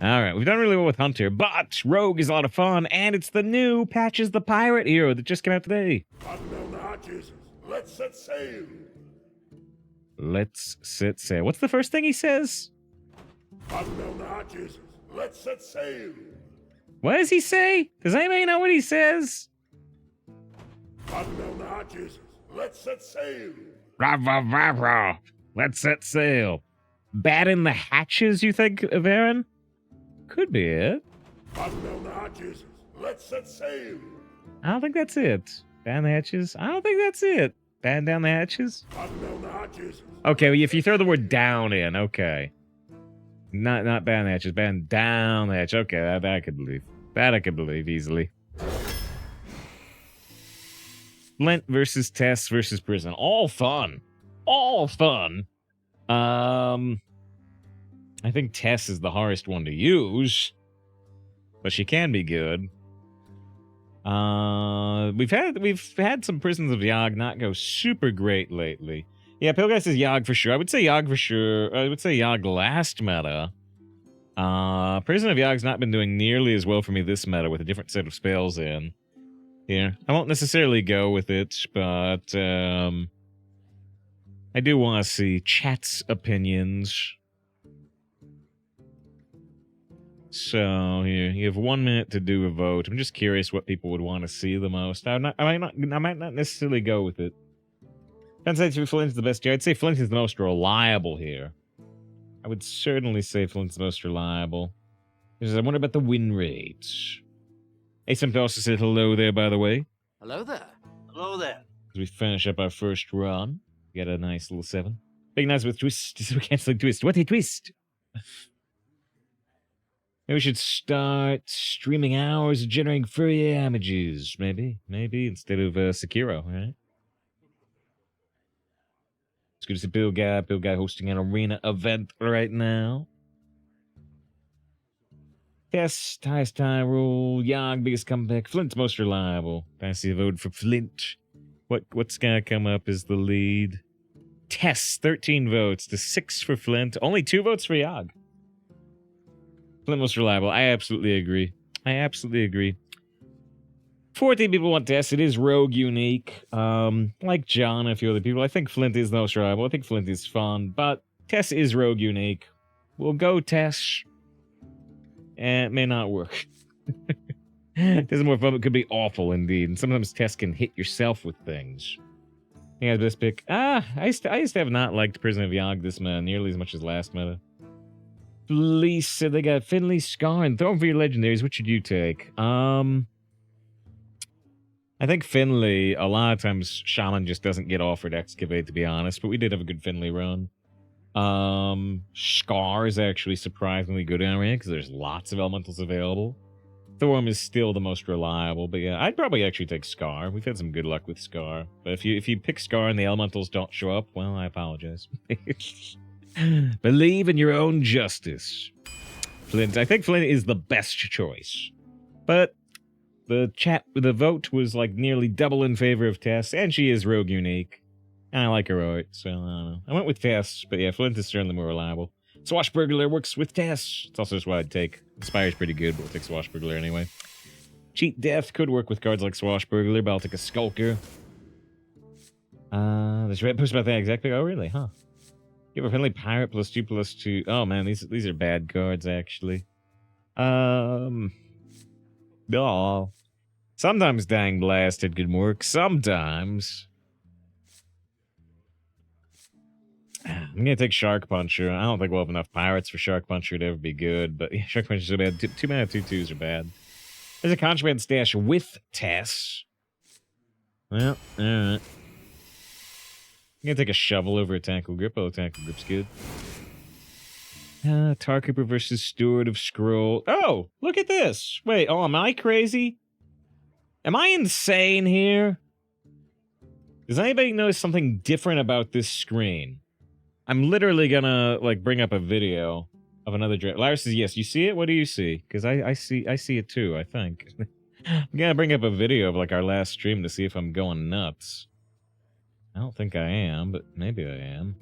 All right, we've done really well with Hunter, but Rogue is a lot of fun, and it's the new Patches the Pirate hero that just came out today. Button the hatches. Let's set sail. Let's set sail. What's the first thing he says? Button the hatches. Let's set sail. What does he say? Does anybody know what he says? Button the hatches. Let's set sail. Rah, rah, rah, rah. Let's set sail. Batten the hatches, you think, Varen? Could be it. Button the hatches. Let's set sail. I don't think that's it. Batten the hatches? I don't think that's it. Batten down the hatches? Button the hatches. Okay, well, if you throw the word down in, okay. Not batten the hatches, batten down the hatch. Okay, that I could believe. That I could believe easily. Flint versus Tess versus Prison. All fun. All fun. I think Tess is the hardest one to use, but she can be good. We've had some Prisons of Yogg not go super great lately. Yeah, Pilguy says Yogg for sure. I would say Yogg for sure. I would say Yogg last meta. Prison of Yogg's not been doing nearly as well for me this meta with a different set of spells in. Here, I won't necessarily go with it, but I do want to see chat's opinions. So here, you have 1 minute to do a vote. I'm just curious what people would want to see the most. I might not necessarily go with it. Depends if Flint is the best here. I'd say Flint is the most reliable here. I would certainly say Flint's the most reliable. Because I wonder about the win rates. Asymp also said hello there, by the way. Hello there. Hello there. As we finish up our first run, get a nice little 7. Big nice with twist. We canceling twist. What a twist! Maybe we should start streaming hours of generating free images. Maybe instead of Sekiro, right? It's good to see Pilguy hosting an arena event right now. Tess, highest tie rule, Yogg, biggest comeback, Flint's most reliable. I see a vote for Flint. What's gonna come up as the lead? Tess, 13 votes to 6 for Flint. Only 2 votes for Yogg. Flint most reliable. I absolutely agree. 14 people want Tess. It is Rogue unique. Like John and a few other people, I think Flint is the most reliable. I think Flint is fun, but Tess is Rogue unique. We'll go Tess. And it may not work. Tess is more fun, it could be awful indeed. And sometimes Tess can hit yourself with things. Yeah, best pick. I used to have not liked Prison of Yogg this meta nearly as much as last meta. Fleece said they got Finley, Scar, and Throne for your legendaries. What should you take? I think Finley, a lot of times Shaman just doesn't get offered Excavate, to be honest, but we did have a good Finley run. Scar is actually surprisingly good in Arena because there's lots of elementals available. Thorm is still the most reliable, but yeah, I'd probably actually take Scar. We've had some good luck with Scar. But if you pick Scar and the elementals don't show up, well, I apologize. Believe in your own justice. Flint. I think Flint is the best choice. But the vote was like nearly double in favor of Tess, and she is Rogue unique. And I like her art, so I don't know. I went with Tess, but yeah, Flint is certainly more reliable. Swashbuckler works with Tess. It's also just what I'd take. Inspire's pretty good, but we'll take Swashbuckler anyway. Cheat Death could work with cards like Swashbuckler, but I'll take a Skulker. There's red post about that exactly. Oh, really? Huh. Give a friendly pirate +2/+2. Oh man, these are bad cards actually. Oh. Sometimes Dying Blasted could work. Sometimes. I'm gonna take Shark Puncher. I don't think we'll have enough pirates for Shark Puncher to ever be good, but yeah, Shark Puncher's so bad. 2 mana 2/2s are bad. There's a Contraband Stash with Tess. Well, alright. I'm gonna take a Shovel over a Tackle Grip. Oh, Tackle Grip's good. Tar Cooper versus Steward of Scroll. Oh, look at this. Wait, oh, am I crazy? Am I insane here? Does anybody notice something different about this screen? I'm literally gonna, like, bring up a video of another draft. Lyra says, yes, you see it? What do you see? Because I see it too, I think. I'm gonna bring up a video of, like, our last stream to see if I'm going nuts. I don't think I am, but maybe I am.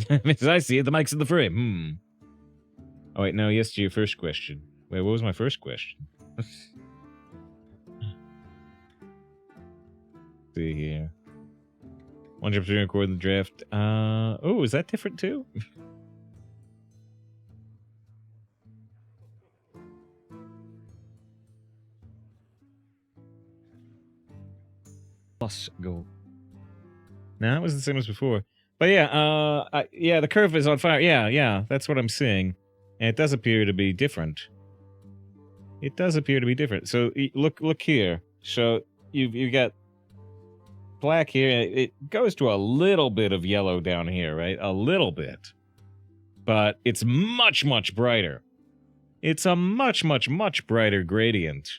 As I see it, the mic's in the frame. Oh, wait, no, yes to your first question. Wait, what was my first question? See here. One jump to record the draft. Oh, is that different too? Plus gold. No, it was the same as before. But yeah, yeah, the curve is on fire. Yeah, that's what I'm seeing. And it does appear to be different. It does appear to be different. So look here. So you've got black here. It goes to a little bit of yellow down here, right? A little bit. But it's much, much brighter. It's a much, much, much brighter gradient.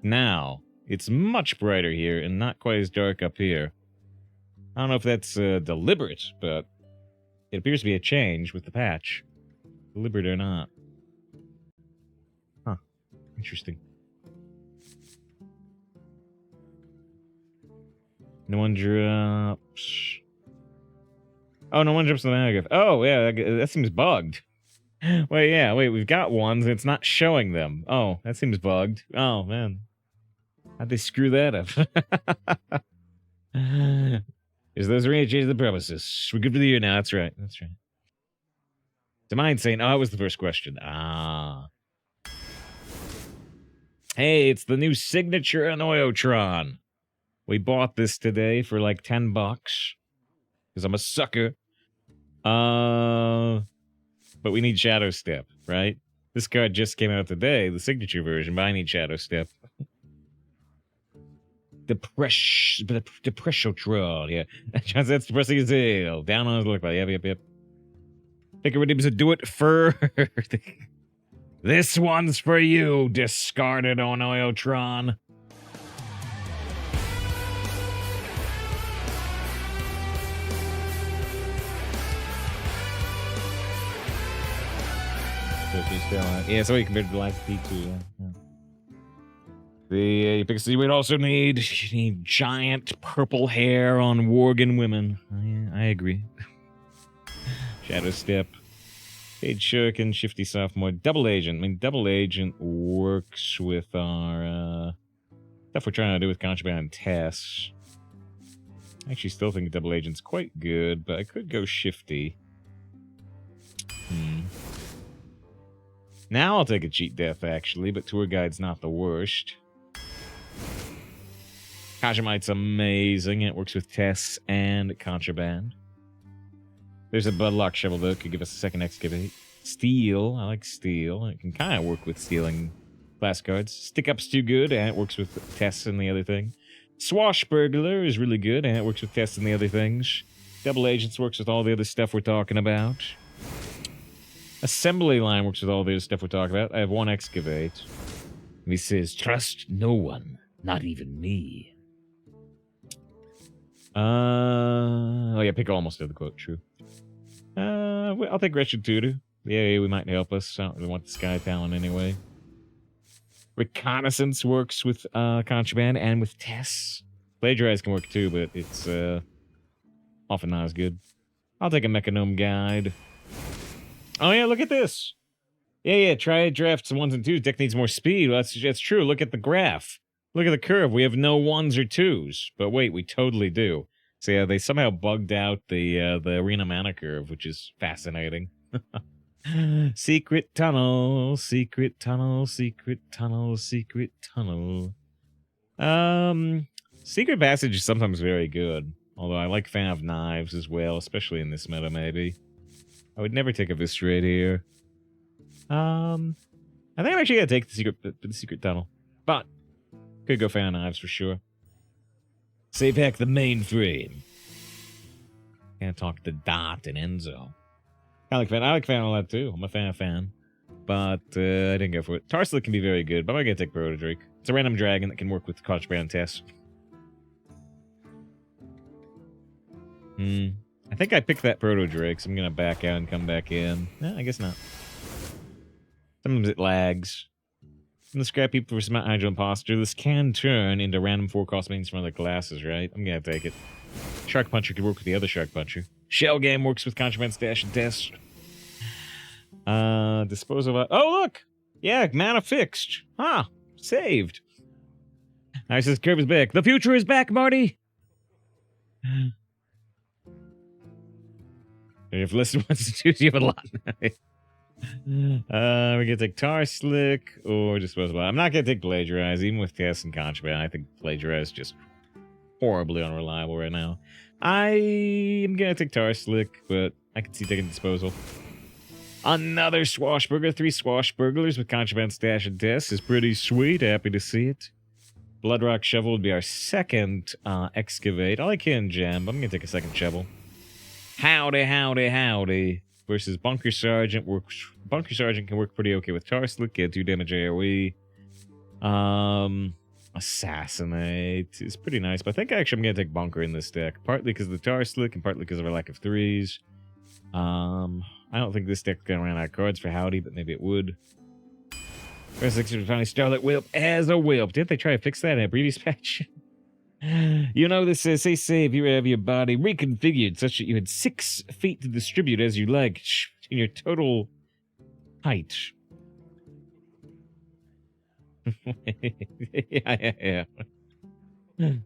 Now, it's much brighter here and not quite as dark up here. I don't know if that's deliberate, but it appears to be a change with the patch. Deliberate or not. Huh. Interesting. No one drops. Oh, no one jumps on the paragraph. Oh, yeah, that seems bugged. Wait, we've got ones, and it's not showing them. Oh, that seems bugged. Oh, man. How'd they screw that up? Is those arena changes the premises? We're good for the year now. That's right. That's right. To mine saying, oh, that was the first question. Ah. Hey, it's the new signature Anoyotron. We bought this today for like $10. Because I'm a sucker. But we need Shadow Step, right? This card just came out today, the signature version, but I need Shadow Step. Depressotron, yeah. That's depressing as hell. Down on his look like, yep. Think everybody to do it for. This one's for you, discarded Anoyotron. Yeah, so you compared to the last P2, yeah. You pick, so you would also need giant purple hair on Worgen women. Oh, yeah, I agree. Shadow Step. Cade Shuriken, Shifty Sophomore. Double Agent. I mean, Double Agent works with our stuff we're trying to do with Contraband and Tess. I actually still think Double Agent's quite good, but I could go Shifty. Now I'll take a cheat death, actually, but Tour Guide's not the worst. Kajamite's amazing. It works with Tess and Contraband. There's a Budlock Shovel, though. Could give us a second Excavate. Steel. I like Steel. It can kind of work with stealing class cards. Stick Up's too good, and it works with Tess and the other thing. Swashbuckler is really good, and it works with Tess and the other things. Double Agents works with all the other stuff we're talking about. Assembly Line works with all the other stuff we're talking about. I have one Excavate. He says, trust no one, not even me. Oh yeah, pick almost the quote, true. I'll take Wretched Tutor. Yeah, we might help us. I don't really want the Sky Talon anyway. Reconnaissance works with Contraband and with Tess. Plagiarize can work too, but it's often not as good. I'll take a Mechanome Guide. Oh yeah, look at this. Yeah, try drafts 1s and 2s. Deck needs more speed. Well, that's true. Look at the graph. Look at the curve. We have no 1s or 2s. But wait, we totally do. So yeah, they somehow bugged out the arena mana curve, which is fascinating. Secret tunnel, secret tunnel, secret tunnel, secret tunnel. Secret Passage is sometimes very good. Although I like Fan of Knives as well, especially in this meta, maybe. I would never take a Eviscerate here. I think I'm actually gonna take the secret tunnel, but could go Fan of Knives for sure. Save hack the mainframe. Can't talk to Dot and Enzo. I like Fan a lot too. I'm a fan, but I didn't go for it. Tarslet can be very good, but I'm gonna take Proto Drake. It's a random dragon that can work with Contraband Tess. I think I picked that Proto Drake, so I'm gonna back out and come back in. I guess not. Sometimes it lags. From the Scrap Heap for Smart Hydro Imposter, this can turn into random 4-cost mains from other classes, right? I'm gonna take it. Shark Puncher could work with the other Shark Puncher. Shell Game works with Contraband Stash and Tess. Dispose of... Oh, look! Yeah, mana fixed. Huh. Saved. Nice, this curve is back. The future is back, Marty! If Listen wants to choose, you have a lot. We're gonna take Tar Slick or Disposable. I'm not gonna take Plagiarize, even with Tess and Contraband. I think Plagiarize is just horribly unreliable right now. I am gonna take Tar Slick, but I can see taking Disposal. Another Swashbuckler. 3 Swashbucklers with Contraband Stash and Tess is pretty sweet. Happy to see it. Bloodrock Shovel would be our second Excavate. I like Hidden Gem, but I'm gonna take a second Shovel. Howdy, howdy, howdy. Versus Bunker Sergeant. Bunker Sergeant can work pretty okay with Tar Slick, get 2 damage AoE. Assassinate is pretty nice, but I think actually I'm going to take Bunker in this deck. Partly because of the Tar Slick and partly because of our lack of 3s. I don't think this deck's going to run out of cards for Howdy, but maybe it would. First 6 would finally Starlit Whip as a whip. Didn't they try to fix that in a previous patch? You know, this says, say if you have your body reconfigured such that you had 6 feet to distribute as you like in your total height. yeah. And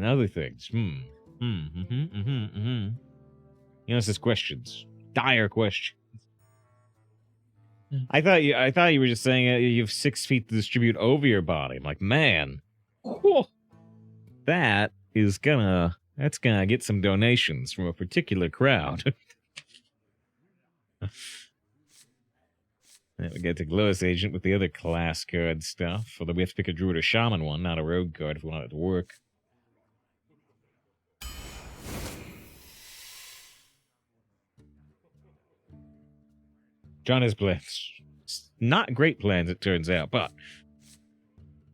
other things. You know, it says questions. Dire questions. I thought you were just saying you have 6 feet to distribute over your body. I'm like, man. Whew. That's gonna get some donations from a particular crowd. We gotta take Lowest Agent with the other class card stuff. Although we have to pick a Druid or Shaman one, not a Rogue card if we want it to work. John has plans. Not great plans, it turns out, but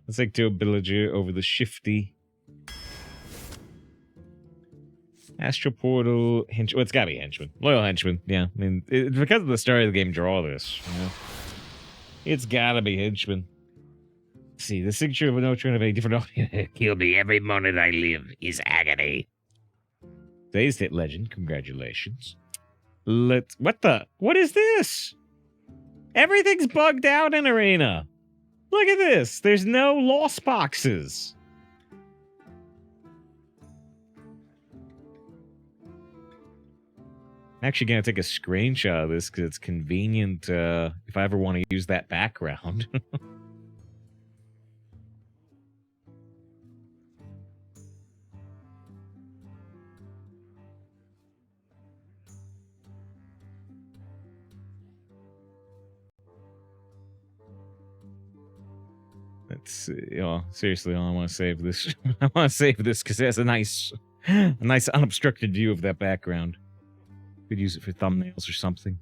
let's take 2 Villager over the Shifty. Astral Portal, Henchman. Well, it's gotta be Henchman. Loyal Henchman, yeah. I mean, it's because of the start of the game, draw this. You know? It's gotta be Henchman. Let's see, the signature of a note of a different... Kill me every moment I live is agony. Today's hit legend, congratulations. What is this? Everything's bugged out in Arena. Look at this. There's no lost boxes. I'm actually going to take a screenshot of this because it's convenient if I ever want to use that background. Let's see. Oh, seriously, I want to save this. I want to save this because it has a nice unobstructed view of that background. Could use it for thumbnails or something.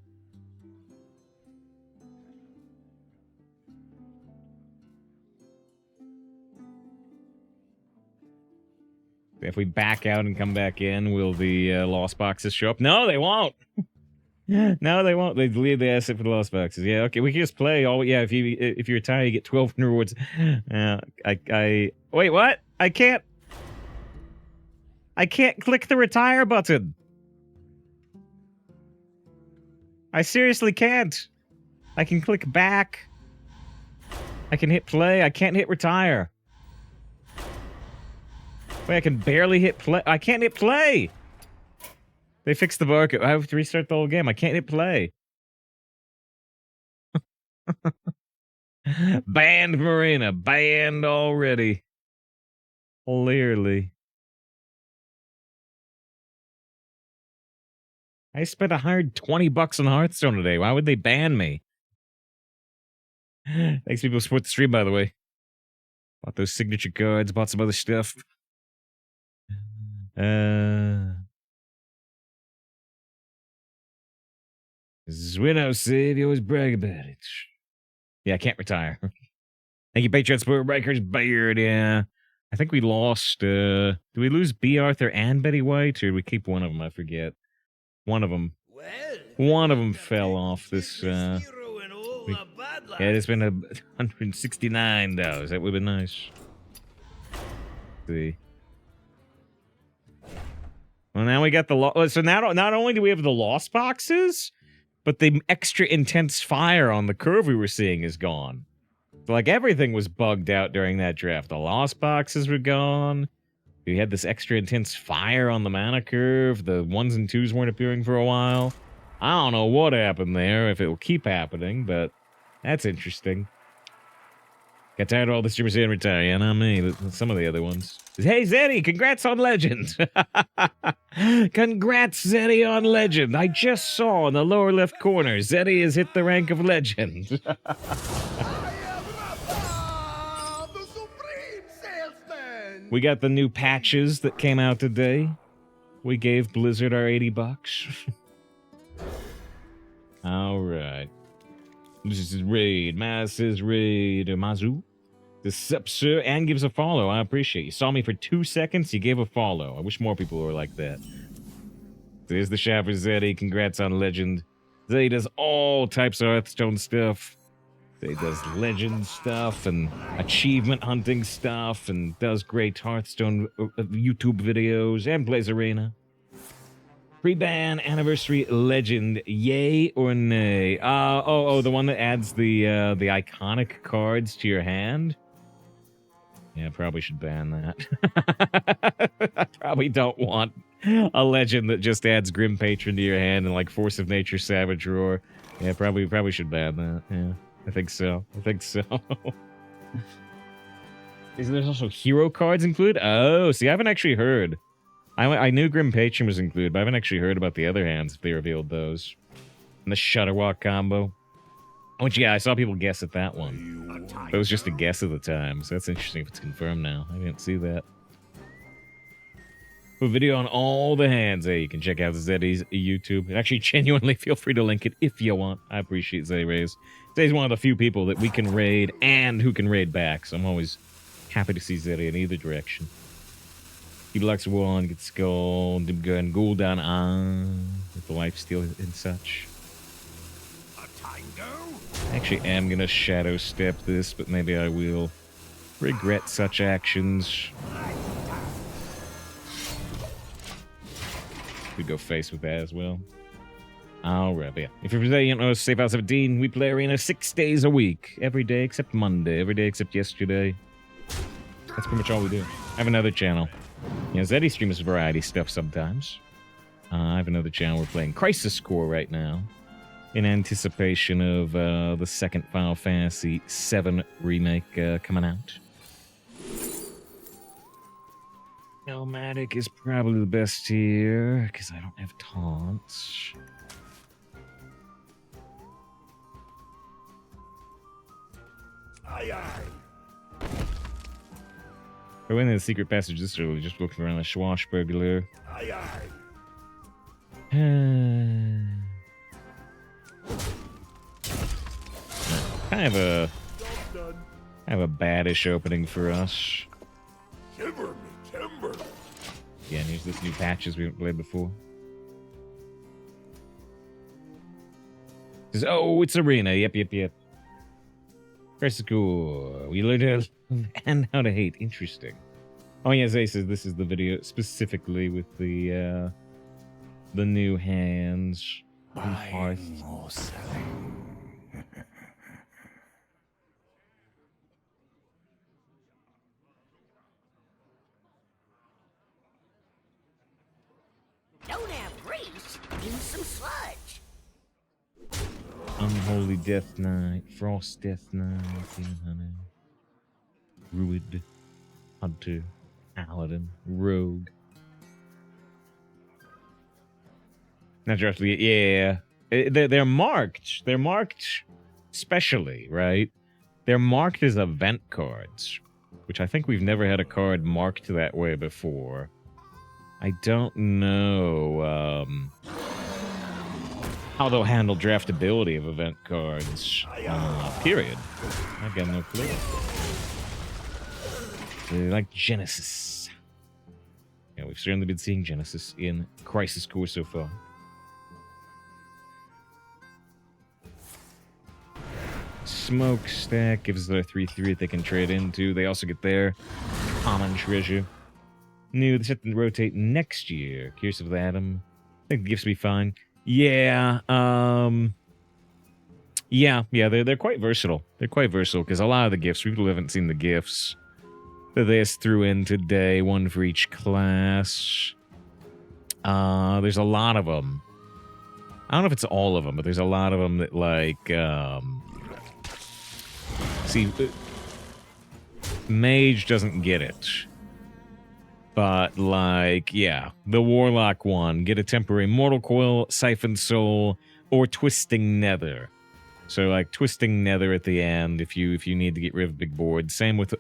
If we back out and come back in, will the lost boxes show up? No, they won't. No, they won't. They delete the asset for the lost boxes. Yeah, okay. We can just play all. Yeah, if you retire, you get 1,200 rewards. Wait, what? I can't click the retire button. I seriously can't. I can click back. I can hit play. I can't hit retire. Wait, I can barely hit play. I can't hit play. They fixed the barcode. I have to restart the whole game. I can't hit play. Banned Marina. Banned already. Clearly. I spent $120 on Hearthstone today. Why would they ban me? Thanks, people who support the stream, by the way. Bought those signature cards. Bought some other stuff. This is when I save. You always brag about it. Yeah, I can't retire. Thank you, Patreon support. Rikers Beard. Yeah. I think we lost. Did we lose B. Arthur and Betty White? Or did we keep one of them? I forget. One of them fell off this. Yeah, it's been $169. That would have been nice. Let's see. Well, now we got the so now not only do we have the lost boxes, but the extra intense fire on the curve we were seeing is gone. Like, everything was bugged out during that draft. The lost boxes were gone. We had this extra intense fire on the mana curve. The 1s and 2s weren't appearing for a while. I don't know what happened there, if it will keep happening, but that's interesting. Got tired of all the streamers saying retire. Yeah, not me, but some of the other ones. Hey, Zeddy, congrats on Legend. Congrats, Zeddy, on Legend. I just saw in the lower left corner, Zeddy has hit the rank of Legend. The supreme salesman! We got the new patches that came out today. We gave Blizzard our $80. All right. This is Raid. Maz says Raid. Mazu. The sup, sir, and gives a follow. I appreciate you. Saw me for 2 seconds. You gave a follow. I wish more people were like that. There's the Shopper Zeddy. Congrats on Legend. Zeddy does all types of Hearthstone stuff. Zeddy does Legend stuff and achievement hunting stuff and does great Hearthstone YouTube videos and plays Arena. Pre-ban anniversary Legend, yay or nay? The one that adds the iconic cards to your hand. Yeah, probably should ban that. I probably don't want a Legend that just adds Grim Patron to your hand and like Force of Nature Savage Roar. Yeah, probably should ban that. Yeah, I think so. Is there also hero cards included? Oh, see, I haven't actually heard. I knew Grim Patron was included, but I haven't actually heard about the other hands if they revealed those. And the Shutterwalk combo. Which, yeah, I saw people guess at that one. But it was just a guess at the time, so that's interesting if it's confirmed now. I didn't see that. A video on all the hands. Hey, you can check out Zeddy's YouTube. And actually, genuinely feel free to link it if you want. I appreciate Zeddy Rays. Zeddy's one of the few people that we can raid and who can raid back, so I'm always happy to see Zeddy in either direction. He likes one, gets gold, and gold down on with the lifesteal and such. I actually am gonna shadow step this, but maybe I will regret such actions. Could go face with that as well. Alright, but yeah. If you're today, you know, Safe House 17, we play Arena 6 days a week. Every day except Monday. Every day except yesterday. That's pretty much all we do. I have another channel. Yeah, Zeddy streams variety stuff sometimes. I have another channel. We're playing Crisis Core right now. In anticipation of the second Final Fantasy VII remake coming out. Nomadic is probably the best here, because I don't have taunts. Aye, aye. I went in the secret passage this early, just looking around the Swashbuckler. Aye, aye. Kind of a baddish opening for us. Shiver me timber. Yeah, and here's this new patches we haven't played before. Says, oh, it's Arena. Yep. Very cool. We learned how to and how to hate. Interesting. Oh yeah, Zay says this is the video specifically with the new hands. Buying or selling. Don't have grease. Use some sludge. Unholy Death Knight, Frost Death Knight, Demon Hunter, Druid, Hunter, Paladin, Rogue. Not directly, yeah. They're marked. They're marked specially, right? They're marked as event cards, which I think we've never had a card marked that way before. I don't know how they'll handle draftability of event cards, period. I've got no clue. They like Genesis. Yeah, we've certainly been seeing Genesis in Crisis Core so far. Smokestack gives their 3/3 that they can trade into. They also get their common treasure. New, they set to rotate next year. Curious of the Atom. I think the gifts will be fine. Yeah, yeah, they're quite versatile. They're quite versatile because a lot of the gifts, people haven't seen the gifts that this threw in today, one for each class. There's a lot of them. I don't know if it's all of them, but there's a lot of them that, like, see, Mage doesn't get it. But, like, yeah, the Warlock one, get a temporary Mortal Coil, Siphon Soul, or Twisting Nether. So, like, Twisting Nether at the end if you need to get rid of a big board. Same with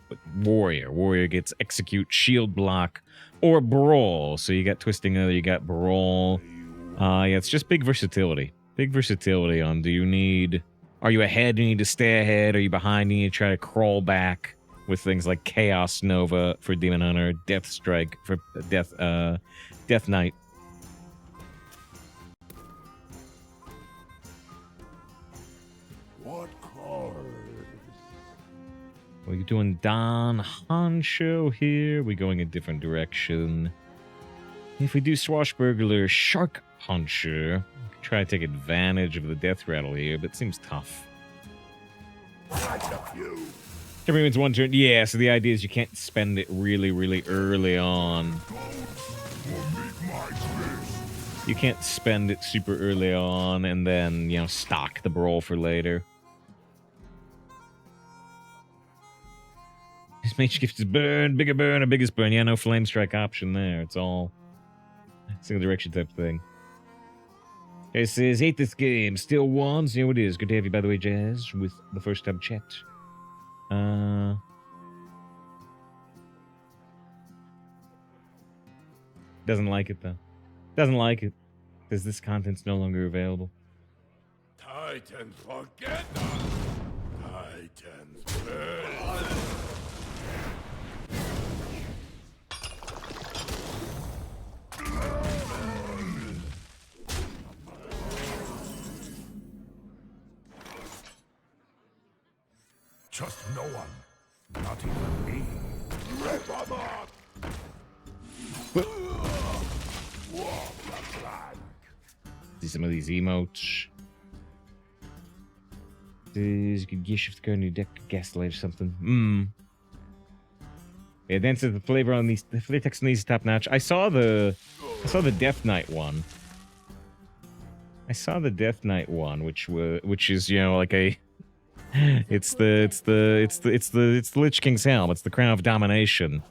Warrior. Warrior gets Execute, Shield Block, or Brawl. So you got Twisting Nether, you got Brawl. Yeah, it's just big versatility. Big versatility on are you ahead, you need to stay ahead, are you behind, you need to try to crawl back with things like Chaos Nova for Demon Hunter, Death Strike for Death Knight. What cards? We're doing Don Honcho here. We're going a different direction. If we do Swashbuckler Shark Puncher, we can try to take advantage of the Death Rattle here, but it seems tough. Every means one turn. Yeah, so the idea is you can't spend it really, really early on. You can't spend it super early on and then, you know, stock the Brawl for later. This Mage Gift is burn, bigger burn, or biggest burn. Yeah, no Flame Strike option there. It's all single direction type thing. It says, hate this game. Still wands. You know it is. Good to have you, by the way, Jazz, with the first time chat. Doesn't like it, though. Doesn't like it. Because this content's no longer available. Titans forget not. Titans burn. Trust no one, not even me. Rip 'em up. See some of these emotes. You could gear shift go in your deck, gaslight or something. Yeah, then says the flavor on these, the flavor text on these is top notch. I saw the Death Knight one. I saw the Death Knight one, which is, you know, like a, it's the Lich King's helm. It's the Crown of Domination,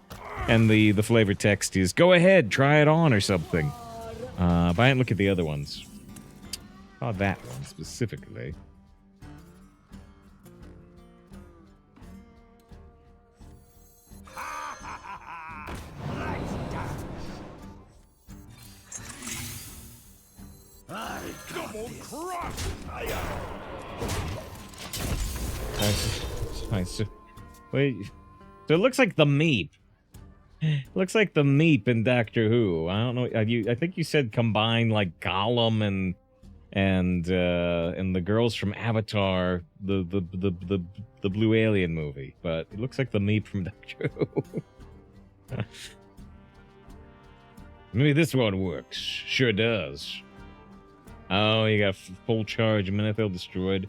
and the flavor text is go ahead, try it on or something. But I didn't look at the other ones. I saw that one specifically. Nice. Wait, so it looks like the Meep. Looks like the Meep in Doctor Who. I don't know. I think you said combine like Gollum and the girls from Avatar, the Blue Alien movie. But it looks like the Meep from Doctor Who. Maybe this one works. Sure does. Oh, you got full charge, Menethil destroyed.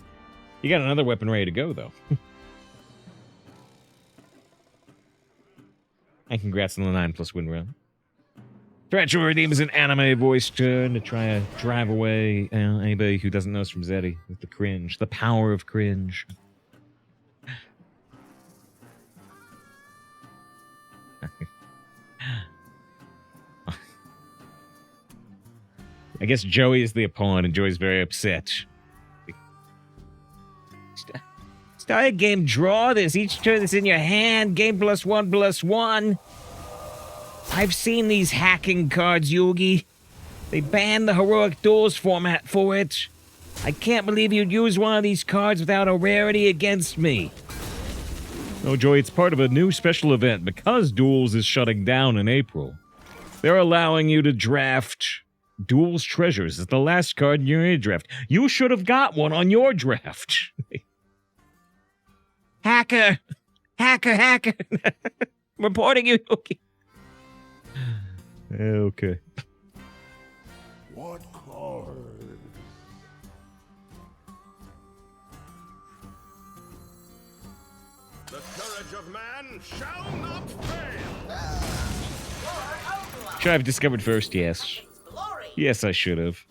You got another weapon ready to go, though. And congrats on the 9+ win run. Tarantula redeems an anime voice turn to try to drive away anybody who doesn't know us from Zeddy with the cringe. The power of cringe. I guess Joey is the opponent, and Joey's very upset. Start a game, draw this. Each turn that's in your hand, game +1/+1. I've seen these hacking cards, Yugi. They banned the Heroic Duels format for it. I can't believe you'd use one of these cards without a rarity against me. No, Joey, it's part of a new special event. Because Duels is shutting down in April, they're allowing you to draft Duels Treasures. It's the last card in your draft. You should have got one on your draft. Hacker! Hacker! Reporting you. Okay. What cards? courage of man shall not fail. Should I have discovered first? Yes. Glory. Yes, I should have.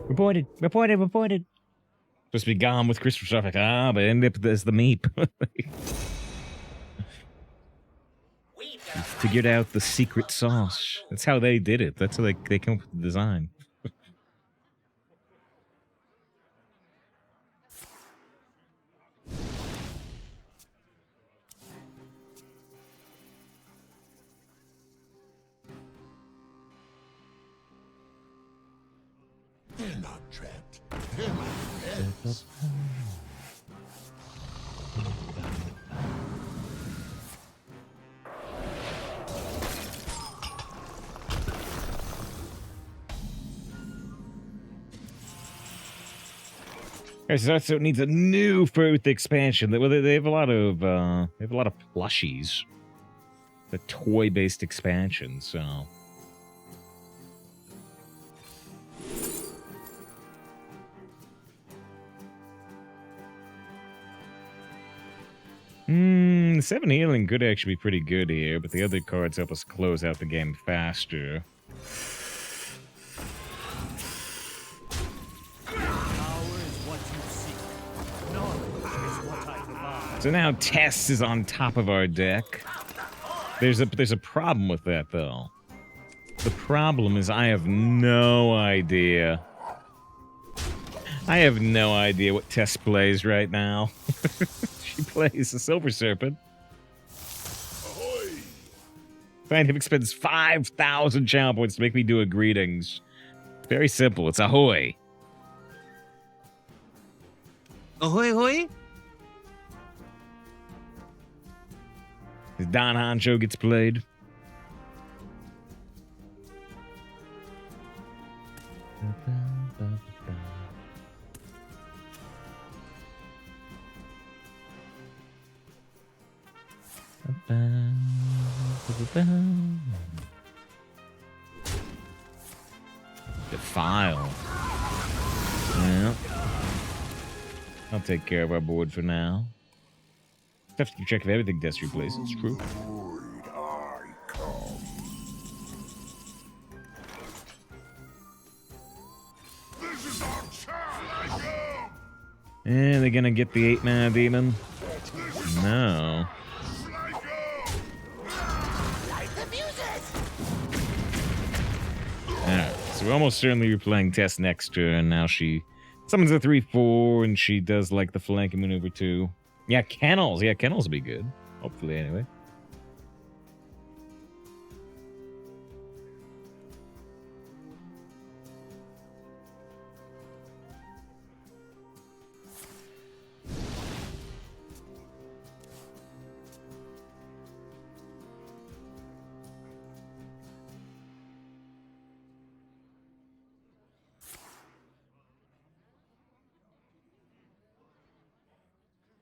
Reported. Supposed to be gone with Christopher Suffolk. Ah, but ended up as the meep. Figured out the secret sauce. That's how they did it. That's how they came up with the design. They're not trapped. They're my friends. Okay, so it needs a new fruit expansion. Well, they have a lot of plushies. The toy-based expansion, so. The 7 healing could actually be pretty good here, but the other cards help us close out the game faster. So now Tess is on top of our deck. There's a problem with that, though. The problem is I have no idea. I have no idea what Tess plays right now. She plays a Silver Serpent. Ahoy! Scientific spends 5,000 channel points to make me do a greetings. Very simple. It's Ahoy. Ahoy, ahoy. Don Honcho gets played. Defile. Yeah. I'll take care of our board for now. Have to keep track of everything Tess replaces. It's true. I come. This is our chance. I come. And they're gonna get the 8-mana demon. No. I go. Light the fuses. Alright, so we're almost certainly replaying Tess next turn. Now she summons a 3/4 and she does like the flanking maneuver too. Yeah, kennels. Yeah, kennels will be good. Hopefully, anyway.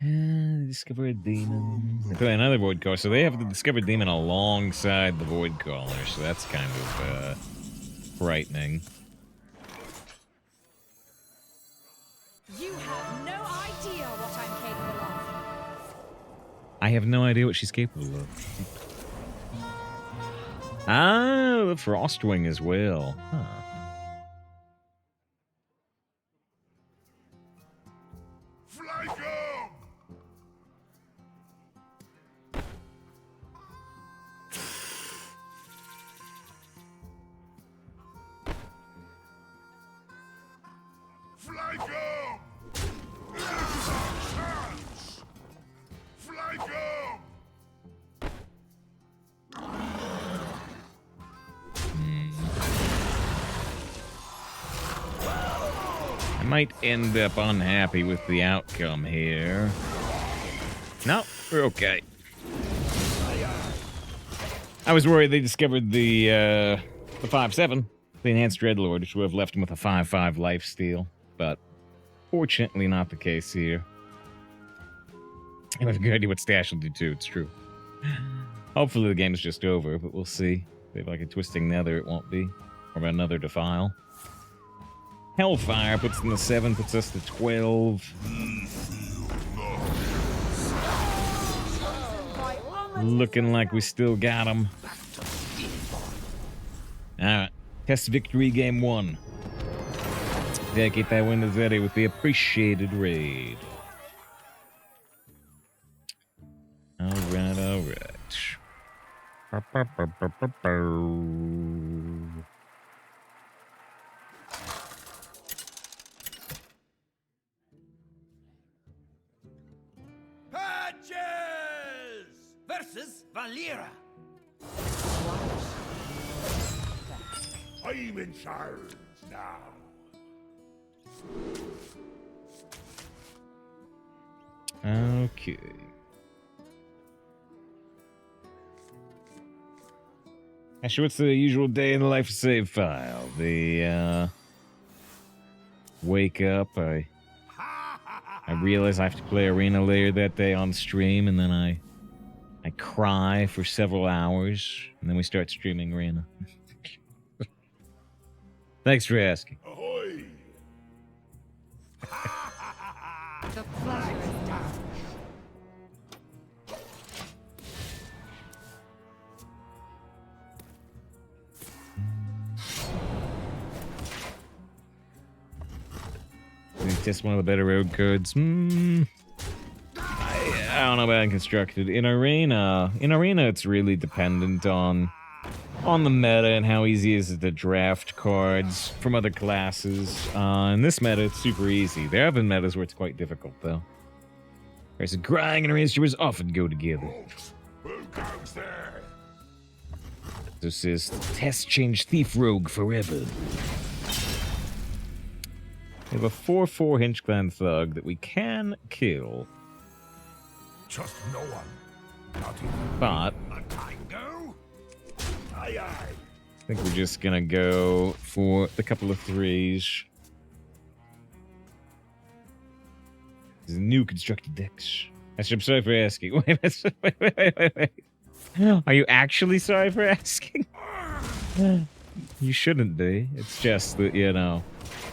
And discover a demon. They play another void caller, so they have the discovered demon alongside the void caller, so that's kind of frightening. You have no idea what I'm capable of. I have no idea what she's capable of. Ah, the Frostwing as well. Huh. Fly go. Fly go. This is our chance. Fly go. I might end up unhappy with the outcome here. No, we're okay. I was worried they discovered the 5/7, the enhanced Dreadlord, which would have left him with a 5/5 lifesteal, but fortunately not the case here. I have a good idea what Stash will do too, it's true. Hopefully the game's just over, but we'll see. If they have like a Twisting Nether, it won't be. Or another Defile. Hellfire puts in the 7, puts us to 12. Looking like we still got him. Alright. Test victory game 1. Dedicate that win to Zeddy with the appreciated raid. Alright, alright. Patches versus Valera. I'm in charge now. Okay. Actually, what's the usual day in the life of save file? The, wake up, I realize I have to play Arena later that day on stream, and then I cry for several hours, and then we start streaming Arena. Thanks for asking. Ahoy! The pleasure is done. It's just one of the better road codes. I don't know about Constructed. In Arena, it's really dependent on the meta and how easy is it to draft cards from other classes. In this meta, it's super easy. There have been metas where it's quite difficult, though. Whereas Grinding and Rangers often go together. Who goes there? This is Test Change Thief Rogue forever. We have a 4/4 Henchman Thug that we can kill. Trust no one. Not even But a tango. Aye, aye. I think we're just gonna go for a couple of 3s. These new constructed decks. I'm sorry for asking. Wait. Are you actually sorry for asking? You shouldn't be. It's just that, you know,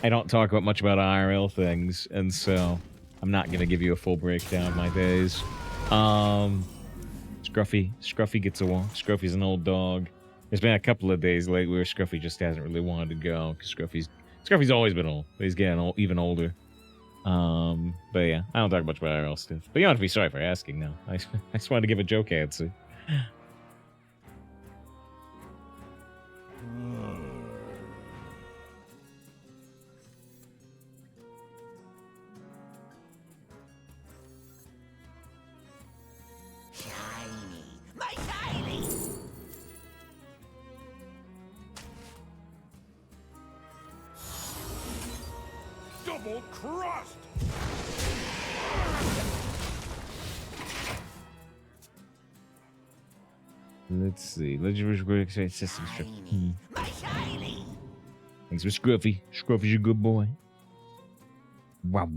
I don't talk about much about IRL things, and so I'm not gonna give you a full breakdown of my days. Scruffy gets a walk. Scruffy's an old dog. There's been a couple of days lately where Scruffy just hasn't really wanted to go, because Scruffy's always been old, but he's getting even older. But yeah, I don't talk much about IRL stuff. But you don't have to be sorry for asking now. I just wanted to give a joke answer. Shiny. My shiny. Double crust! Let's see. Legendary system structure. My shiny. Thanks for Scruffy. Scruffy's a good boy. Wow.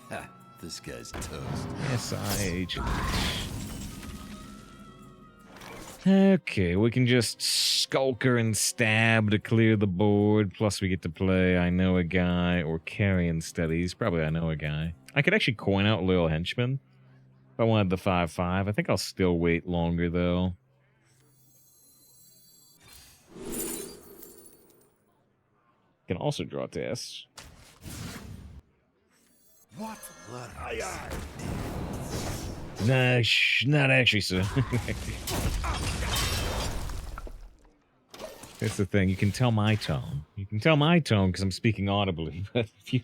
Ha, this guy's toast. SIH. Okay, we can just skulker and stab to clear the board. Plus, we get to play I Know a Guy or Carrion Studies. Probably I Know a Guy. I could actually coin out Loyal Henchman if I wanted the 5/5. I think I'll still wait longer, though. Can also draw Tess. What? Aye, aye. Nah, not actually, sir. That's the thing. You can tell my tone. You can tell my tone because I'm speaking audibly. But if you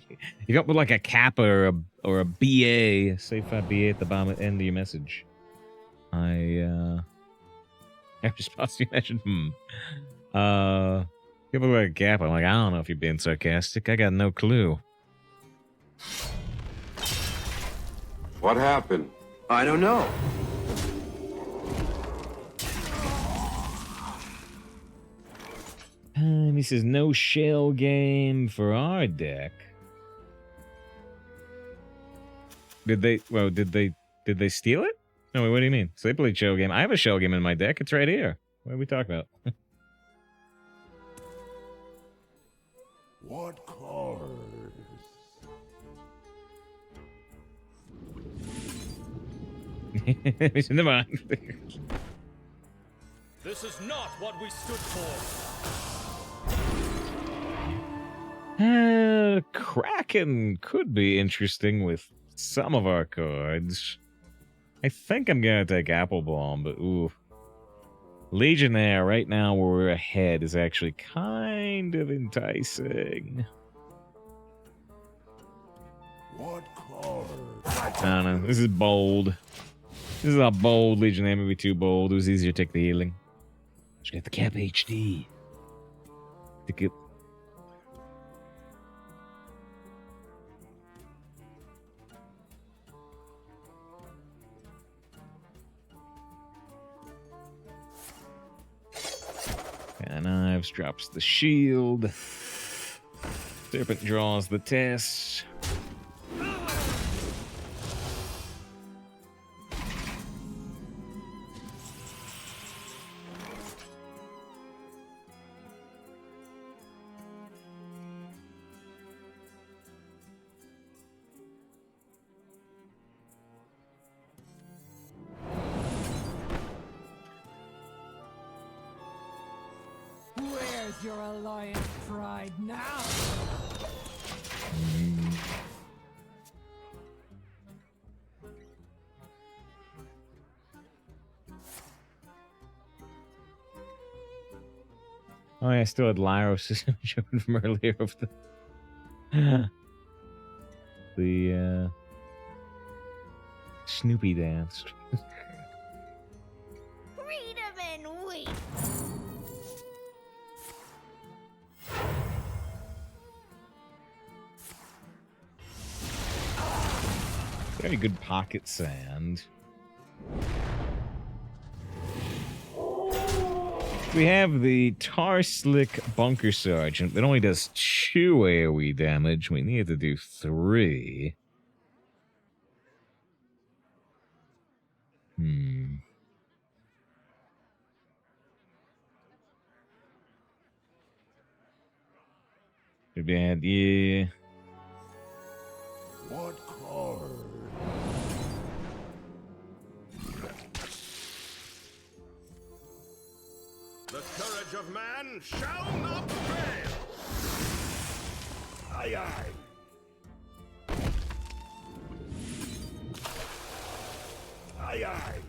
don't put like a kappa or a BA, say 5 BA at the bottom end of your message, I just paused you mentioned you look like a kappa. I'm like, I don't know if you're being sarcastic. I got no clue. What happened? I don't know. This is no shell game for our deck. Did they steal it? No, wait, what do you mean? So they played shell game. I have a shell game in my deck. It's right here. What are we talking about? What card? Never mind. This is not what we stood for. Kraken could be interesting with some of our cards. I think I'm gonna take Apple Bomb, but ooh. Legionnaire, right now where we're ahead, is actually kind of enticing. What card? I don't know. This is bold. This is a bold Legionnaire, maybe too bold. It was easier to take the healing. Just get the cap HD. Take it. Knives drops the shield. Serpent draws the test. Where's your alliance pride now? Oh yeah, I still had Lyros showing from earlier of the Snoopy dance. Freedom and wheat. Very good pocket sand. We have the Tar Slick Bunker Sergeant that only does 2 AoE damage. We need to do 3. Too bad, yeah. What card? The courage of man shall not fail. Aye, aye. Aye, aye.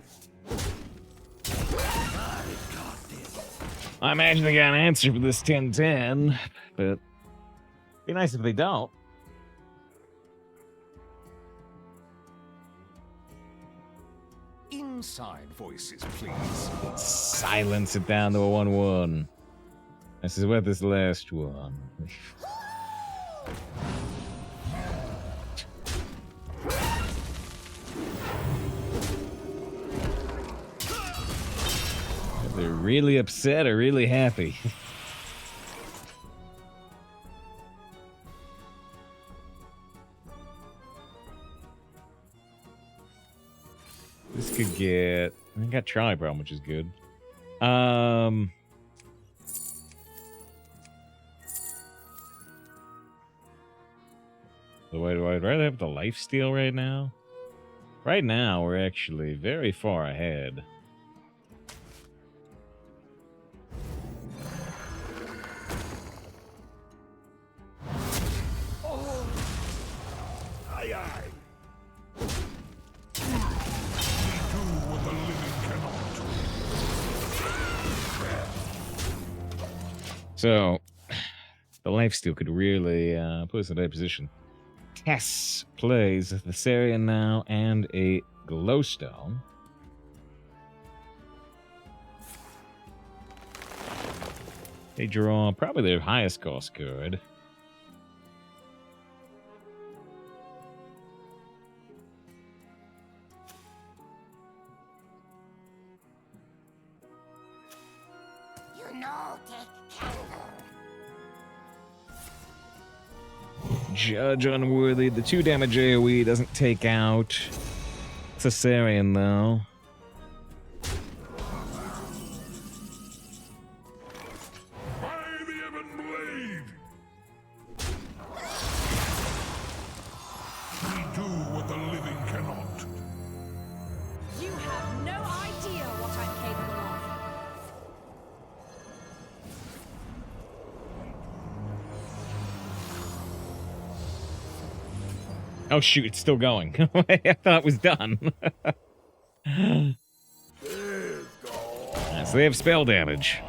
I imagine they got an answer for this 10-10, but be nice if they don't. Inside voices, please. Silence it down to a 1-1. This is what this last one. They're really upset or really happy. This could get... I got Trolley Problem, which is good. So I'd rather have the lifesteal right now. Right now, we're actually very far ahead. Aye, aye. So, the lifesteal could really put us in a position. Tess plays the Thessarian now and a glowstone. They draw probably their highest cost card. You know, take candle. Judge unworthy. The 2 damage AoE doesn't take out Thessarian though. By the Ebon Blade! Oh shoot, it's still going. I thought it was done. So they have spell damage.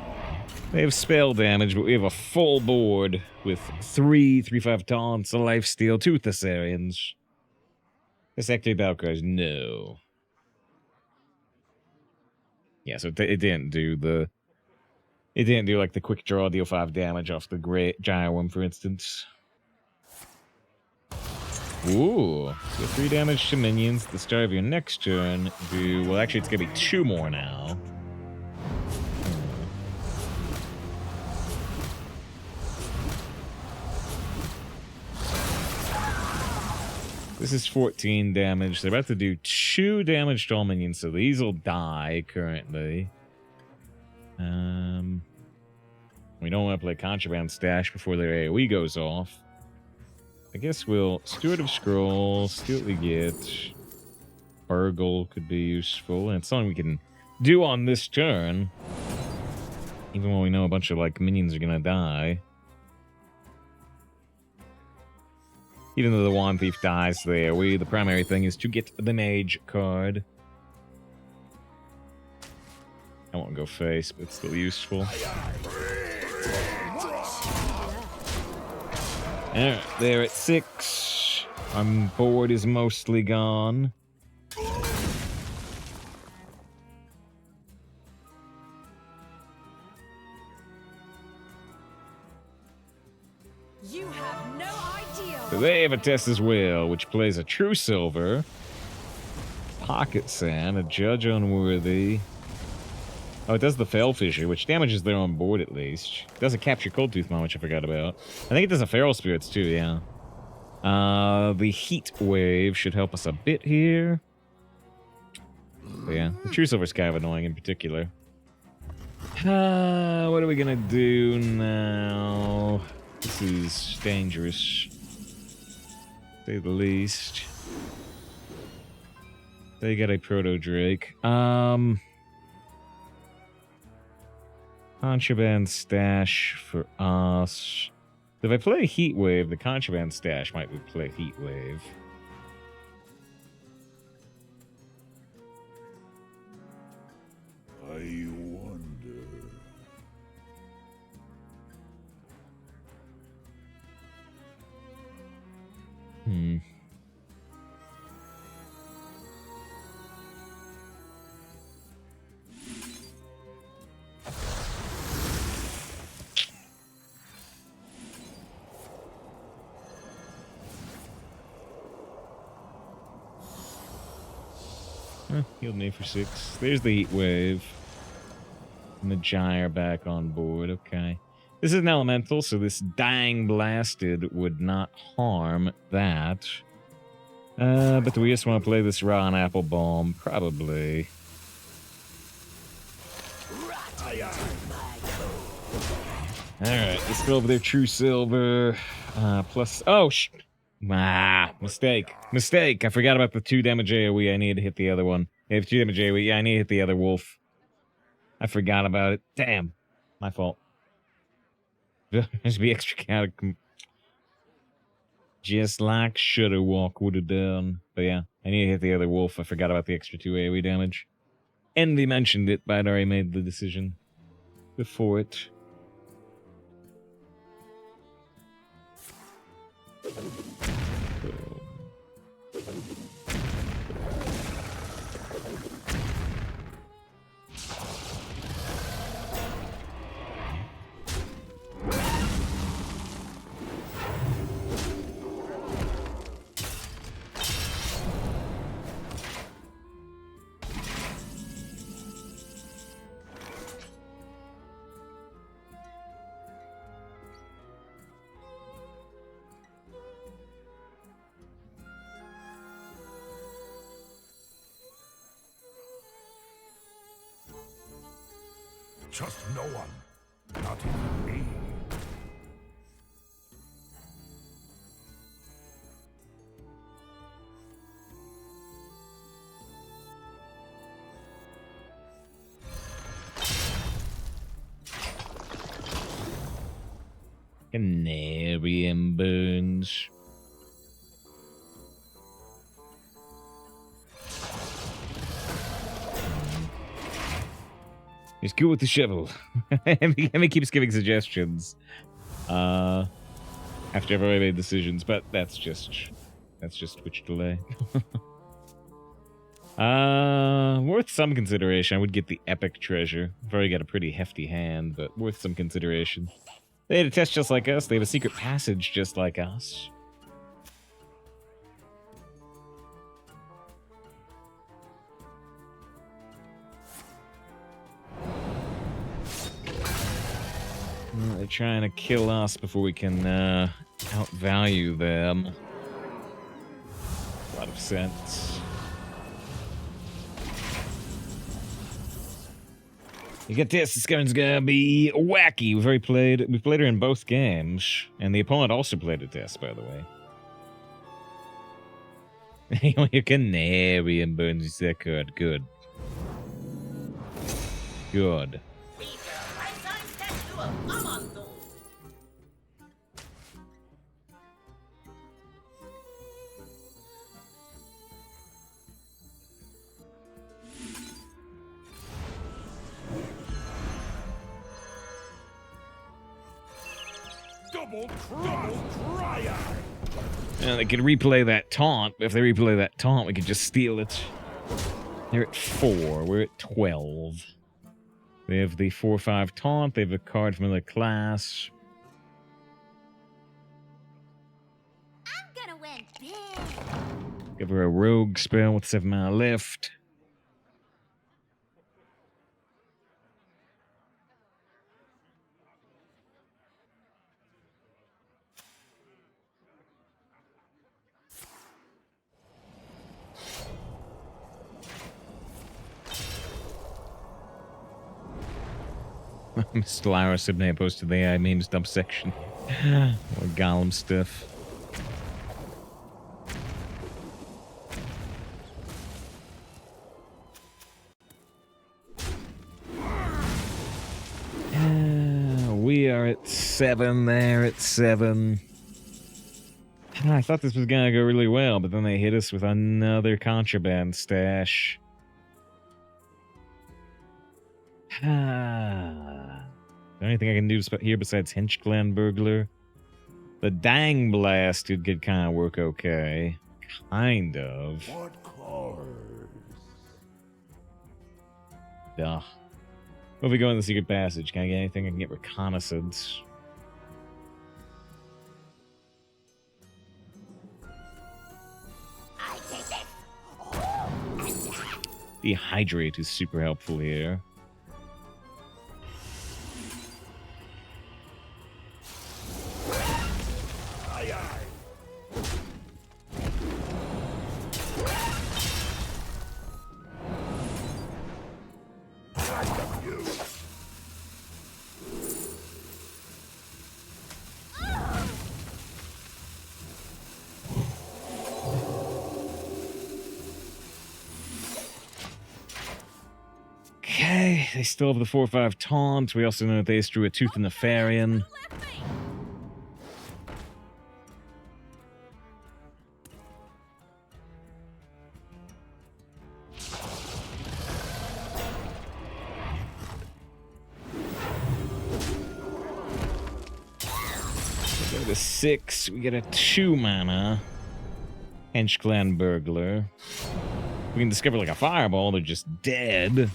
They have spell damage, but we have a full board with 3/5 taunts, a lifesteal, 2 Thessarians. This active battle cries no. Yeah, so it didn't do the. It didn't do like the quick draw, deal 5 damage off the great giant one, for instance. Ooh, so 3 damage to minions at the start of your next turn. Well, actually, it's gonna be 2 more now. This is 14 damage. They're about to do 2 damage to all minions, so these will die currently. We don't want to play Contraband Stash before their AoE goes off. I guess we'll Steward of Scrolls, see what we get. Burgle could be useful, and it's something we can do on this turn. Even when we know a bunch of like minions are gonna die. Even though the Wand Thief dies to the AoE, the primary thing is to get the Mage card. I won't go face, but it's still useful. Alright, they're at 6. Our board is mostly gone. You have no idea. So they have a Tess as well, which plays a True Silver, Pocket Sand, a Judge Unworthy. Oh, it does the Fell Fissure, which damages their own board at least. It doesn't capture Cold Tooth Mine, which I forgot about. I think it does a Feral Spirits too, yeah. The Heat Wave should help us a bit here. But yeah, the True Silver's kind of annoying in particular. What are we gonna do now? This is dangerous, to say the least. They got a Proto Drake. Contraband Stash for us. If I play Heat Wave, the Contraband Stash might play Heat Wave. I wonder. Healed me for 6. There's the Heat Wave. And the Gyre back on board. Okay. This is an elemental, so this Dying Blasted would not harm that. But do we just want to play this Raw and Apple Bomb? Probably. Alright, let's go over there. True Silver. Plus... Oh, mistake. Mistake. I forgot about the 2 damage AoE. I need to hit the other one. They have 2 damage AoE. Yeah, I need to hit the other wolf. I forgot about it. Damn. My fault. Just be extra chaotic. Just like Shudder Walk would have done. But yeah, I need to hit the other wolf. I forgot about the extra 2 AoE damage. Envy mentioned it, but I'd already made the decision before it. Trust no one, not even me. Canary and Burns. He's good with the shovel. Emmy keeps giving suggestions. After I've already made decisions, but that's just Twitch delay. Worth some consideration. I would get the epic treasure. I've already got a pretty hefty hand, but worth some consideration. They had a test just like us. They have a secret passage just like us. They're trying to kill us before we can outvalue them. A lot of sense. You get this. This gun's gonna be wacky. We played her in both games, and the opponent also played a test, by the way. You canary and burns that card. Good. Good. Double try. They could replay that taunt. If they replay that taunt, we could just steal it. They're at 4. We're at 12. They have the 4/5 taunt. They have a card from another class. I'm gonna win big. Give her a rogue spell with 7 mana left. Mr. Lyra Sibney posted the AI memes dump section. Or Gollum stuff. We are at 7. They're at 7. I thought this was gonna go really well, but then they hit us with another contraband stash. Anything I can do here besides Henchman burglar? The dang blast could kind of work okay. Kind of. What cars? Duh. What if we go in the secret passage? Can I get anything? I can get reconnaissance. I take it. Dehydrate is super helpful here. Okay, they still have the 4/5 taunt. We also know that they drew a Tooth in the Farian. We go to 6. We get a 2 mana Henchman burglar. We can discover like a fireball. They're just dead.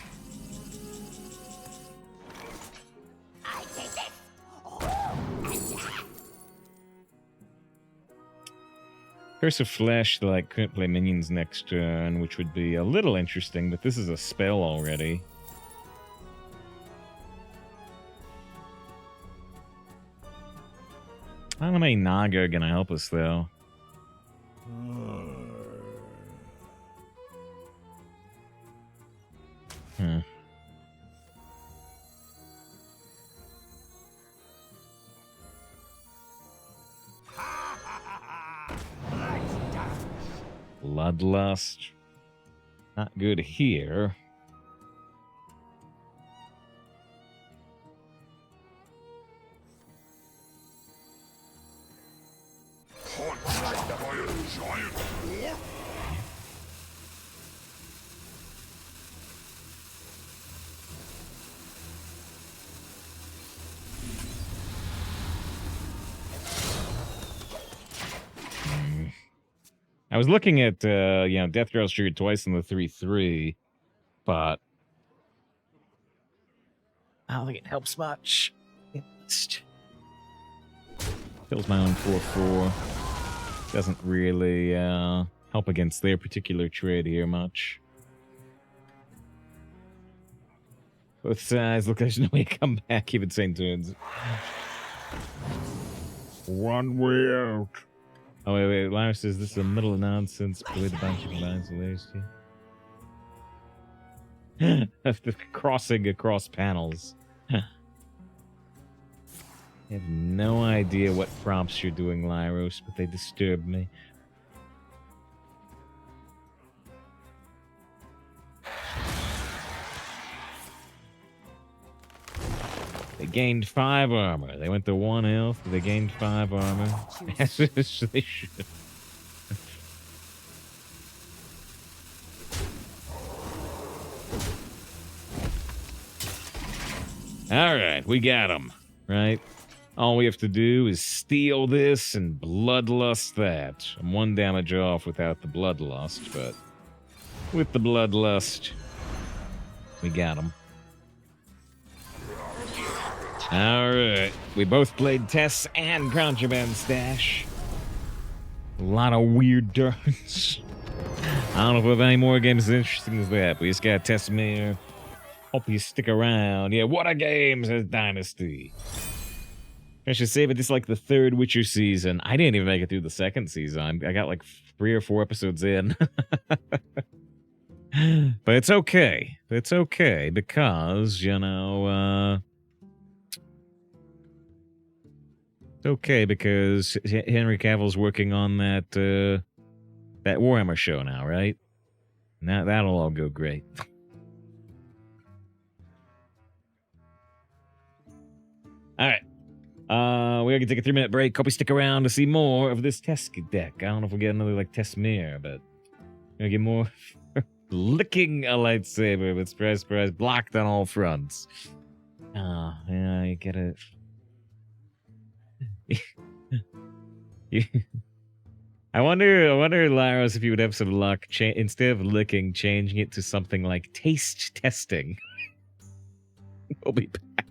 Curse of Flesh, they like couldn't play minions next turn, which would be a little interesting, but this is a spell already. I don't know how many Naga are gonna help us though. Huh. Bloodlust. Not good here. I was looking at, Death Girls triggered twice in the 3-3, but I don't think it helps much. It just kills my own 4-4. Doesn't really help against their particular trade here much. Both sides look like there's no way to come back, even same turns. One way out. Oh, wait. Lyra says this is a middle of nonsense. The way the bunch of lines hilarious too. The crossing across panels. I have no idea what prompts you're doing, Lyros, but they disturb me. They gained 5 armor. They went to 1 health. They gained 5 armor. As they should. All right, we got them. Right? All we have to do is steal this and bloodlust that. I'm 1 damage off without the bloodlust, but with the bloodlust, we got them. Alright, we both played Tess and Contraband Stash. A lot of weird turns. I don't know if we have any more games as interesting as that, but we just got Tess Mir. Hope you stick around. Yeah, what a game, says Dynasty. I should say, but this is like the 3rd Witcher season. I didn't even make it through the 2nd season. I got like 3 or 4 episodes in. But it's okay. It's okay, because, it's okay because Henry Cavill's working on that Warhammer show now, right? Now that'll all go great. All right. We're gonna take a 3-minute break. Hope you stick around to see more of this Tess deck. I don't know if we'll get another like Tess Mir, but we're gonna get more licking a lightsaber, but surprise, surprise, blocked on all fronts. Yeah, you get it. I wonder, Lyros, if you would have some luck, instead of licking, changing it to something like taste testing. We'll be back.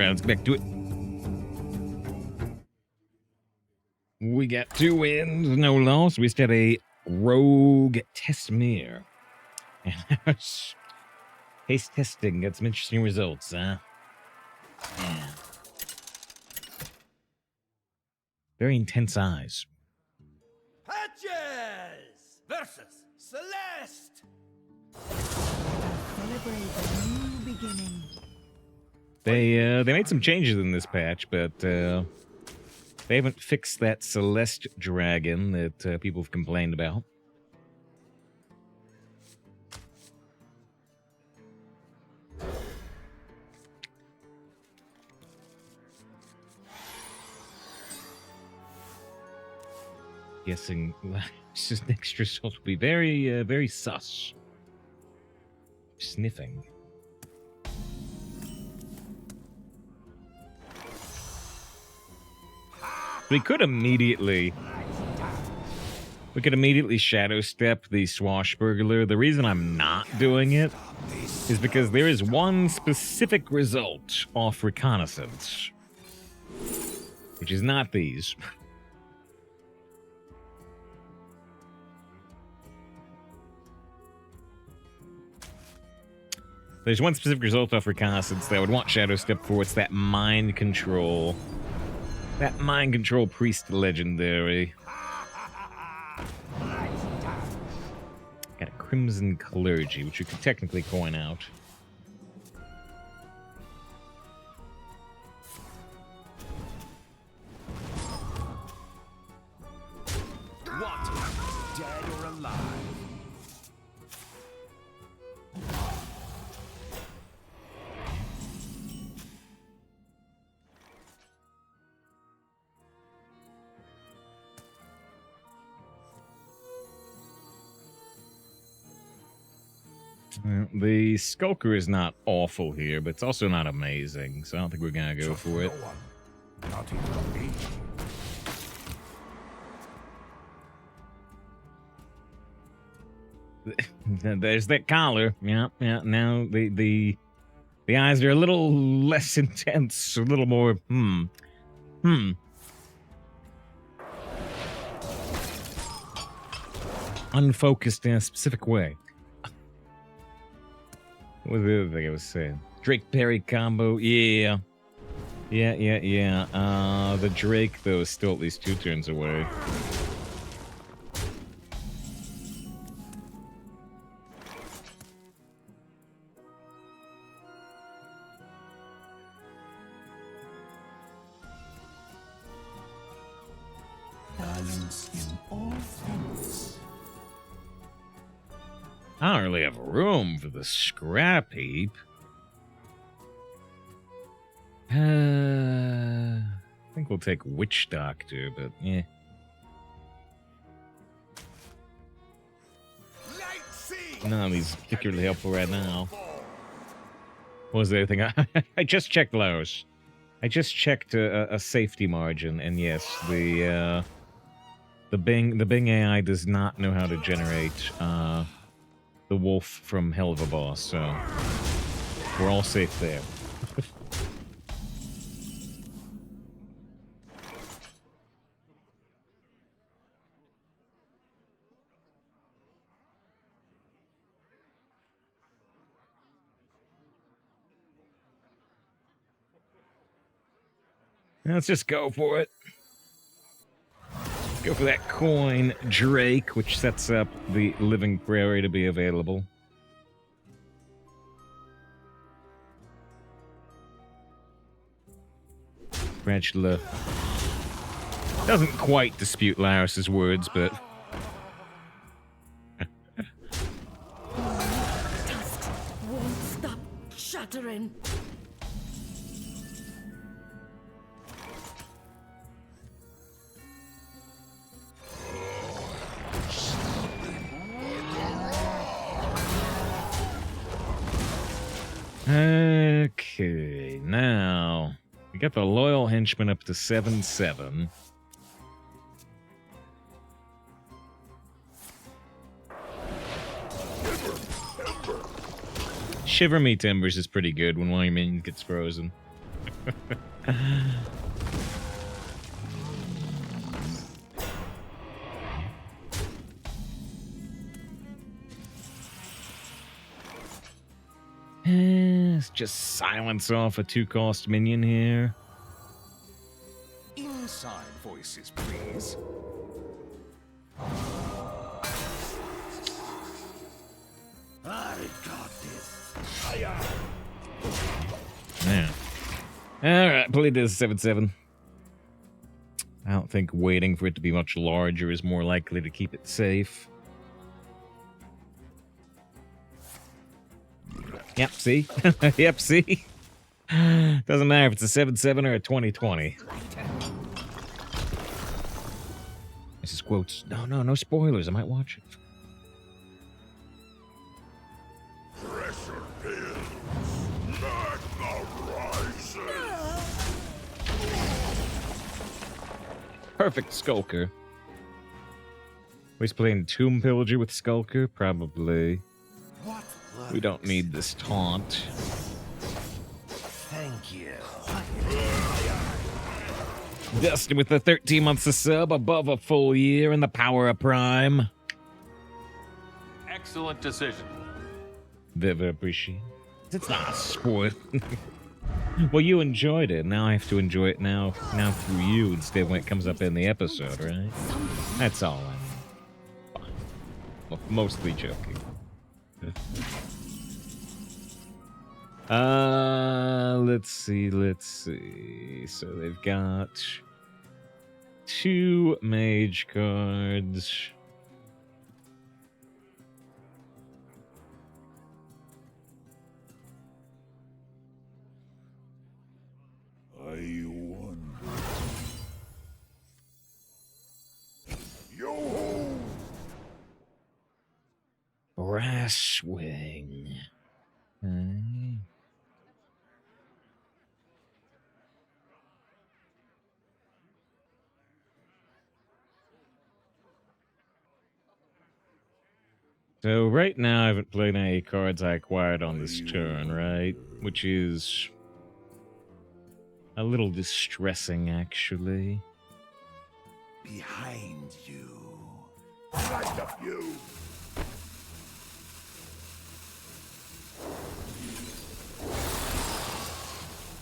Alright, let's get back to it. We got 2 wins, no loss. We just had a rogue test mirror. And haste testing got some interesting results, huh? Yeah. Very intense eyes. Patches versus Celeste. Celebrate a new beginning. They made some changes in this patch, but they haven't fixed that Celeste dragon that people have complained about. Guessing this next result will be very, very sus. Sniffing. We could immediately shadow step the swashbuckler. The reason I'm not doing it is because there is one specific result off reconnaissance, which is not these. There's one specific result off reconnaissance that I would want shadow step for. It's that mind control. That mind control priest legendary. Got a crimson clergy, which you could technically coin out. What? Dead or alive? The Skulker is not awful here, but it's also not amazing, so I don't think we're gonna go for it. No one, not even me. There's that collar. Yeah. Now the eyes are a little less intense, a little more unfocused in a specific way. What was the other thing I was saying? Drake Parry combo, yeah. The Drake, though, is still at least 2 turns away. Balance in all things. I don't really have room for the scrap heap. I think we'll take Witch Doctor, but yeah. None of these particularly helpful right now. What was the other thing? I just checked those. I just checked a safety margin, and yes, the Bing AI does not know how to generate the wolf from Hell of a Boss, so we're all safe there. Let's just go for it. Go for that coin, Drake, which sets up the Living Prairie to be available. Tarantula doesn't quite dispute Laris's words, but... Dust won't stop shattering. Okay, now we got the Loyal Henchman up to 7/7. Shiver Me Timbers is pretty good when one of your minions gets frozen. Let's just silence off a 2-cost minion here. Inside voices, please. I got this. Yeah. Alright, played this 7/7. I don't think waiting for it to be much larger is more likely to keep it safe. Yep, see? Yep, see? Doesn't matter if it's a 7/7 or a 20/20. This is quotes. No spoilers. I might watch it. Pressure pills. Magma rises. Perfect Skulker. He's playing Tomb Pillager with Skulker? Probably. What? We don't need this taunt. Thank you. Dustin with the 13 months of sub, above a full year, and the power of Prime. Excellent decision. Very appreciate. It's not a spoil. Well, you enjoyed it. Now I have to enjoy it now through you instead when it comes up in the episode, right? That's all I mean. Fine. Well, mostly joking. Let's see. So they've got 2 mage cards. I won. Yo-ho! Brass swing. Okay. So right now I haven't played any cards I acquired on this turn, right? Which is a little distressing, actually. Behind you. Right up you.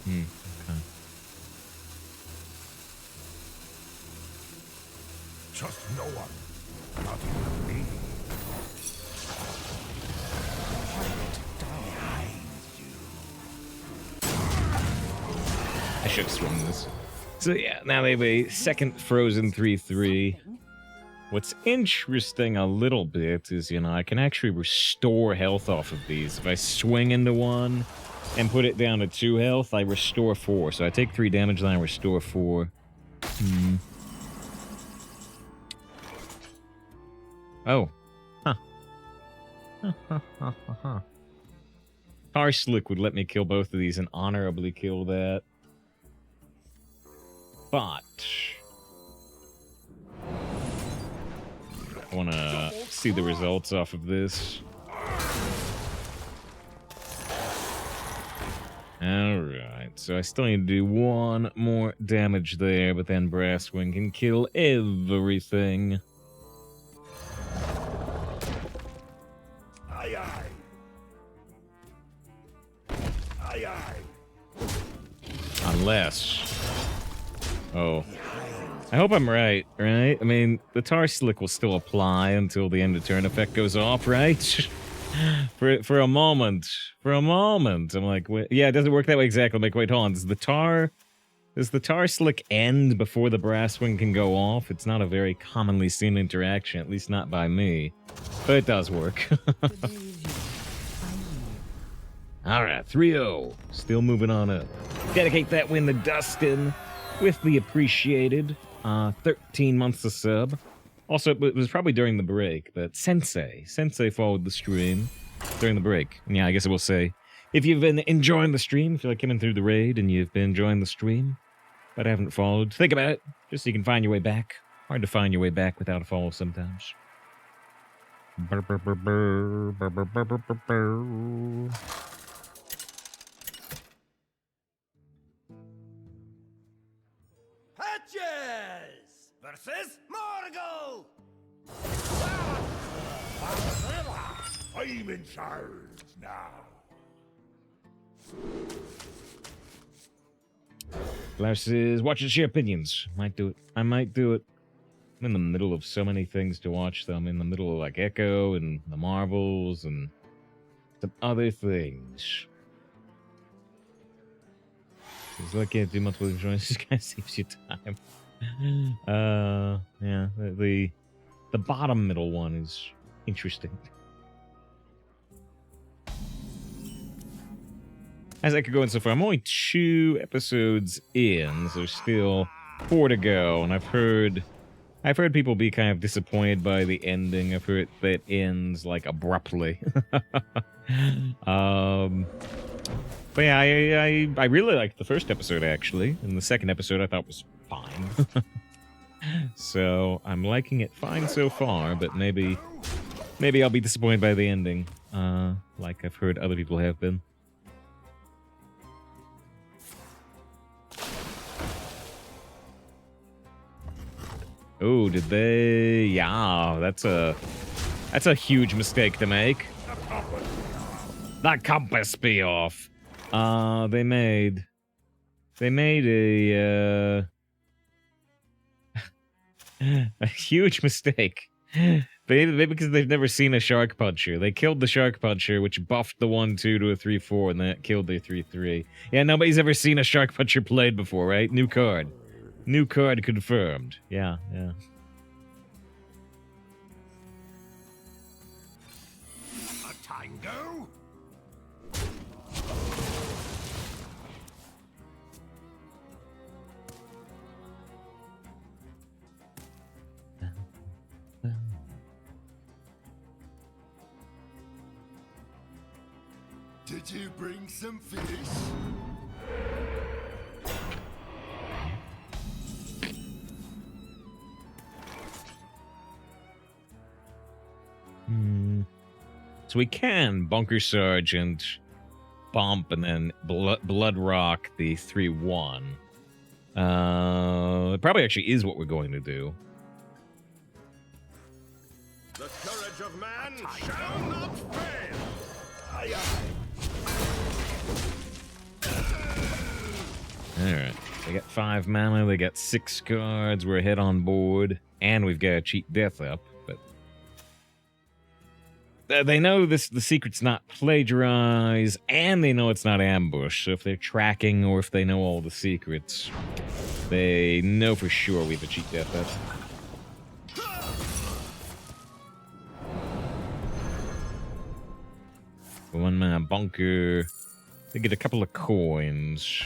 Okay. Trust no one. Not even me. I should have swung this. So yeah, now they have a second frozen 3/3. What's interesting a little bit is, I can actually restore health off of these. If I swing into one and put it down to 2 health, I restore 4. So I take 3 damage, then I restore 4. Oh. Huh. Tarslick would let me kill both of these and honorably kill that. But I want to see the results off of this. Alright, so I still need to do 1 more damage there, but then Brasswing can kill everything. Aye, aye. Aye, aye. Unless... Oh. I hope I'm right? I mean, the Tar Slick will still apply until the end of turn effect goes off, right? for a moment. I'm like, wait, yeah, it doesn't work that way exactly. I'm like, wait, hold on. Does the Tar Slick end before the Brasswing can go off? It's not a very commonly seen interaction, at least not by me. But it does work. Alright, 3-0. Still moving on up. Dedicate that win to Dustin with the appreciated 13 months of sub. Also, it was probably during the break, but Sensei followed the stream during the break. And yeah, I guess I will say, if you've been enjoying the stream, if you're like coming through the raid and you've been enjoying the stream, but haven't followed, think about it, just so you can find your way back. Hard to find your way back without a follow sometimes. versus Morgul! I'm in charge now. Blair says, watch and share opinions. Might do it. I might do it. I'm in the middle of so many things to watch, though. I'm in the middle of, like, Echo and the Marvels and some other things. Because I can't do multiple joints. This guy saves you time. Yeah. The bottom middle one is interesting. As I could go in so far, I'm only 2 episodes in, so still 4 to go, and I've heard people be kind of disappointed by the ending. I've heard that it ends like abruptly. But yeah, I really liked the first episode actually, and the second episode I thought was fine. So I'm liking it fine so far, but maybe I'll be disappointed by the ending, like I've heard other people have been. Oh, did they? Yeah, that's a huge mistake to make. That compass be off. They made a a huge mistake. Maybe because they've never seen a shark puncher. They killed the shark puncher, which buffed the 1-2 to a 3-4, and then it killed the 3-3. Yeah, nobody's ever seen a shark puncher played before, right? New card. New card confirmed. Yeah. A tango? Did you bring some fish? So we can Bunker Sergeant, Bump, and then Blood Rock the 3-1. It probably actually is what we're going to do. The courage of man shall not fail! Aye, aye. Alright. They got 5 mana, they got 6 cards, we're ahead on board, and we've got a cheat death up, but they know the secret's not plagiarize, and they know it's not ambush, so if they're tracking or if they know all the secrets, they know for sure we have a cheat death up. One mana bunker. They get a couple of coins.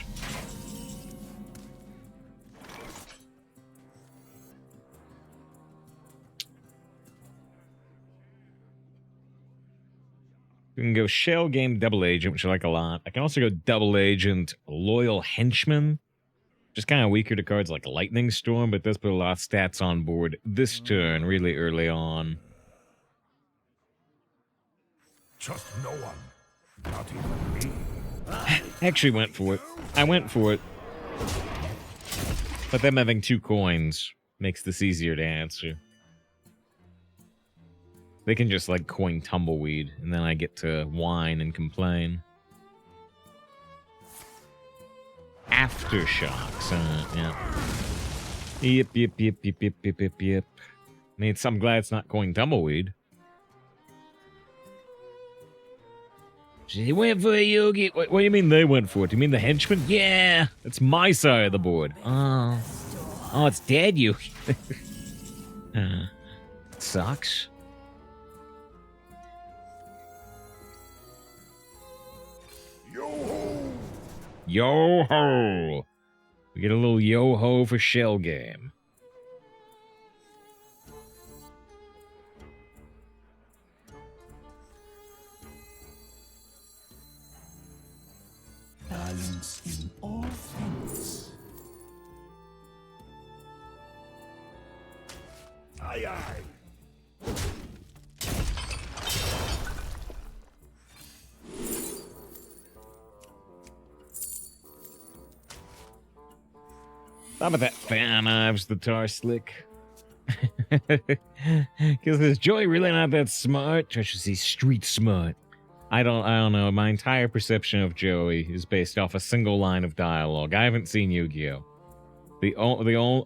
We can go Shell Game Double Agent, which I like a lot. I can also go Double Agent Loyal Henchman. Just kind of weaker to cards like Lightning Storm, but does put a lot of stats on board this turn, really early on. Trust no one, not even me. Actually went for it. I went for it. But them having 2 coins makes this easier to answer. They can just, like, coin Tumbleweed, and then I get to whine and complain. Aftershocks, yeah. Yep. I'm glad it's not coin Tumbleweed. They went for it, Yogi. What do you mean they went for it? Do you mean the henchman? Yeah, that's my side of the board. Oh, it's dead, you. Sucks. Yo-ho! Yo-ho! We get a little yo-ho for Shell Game. Balance in all things. Aye, aye. Some of that fan knives, the tar slick. Because is Joey really not that smart? Josh is he's street smart. I don't know. My entire perception of Joey is based off a single line of dialogue. I haven't seen Yu-Gi-Oh!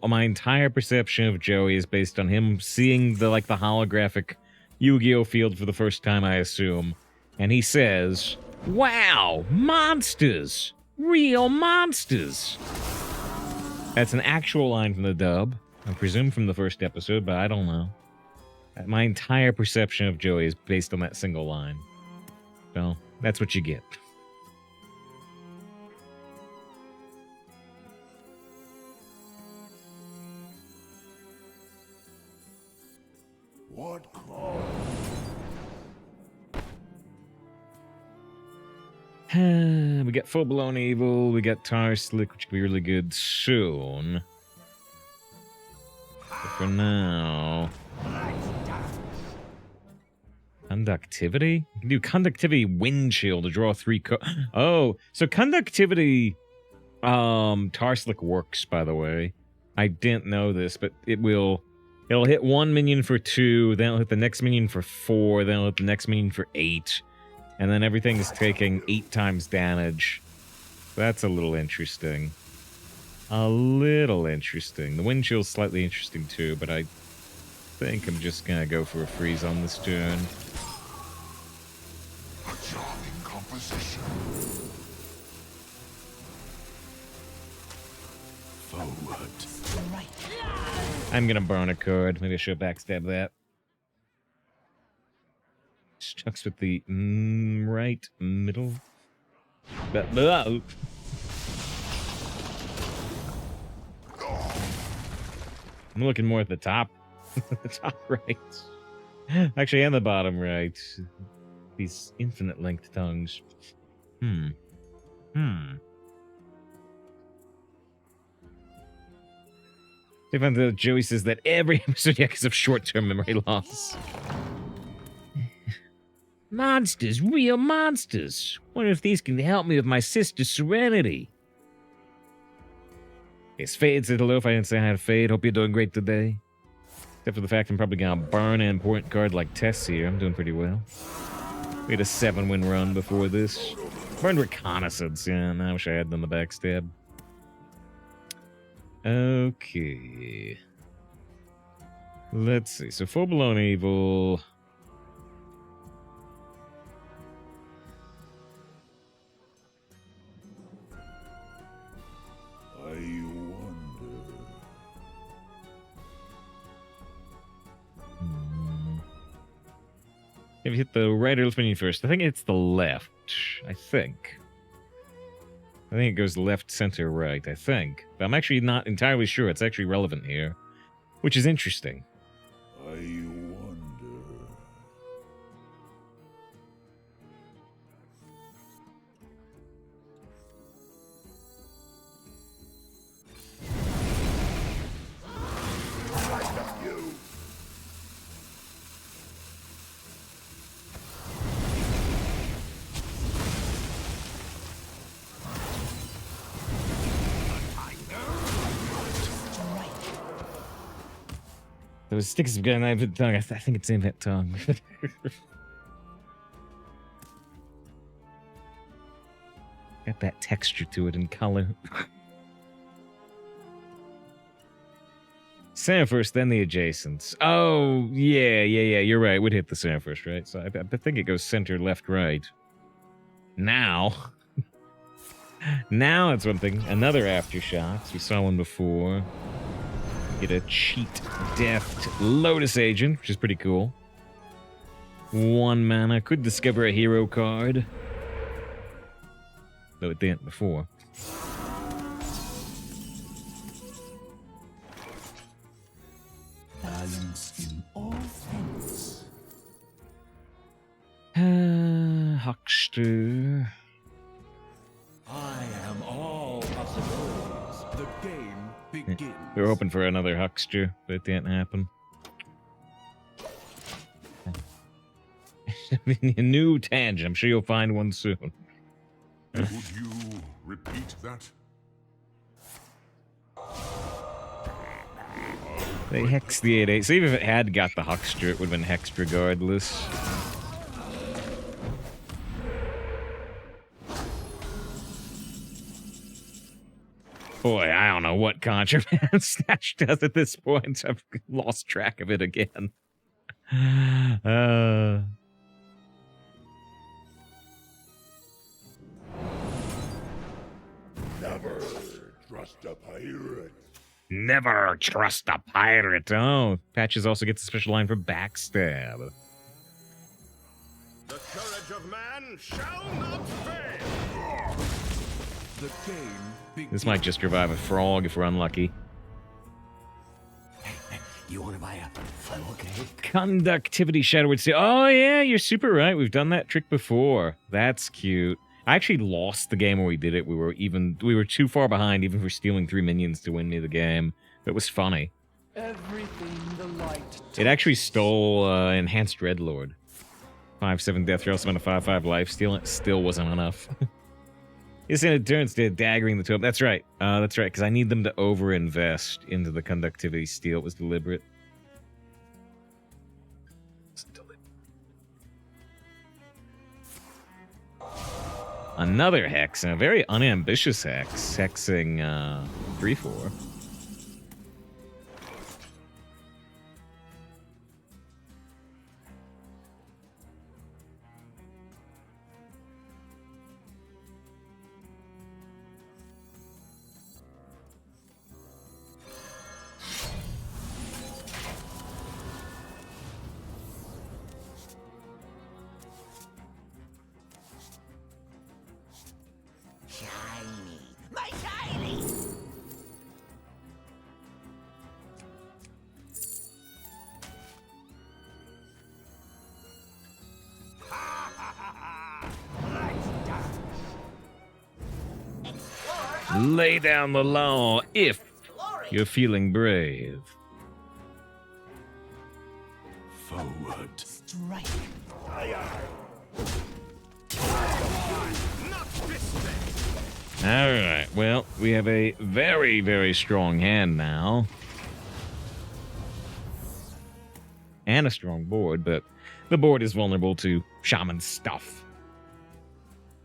My entire perception of Joey is based on him seeing the holographic Yu-Gi-Oh! Field for the first time, I assume. And he says, "Wow, monsters! Real monsters!" That's an actual line from the dub. I presume from the first episode, but I don't know. My entire perception of Joey is based on that single line. So, that's what you get. What cause? We got Full Blown Evil, we got Tar Slick, which could be really good soon. But for now... Conductivity? You can do Conductivity Wind Chill to draw 3 Oh, so Conductivity Tar Slick works, by the way. I didn't know this, but it'll hit 1 minion for 2, then it'll hit the next minion for 4, then it'll hit the next minion for 8. And then everything is taking 8 times damage. That's a little interesting. A little interesting. The wind chill's slightly interesting too, but I think I'm just gonna go for a freeze on this turn. A charming composition. Forward. Right. I'm gonna burn a card. Maybe I should backstab that. Chucks with the right middle. I'm looking more at the top. The top right. Actually, and the bottom right. These infinite length tongues. They found that Joey says that every episode is of short-term memory loss. Monsters, real monsters. Wonder if these can help me with my sister's serenity. It's Fade said hello if I didn't say hi to Fade. Hope you're doing great today. Except for the fact I'm probably gonna burn an important card like Tess here. I'm doing pretty well. We had a 7-win run before this. Burned Reconnaissance, yeah, and I wish I had done the backstab. Okay. Let's see. So Full Blown Evil. I wonder. Have you hit the right or left menu first? I think it's the left. I think it goes left, center, right, I think. But I'm actually not entirely sure. It's actually relevant here, which is interesting. I wonder. Those sticks have got an infinite tongue. I think it's infinite tongue. Got that texture to it in color. Center first, then the adjacents. Oh, yeah. You're right. We'd hit the center first, right? So I think it goes center, left, right. Now. Now it's one thing. Another Aftershocks. We saw one before. Get a cheat deft Lotus Agent, which is pretty cool. 1 mana. Could discover a hero card. Though it didn't before. Balance in all things. Huckster. I am all possibilities. The game begins. We were hoping for another Huckster, but it didn't happen. A new tangent. I'm sure you'll find one soon. Could you repeat that? They hexed the 8-8. So even if it had got the Huckster, it would have been hexed regardless. Boy, I don't know what Contraband Stash does at this point. I've lost track of it again. Never trust a pirate. Never trust a pirate. Oh, Patches also gets a special line for backstab. The courage of man shall not fail. The game begins. This might just revive a frog if we're unlucky. You want to buy a funnel cake? Conductivity Shadow would say, oh yeah, you're super right. We've done that trick before. That's cute. I actually lost the game where we did it. We were too far behind even for stealing 3 minions to win me the game. It was funny. Everything the light. It actually stole Enhanced Dreadlord. 5/7 death roll, spent a 5/5 life. Stealing it still wasn't enough. Yes, and it turns to daggering the top. That's right. That's right, because I need them to over-invest into the conductivity steal. It was deliberate. Another hex, and a very unambitious hex. Hexing 3/4. Shiny. My shiny! Lay down the law if you're feeling brave. Forward. Strike. Not this thing. Alright, well, we have a very, very strong hand now. And a strong board, but the board is vulnerable to shaman stuff.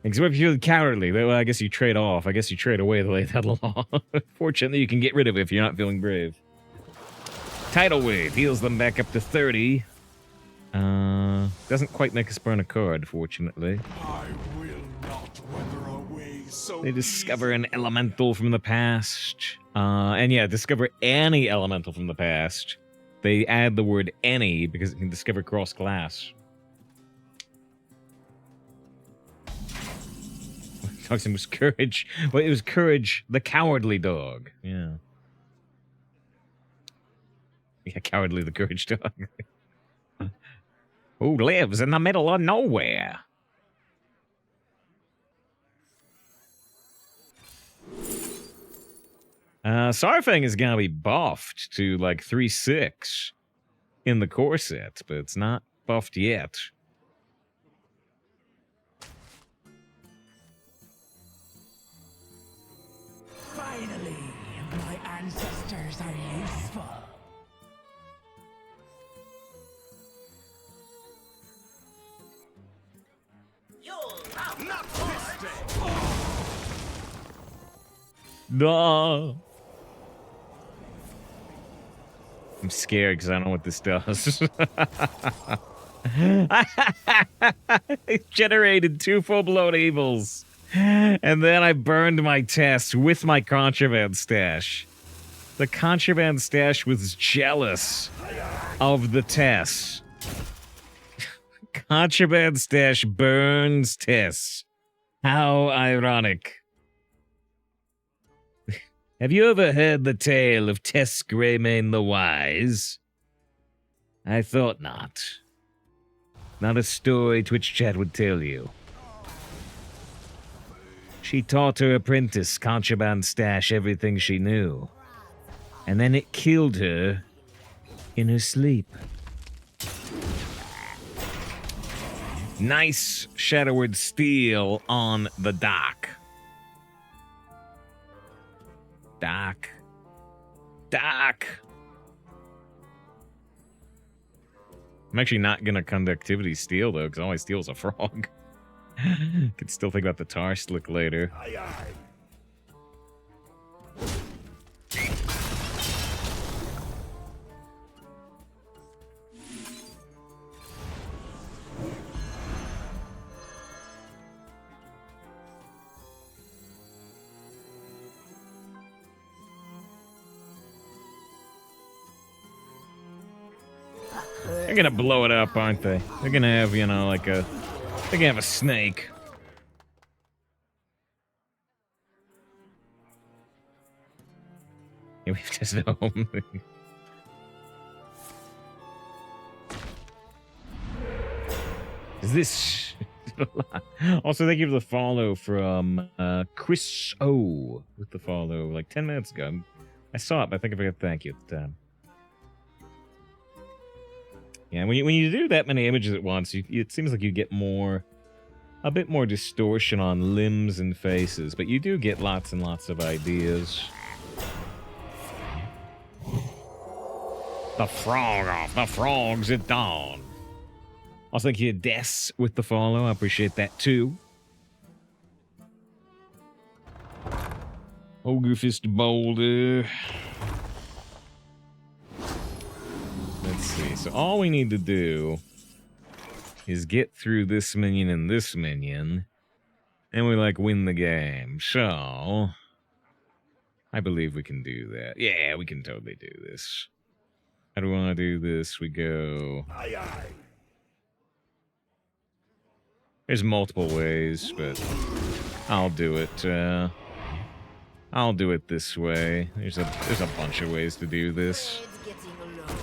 Except if you're cowardly, well, I guess you trade off. I guess you trade away the lay down the law. Fortunately, you can get rid of it if you're not feeling brave. Tidal Wave heals them back up to 30. Doesn't quite make us burn a card, fortunately. I will not weather away so They discover an elemental from the past. And yeah, discover any elemental from the past. They add the word any because it can discover cross-class. Toxin was Courage. Well, it was Courage, the cowardly dog. Yeah. Yeah, Cowardly the Courage dog. Who lives in the middle of nowhere? Sarfang is gonna be buffed to like 3/6 in the core set, but it's not buffed yet. finally, my ancestors are useful. You'll love Not this thing. No. I'm scared because I don't know what this does. It generated 2 full-blown evils. And then I burned my test with my Contraband Stash. The Contraband Stash was jealous of the test. Contraband Stash burns tests. How ironic. Have you ever heard the tale of Tess Greymane the Wise? I thought not. Not a story Twitch chat would tell you. She taught her apprentice, Contraband Stash, everything she knew. And then it killed her in her sleep. Nice Shadowward Steel on the dock. Dock. I'm actually not gonna conductivity steal though, because all I steal is a frog. Could still think about the tar slick later. Aye, aye. They're gonna blow it up, aren't they? They're gonna have, you know, like a... They're gonna have a snake. Yeah, we've tested home. Is this... Also, thank you for the follow from Chris O. With the follow, like 10 minutes ago. I saw it, but I think I forgot to thank you at the time. Yeah, when you do that many images at once, it seems like you get a bit more distortion on limbs and faces, but you do get lots and lots of ideas. The frog off, the frogs at dawn. Also, thank you, Des, with the follow. I appreciate that too. Ogre Fist Boulder. Let's see. So all we need to do is get through this minion and this minion, and we like win the game. So I believe we can do that. Yeah, we can totally do this. How do we want to do this? We go. Aye, aye. There's multiple ways, but I'll do it. I'll do it this way. There's a bunch of ways to do this. It's getting low.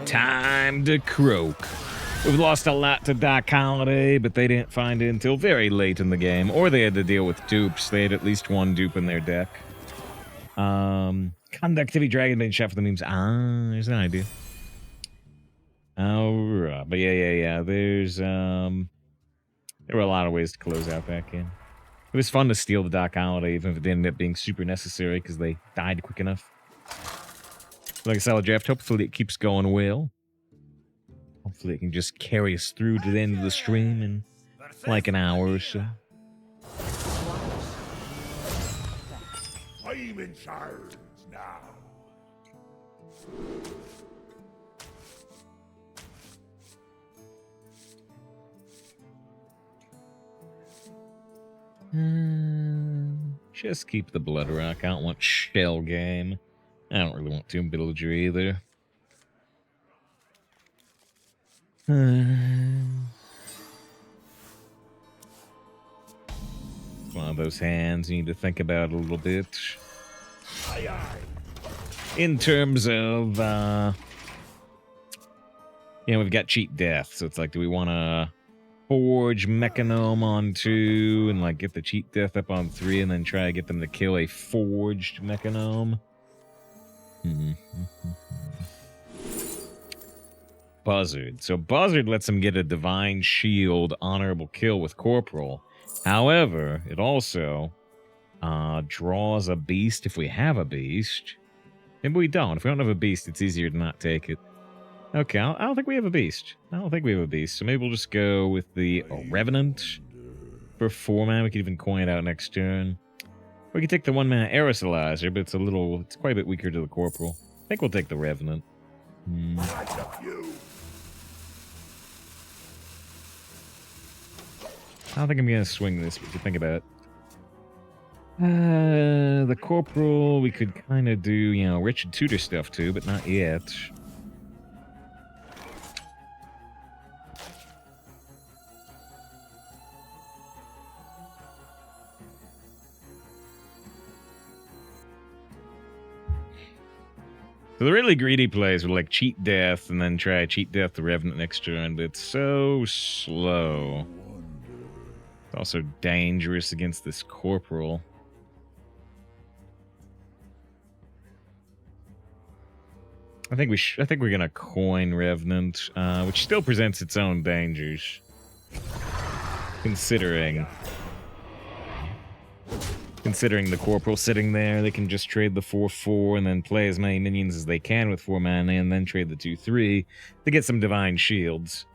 Time to croak. We've lost a lot to Doc Holliday, but they didn't find it until very late in the game, or they had to deal with dupes. They had at least one dupe in their deck. Conductivity Dragon being shot for the memes. There's an idea. Alright, but yeah. There's there were a lot of ways to close out that game. It was fun to steal the Doc Holliday, even if it ended up being super necessary because they died quick enough. Like a solid draft. Hopefully it keeps going well. Hopefully it can just carry us through to the end of the stream in like an hour or so. I'm in charge now. Just keep the Blood Rock. I don't want Shell Game. I don't really want Tomb Villager either. One of those hands you need to think about a little bit. Aye, aye. In terms of, we've got cheat death, so it's like, do we want to forge Mechanome on 2 and like get the cheat death up on 3 and then try to get them to kill a forged Mechanome? Buzzard. So Buzzard lets him get a Divine Shield honorable kill with Corporal. However, it also draws a beast if we have a beast. Maybe we don't. If we don't have a beast, it's easier to not take it. Okay, I don't think we have a beast. So maybe we'll just go with the Revenant for 4 mana. We could even coin it out next turn. We could take the 1 mana Aerosolizer, but it's quite a bit weaker to the Corporal. I think we'll take the Revenant. Catch up you. I don't think I'm going to swing this, but if you think about it. The Corporal, we could kind of do, Richard Tudor stuff too, but not yet. So the really greedy plays would like cheat death and then try cheat death the Revenant next turn, but it's so slow. It's also dangerous against this Corporal. I think we're gonna coin Revenant, which still presents its own dangers. Considering considering the corporal sitting there, they can just trade the 4/4 and then play as many minions as they can with 4 mana and then trade the 2/3 to get some divine shields.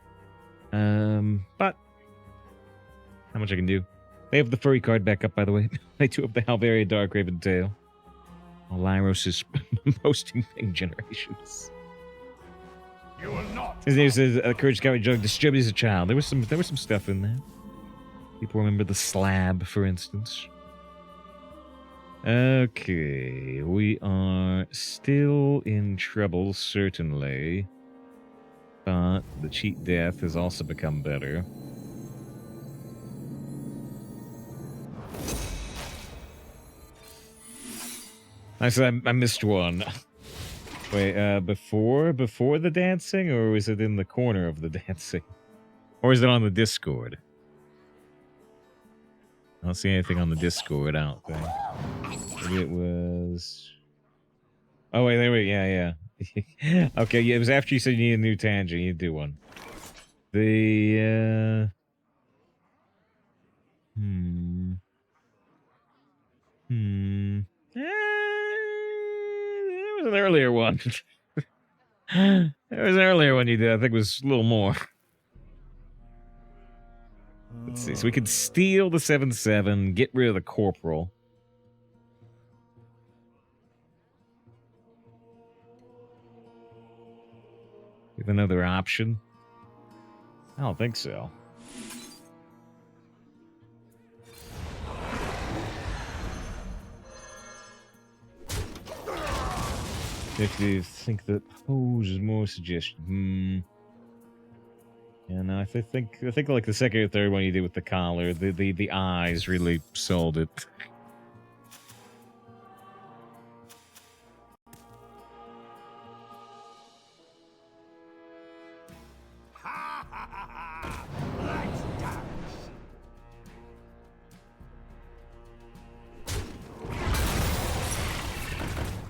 But how much I can do? They have the furry card back up, by the way. They do have the Halvaria Darkraven tail. Lyros is posting thing generations. You will not. His name says Courage Scout Jug distributed as a child. There was some stuff in there. People remember the slab, for instance. Okay, we are still in trouble, certainly. But the cheat death has also become better. I said I missed one. Wait, before the dancing, or was it in the corner of the dancing? Or is it on the Discord? I don't see anything on the Discord, I don't think. Maybe it was... Oh, wait, yeah. Okay, yeah, it was after you said you need a new tangent, you do one. The, There was an earlier one. There was an earlier one you did, I think it was a little more. Let's see, so we could steal the 7/7, get rid of the corporal. We have another option? I don't think so. If you think that pose is more suggestion, Yeah, no, I think like the second or third one you did with the collar, the eyes really sold it. Let's dance.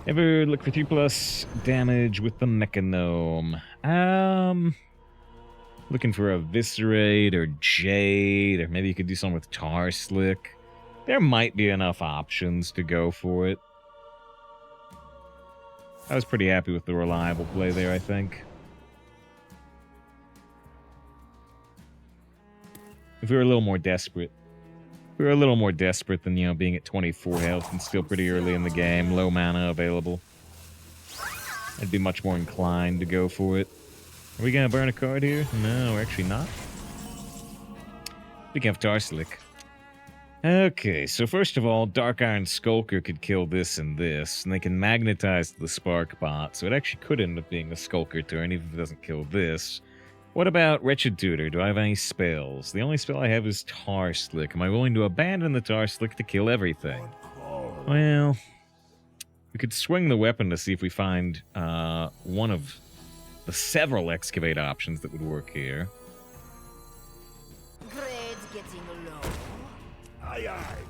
Ever look for 3+ damage with the Mechanome? Looking for Eviscerate or Jade, or maybe you could do something with Tar Slick. There might be enough options to go for it. I was pretty happy with the reliable play there, I think. If we were a little more desperate. If we were a little more desperate than, you know, being at 24 health and still pretty early in the game, low mana available. I'd be much more inclined to go for it. Are we gonna burn a card here? No, we're actually not. We can have Tar Slick. Okay, so first of all, Dark Iron Skulker could kill this and this, and they can magnetize the Spark Bot, so it actually could end up being a Skulker turn, even if it doesn't kill this. What about Wretched Tutor? Do I have any spells? The only spell I have is Tar Slick. Am I willing to abandon the Tar Slick to kill everything? Well, we could swing the weapon to see if we find one of the several excavate options that would work here. Grade's getting low. Aye, aye.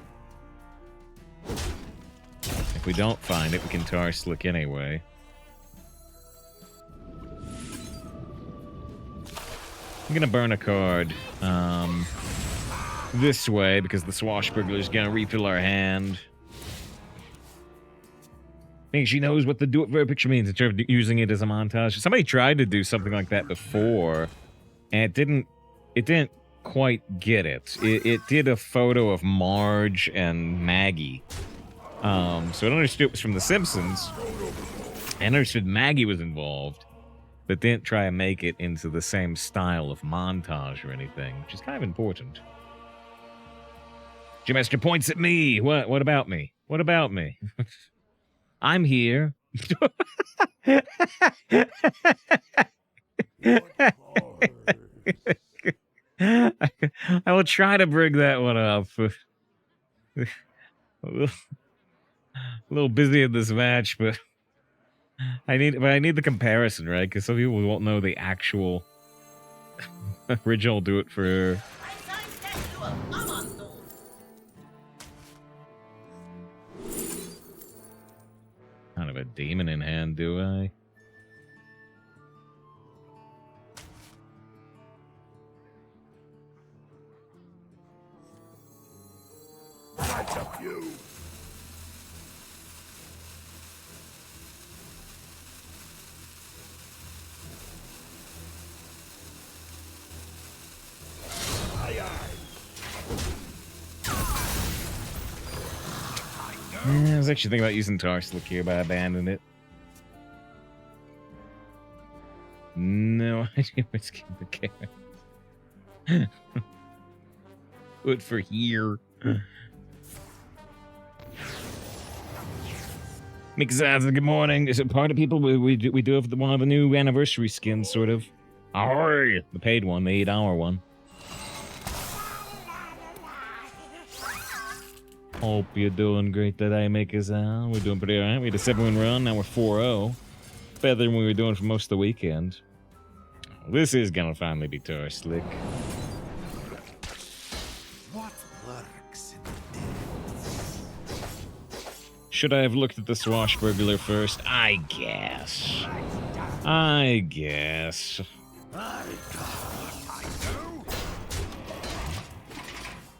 If we don't find it, we can Tar Slick anyway. I'm gonna burn a card this way because the Swashbuckler's gonna refill our hand. I think she knows what the do it for a picture means in terms of using it as a montage. Somebody tried to do something like that before, and it didn't quite get it. It did a photo of Marge and Maggie. So I understood it was from The Simpsons, and I understood Maggie was involved, but didn't try and make it into the same style of montage or anything, which is kind of important. Jimester points at me. What about me? What about me? I'm here. I will try to bring that one up. A little busy in this match, but I need the comparison, right? Because some people won't know the actual original do it for. Kind of a demon in hand, do I? That's up you. Yeah, I was actually thinking about using Tarslick here, but I abandoned it. No idea what's getting the carrot. Good for here. Mixaza, good morning. Is it part of people? We do have one of the new anniversary skins, sort of. Ahoy! The paid one, the 8-hour one. Hope you're doing great today, Mixaza. We're doing pretty alright. We had a 7-win run, now we're 4-0. Better than we were doing for most of the weekend. This is gonna finally be Tarslick. What lurks in the depths? Should I have looked at the Swashbuckler first? I guess. I guess.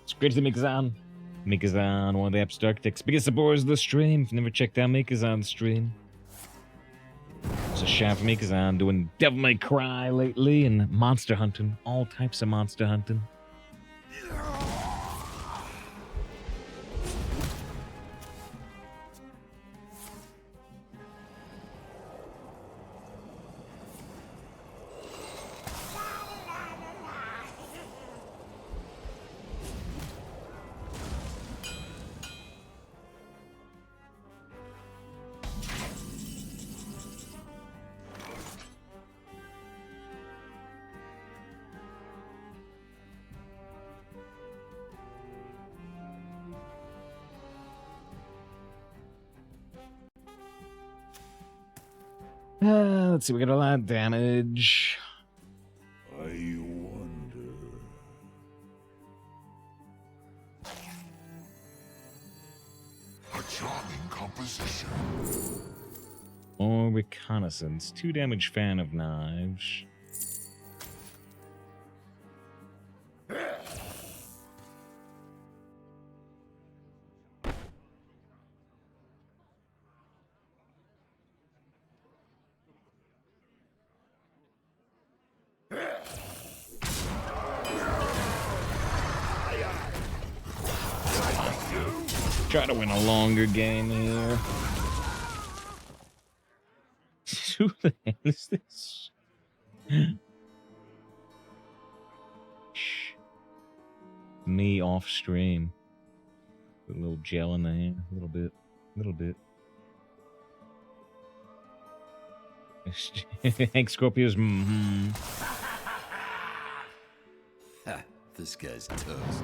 It's great to Mikazan. Mikazan, one of the Abstract Architects. Biggest supporters of the stream. If you've never checked out Mikazan's stream. It's a shout for Mikazan doing Devil May Cry lately and monster hunting. All types of monster hunting. Let's see, we got a lot of damage. I wonder. A charming composition. Or reconnaissance. 2 damage fan of knives. Try to win a longer game here. Who the hell is this? Shh. Me off stream. Put a little gel in the hair. A little bit. A little bit. Hank Scorpios. Mm-hmm. This guy's toast.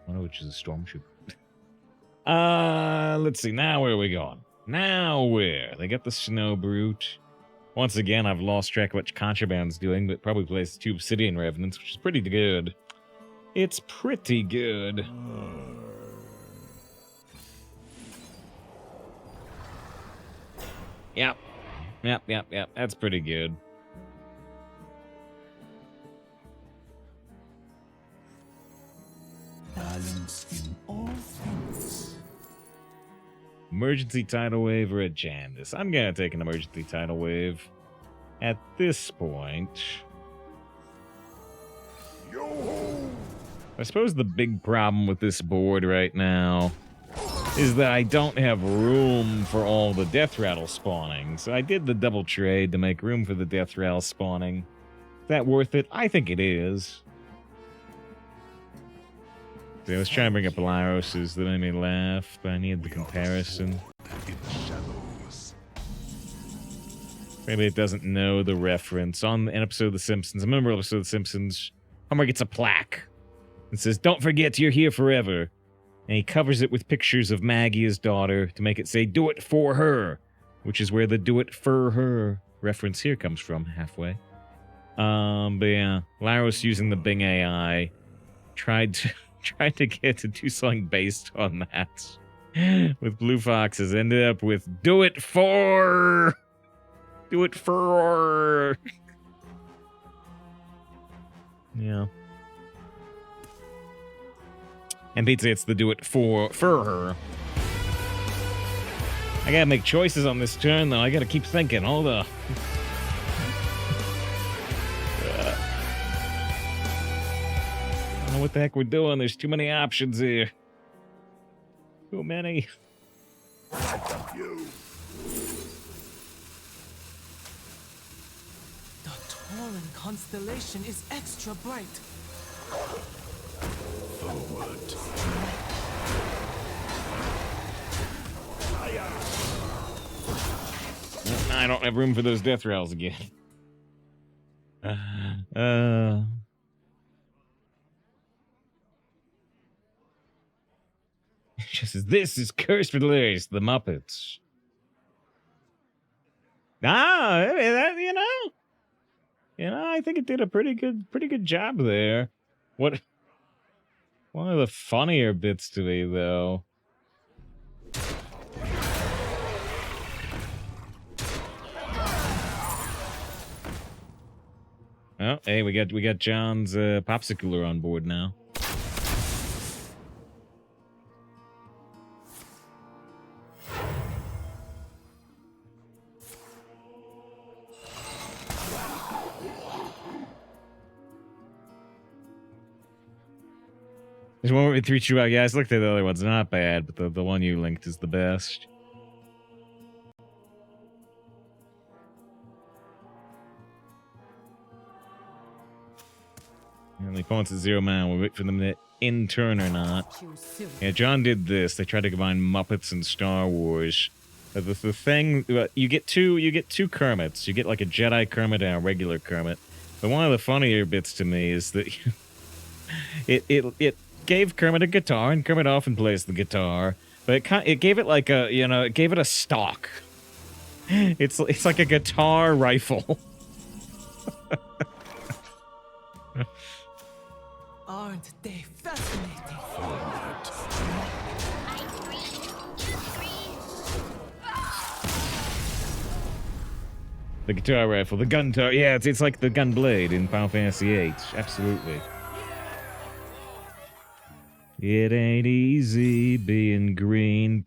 I know which is a stormtrooper. Let's see. Now where are we going? Now where? They got the Snow Brute. Once again, I've lost track of what Contraband's doing, but probably plays 2 Obsidian Revenants, which is pretty good. It's pretty good. Yep. That's pretty good. Balance in all things. Emergency tidal wave or a Jandis? I'm gonna take an emergency tidal wave. At this point, Yo-ho! I suppose the big problem with this board right now is that I don't have room for all the death rattle spawning. So I did the double trade to make room for the death rattle spawning. Is that worth it? I think it is. I was trying to bring up Laros's that made me laugh, but I needed the comparison. Maybe it doesn't know the reference. On an episode of The Simpsons, a memorable episode of The Simpsons, Homer gets a plaque. It says, "Don't forget, you're here forever." And he covers it with pictures of Maggie, his daughter, to make it say, "Do it for her," which is where the "do it for her" reference here comes from, halfway. But yeah, Laros using the Bing AI tried to get to do something based on that. With Blue Foxes, ended up with "Do it for." Do it for. Yeah. And Pizza, it's the "do it for her." I gotta make choices on this turn, though. I gotta keep thinking. Hold up. don't know what the heck we're doing. There's too many options here. Too many. You. The Tauran constellation is extra bright. Forward. I don't have room for those death rails again. She says, "This is cursed for delirious, the Muppets." You know, I think it did a pretty good job there. What? One of the funnier bits to me, though. Oh, hey, we got John's popsicular on board now. There's one with 3 true out. Yeah, I looked at the other ones. Not bad, but the one you linked is the best. And the opponent's at 0 man. We'll wait for them to in turn or not. Yeah, John did this. They tried to combine Muppets and Star Wars. But the thing, you get two Kermits. You get like a Jedi Kermit and a regular Kermit. But one of the funnier bits to me is that it gave Kermit a guitar, and Kermit often plays the guitar. But it gave it like a, it gave it a stock. It's like a guitar rifle. Aren't they fascinating? The guitar rifle, the gun turret. Yeah, it's like the gun blade in Final Fantasy VIII. Absolutely. It ain't easy being green.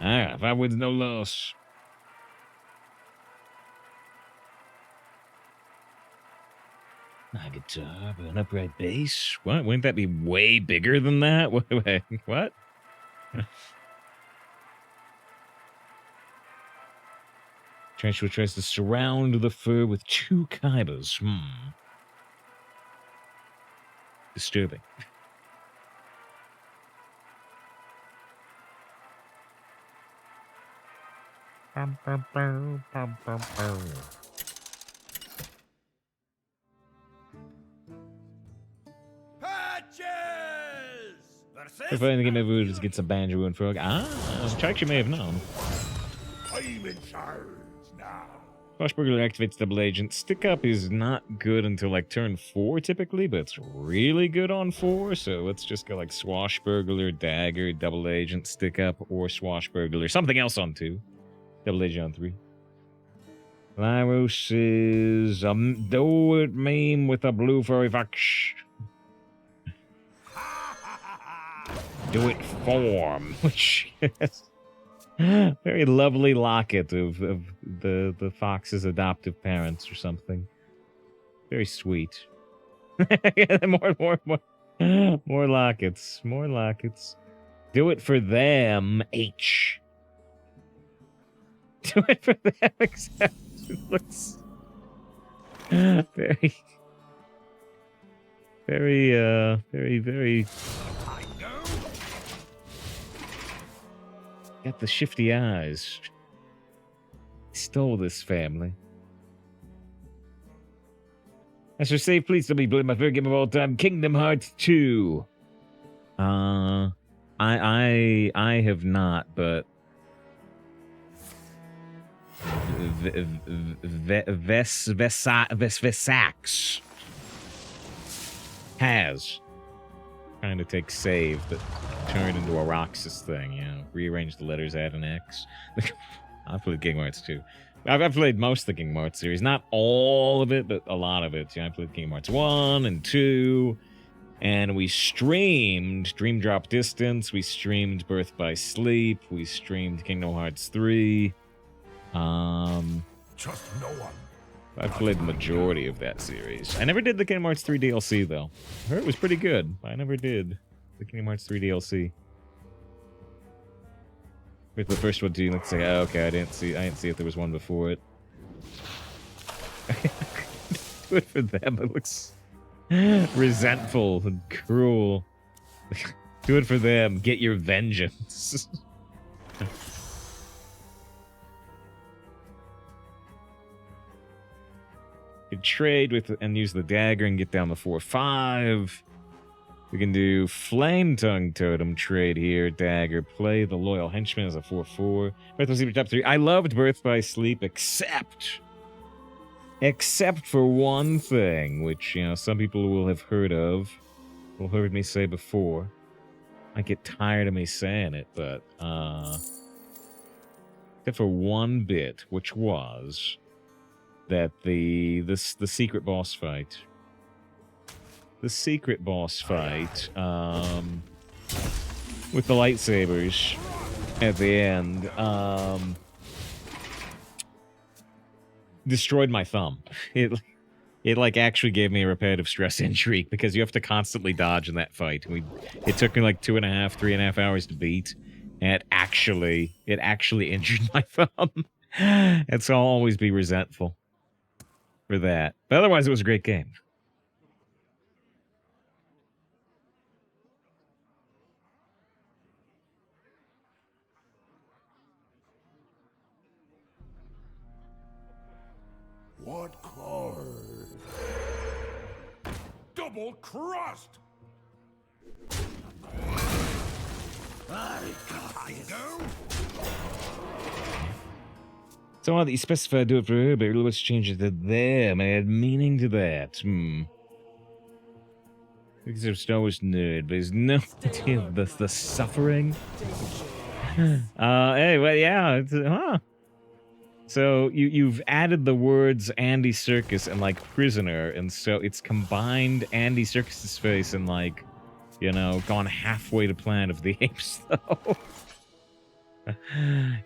Ah, if I wins, no loss. A guitar, but an upright bass? What? Wouldn't that be way bigger than that? Wait, what? Tarantula tries to surround the fur with 2 Kaibas. Disturbing. If I think maybe we'll just get some banjo and frog. Charge you may have known. I'm in charge now. Swashbuckler activates double agent. Stick up is not good until like turn 4 typically, but it's really good on 4. So let's just go like Swashbuckler, Dagger, double agent, stick up, or Swashbuckler. Something else on 2. Double agent on 3. Lyros is do it meme with a blue furry fox. Do it form, which is very lovely locket of the fox's adoptive parents or something. Very sweet. More lockets. More lockets. Do it for them, H. Do it for them, except it looks very, very. Got the shifty eyes. Stole this family. As for safe, please don't be playing my favorite game of all time, Kingdom Hearts 2. I have not, but Vesax has trying to take save, but turn it into a Roxas thing, rearrange the letters, add an X. I've played Kingdom Hearts 2. I've played most of the Kingdom Hearts series, not all of it, but a lot of it. I played Kingdom Hearts 1 and 2, and we streamed Dream Drop Distance, we streamed Birth by Sleep, we streamed Kingdom Hearts 3. Trust no one. I've played the majority of that series. I never did the Kingdom Hearts 3 DLC, though. I heard it was pretty good, but I never did the Kingdom Hearts 3 DLC. With the first one, too, you say, oh, okay, I didn't see if there was one before it. Good for them. It looks resentful and cruel. Do it for them. Get your vengeance. You can trade with and use the dagger and get down to 4/5. We can do Flame Tongue Totem trade here. Dagger. Play the Loyal Henchman as a 4/4. Birth by Sleep top 3. I loved Birth by Sleep, except for one thing, which, you know, some people will have heard of, will heard me say before. I get tired of me saying it, but except for one bit, which was that the secret boss fight. The secret boss fight with the lightsabers at the end destroyed my thumb. It like actually gave me a repetitive stress injury because you have to constantly dodge in that fight. It took me like 3.5 hours to beat, and it actually injured my thumb. And so I'll always be resentful for that. But otherwise, it was a great game. What card? Double crust! So that you specify do it for her, but really let's change it to them. I had meaning to that. Because there's Star Wars nerd, but there's no idea of the suffering. Hey, well, yeah, it's, So you've added the words Andy Serkis and like prisoner, and so it's combined Andy Serkis's face and like, you know, gone halfway to Planet of the Apes though.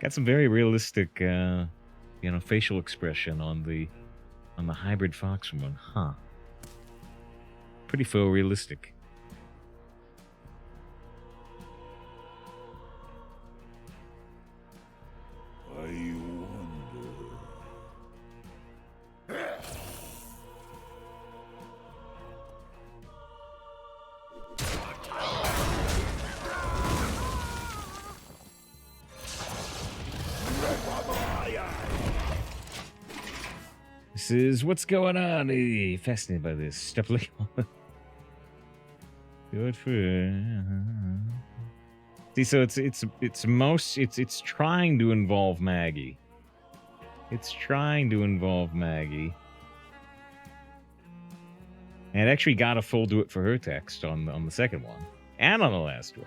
Got some very realistic, you know, facial expression on the hybrid fox one, huh? Pretty photorealistic. I wonder. This is what's going on. Hey, fascinated by this. Stop looking. Good for. See, so it's trying to involve Maggie. It's trying to involve Maggie. And it actually got a full do it for her text on the second one. And on the last one.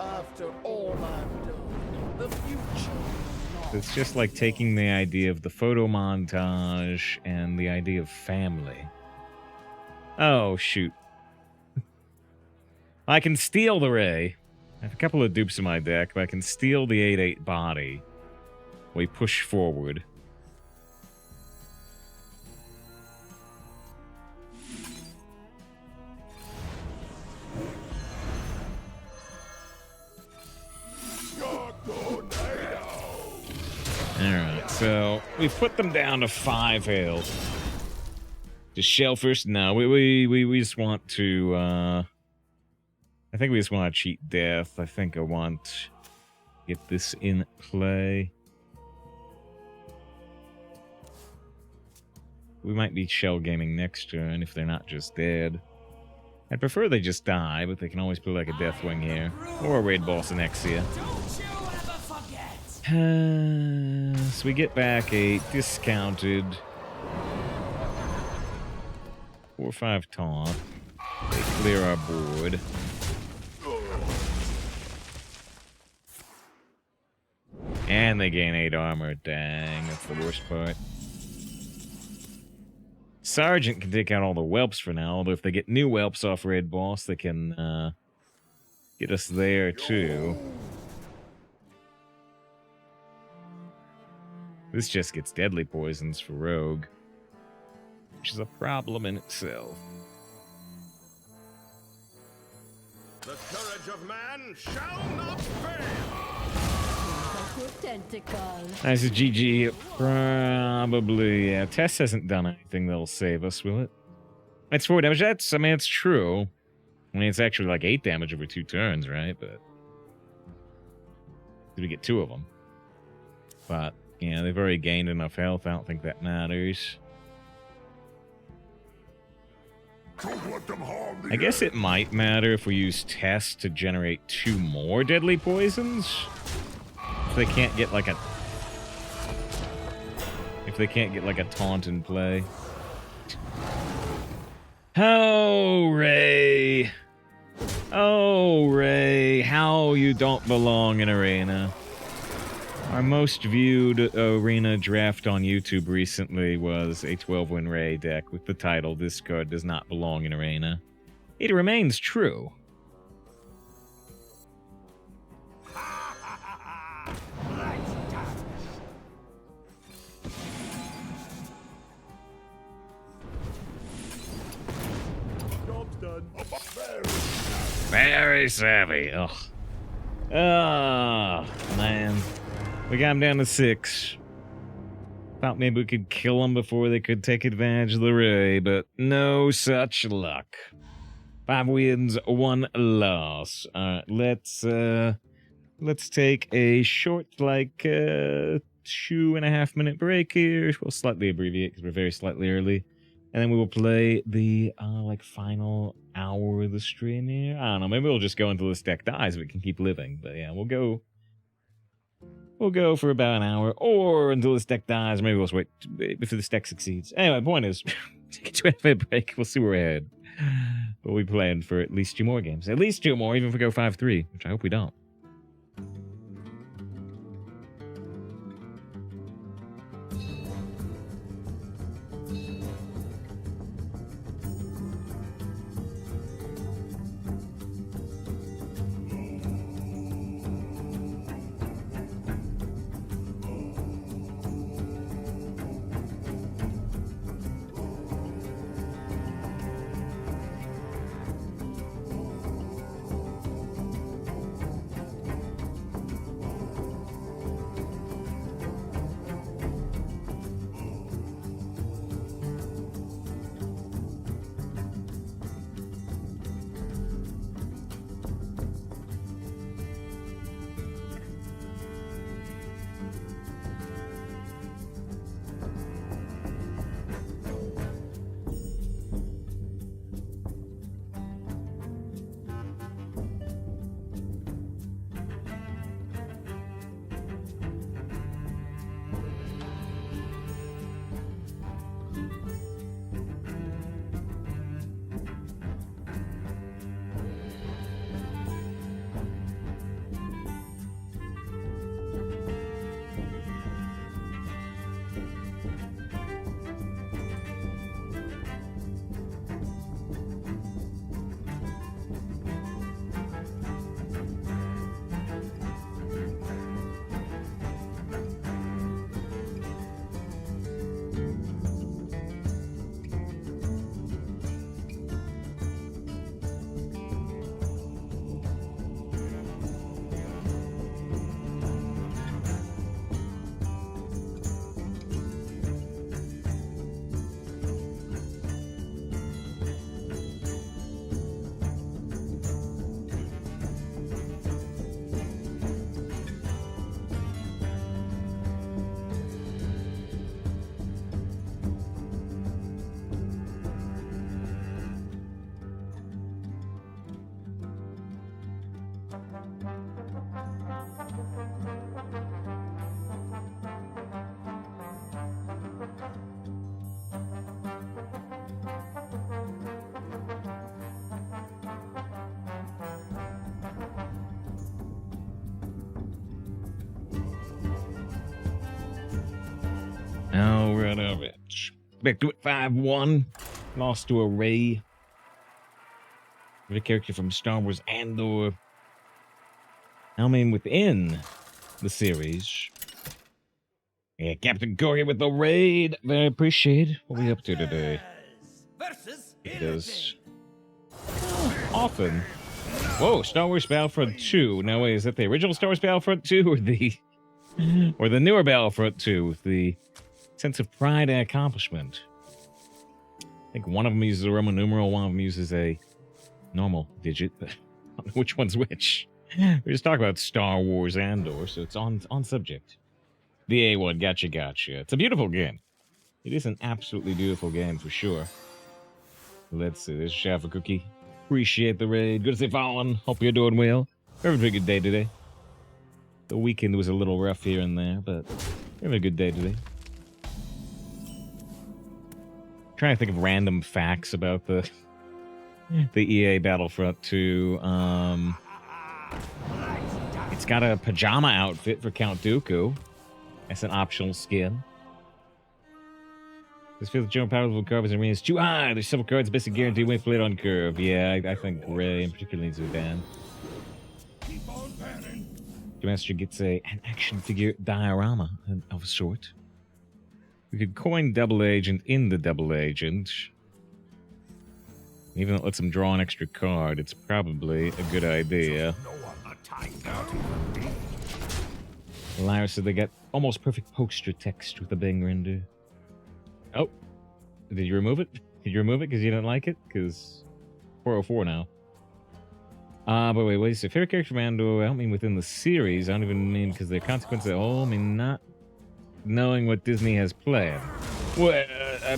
After all I've done, the future. It's just like taking the idea of the photo montage and the idea of family. Oh, shoot. I can steal the Ray. I have a couple of dupes in my deck, but I can steal the 8/8 body. We push forward. Alright, so we put them down to 5 health. Just shell first? No, we just want to, I think we just want to cheat death. I think I want to get this in play. We might be shell gaming next turn if they're not just dead. I'd prefer they just die, but they can always put like a Deathwing here. Or a Raid Boss Anexia. So we get back a discounted 4/5 taunt. They clear our board. And they gain 8 armor. Dang, that's the worst part. Sergeant can take out all the whelps for now, although if they get new whelps off Raid Boss, they can get us there too. This just gets deadly poisons for Rogue, which is a problem in itself. The courage of man shall not fail. Nice GG. Probably, yeah. Tess hasn't done anything that'll save us, will it? It's 4 damage. I mean, it's true. I mean, it's actually like 8 damage over 2 turns, right? But we get 2 of them. But, yeah, they've already gained enough health. I don't think that matters. Don't let them harm the I guess it might matter if we use Tess to generate 2 more deadly poisons. If they can't get like a... If they can't get like a taunt in play. Oh, Ray. Oh, Ray. How you don't belong in Arena. Our most viewed Arena draft on YouTube recently was a 12-win Ray deck with the title, "This card does not belong in Arena." It remains true. Job's done. Very savvy. Ugh. Oh, man. We got him down to 6. Thought maybe we could kill them before they could take advantage of the Ray, but no such luck. 5 wins, 1 loss. Alright, let's take a short, like, 2.5 minute break here. We'll slightly abbreviate because we're very slightly early. And then we will play the, like, final hour of the stream here. I don't know, maybe we'll just go until this deck dies, we can keep living. But yeah, we'll go for about an hour, or until this deck dies. Maybe we'll just wait if this deck succeeds. Anyway, the point is, get to a break. We'll see where we're headed. But we planned for at least 2 more games. At least 2 more, even if we go 5-3, which I hope we don't. Now we're out of it. Back to it 5-1. Lost to a Ray. The character from Star Wars Andor. I mean, within the series. Yeah, Captain Corey with the raid. Very appreciate. What are we up to today? Versus It is often. Whoa, Star Wars Battlefront 2. Now wait, is that the original Star Wars Battlefront 2 or the newer Battlefront 2 with the sense of pride and accomplishment? I think one of them uses a Roman numeral, one of them uses a normal digit, but I don't know which one's which. We're just talking about Star Wars Andor, so it's on subject. The A1, gotcha. It's a beautiful game. It is an absolutely beautiful game for sure. Let's see, there's Shaffa Cookie. Appreciate the raid. Good to see you following. Hope you're doing well. We're having a pretty good day today. The weekend was a little rough here and there, but we're having a good day today. Trying to think of random facts about the EA Battlefront 2. It's got a pajama outfit for Count Dooku. That's an optional skin. This feels the general power level of cards and arena is too high. There's several cards basically guaranteed win played on curve. Yeah, I think Gray in particular needs to be banned. Keep on banning. The Master gets an action figure diorama of a sort. We could coin Double Agent in the Double Agent. Even though it lets him draw an extra card, it's probably a good idea. No one. Not even me. Lyra said they got almost perfect poster text with the bang render. Oh, did you remove it? Did you remove it because you didn't like it? Because 404 now. But wait a second. Favorite character from Andor, I don't mean within the series. I don't even mean because they're consequences at all. I mean not knowing what Disney has planned. Well,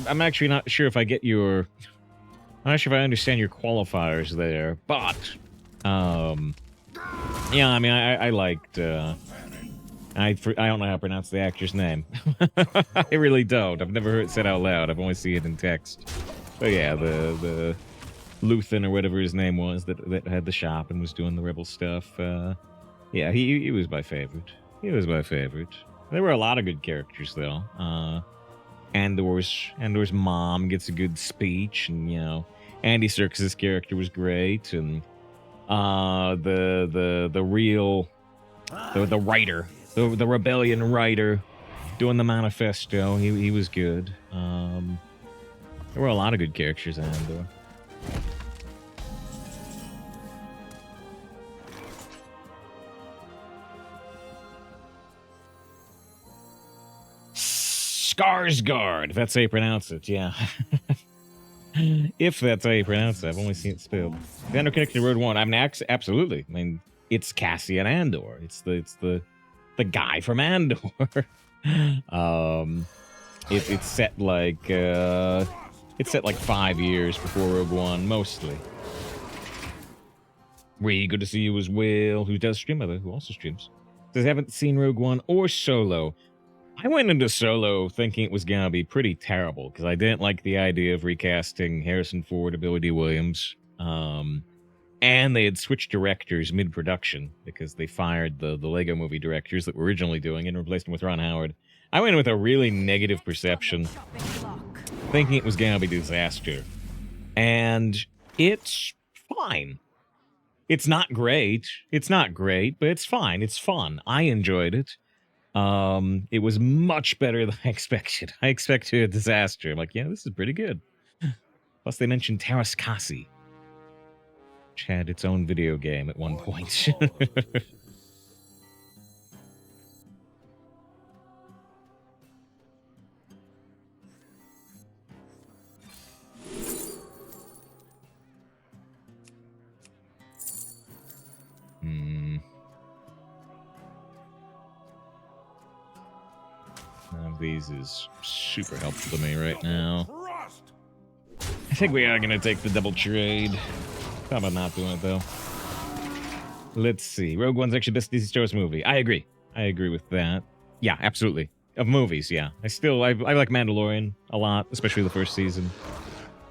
I'm actually not sure if I get your... I'm not sure if I understand your qualifiers there. But, yeah, I mean, I liked... I don't know how to pronounce the actor's name. I really don't. I've never heard it said out loud. I've only seen it in text. But yeah, the Luthen or whatever his name was that had the shop and was doing the rebel stuff. Yeah, he was my favorite. He was my favorite. There were a lot of good characters though. Andor's mom gets a good speech, and you know, Andy Serkis's character was great, and the writer. The rebellion writer doing the manifesto. He was good. There were a lot of good characters in Andor. Skarsgård, if that's how you pronounce it, yeah. If that's how you pronounce it. I've only seen it spelled. The Andor Connection to Road One. I mean, absolutely. I mean, it's Cassian Andor. It's the guy from Andor. It's set like 5 years before Rogue One, mostly. Really good to see you as well. Who does stream? Who also streams? Says haven't seen Rogue One or Solo. I went into Solo thinking it was gonna be pretty terrible because I didn't like the idea of recasting Harrison Ford or Billy D. Williams. And they had switched directors mid-production because they fired the Lego movie directors that were originally doing it and replaced them with Ron Howard. I went in with a really negative perception, thinking it was going to be a disaster. And it's fine. It's not great. It's not great, but it's fine. It's fun. I enjoyed it. It was much better than I expected. I expected a disaster. I'm like, yeah, this is pretty good. Plus, they mentioned Taras Kasi, which had its own video game at one point. None of these is super helpful to me right now. I think we are going to take the double trade. How about not doing it, though? Let's see. Rogue One's actually the best Disney Star Wars movie. I agree. I agree with that. Yeah, absolutely. Of movies, yeah. I like Mandalorian a lot, especially the first season.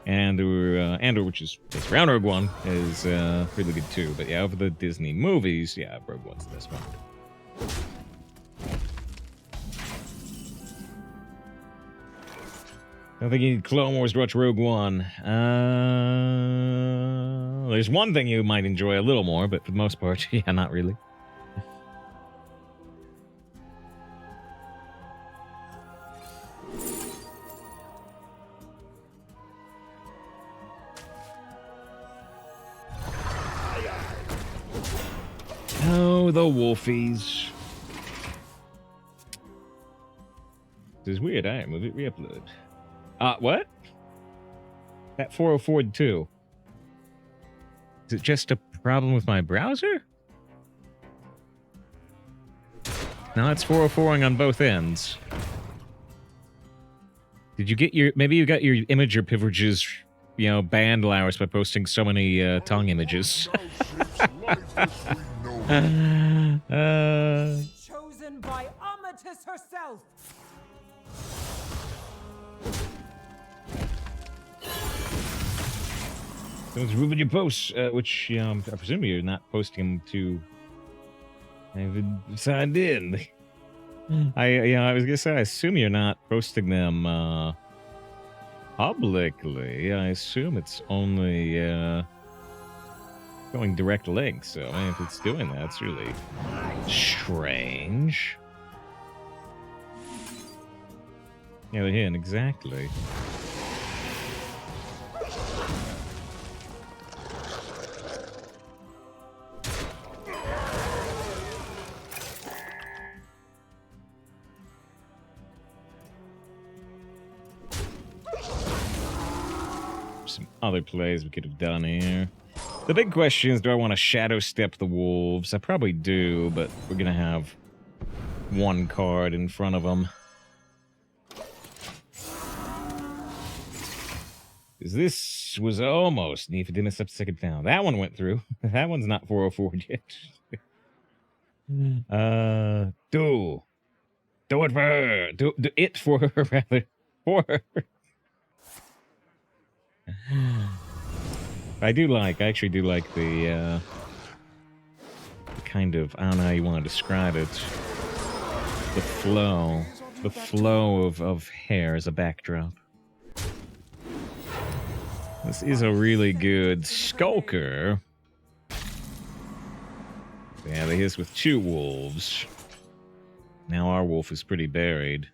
Andor, which is based around Rogue One, is really good too. But yeah, over the Disney movies, yeah, Rogue One's the best one. I don't think you need Clone Wars to watch Rogue One. There's one thing you might enjoy a little more, but for the most part, yeah, not really. with the wolfies. This is weird. I move it, re-upload. What? That 404 too. Is it just a problem with my browser? No, it's 404ing on both ends. Did you get your... Maybe you got your imager privileges, you know, banned, Lowers, by posting so many tongue images. Chosen by Amatis herself. Someone's ruined your posts, which I presume you're not posting them to. I've signed in. I was gonna say, I assume you're not posting them publicly. I assume it's only going direct links. So I mean, if it's doing that, it's really strange. Yeah, they're in exactly. Some other plays we could have done here. The big question is, do I want to shadow step the wolves? I probably do, but we're gonna have one card in front of them. This was almost neat for dinner step second down. That one went through. That one's not 404 yet. Do it for her. Do it for her, rather. For her. I actually do like the kind of, I don't know how you want to describe it. The flow of hair as a backdrop. This is a really good skulker. Yeah, they hit us with 2 wolves. Now our wolf is pretty buried.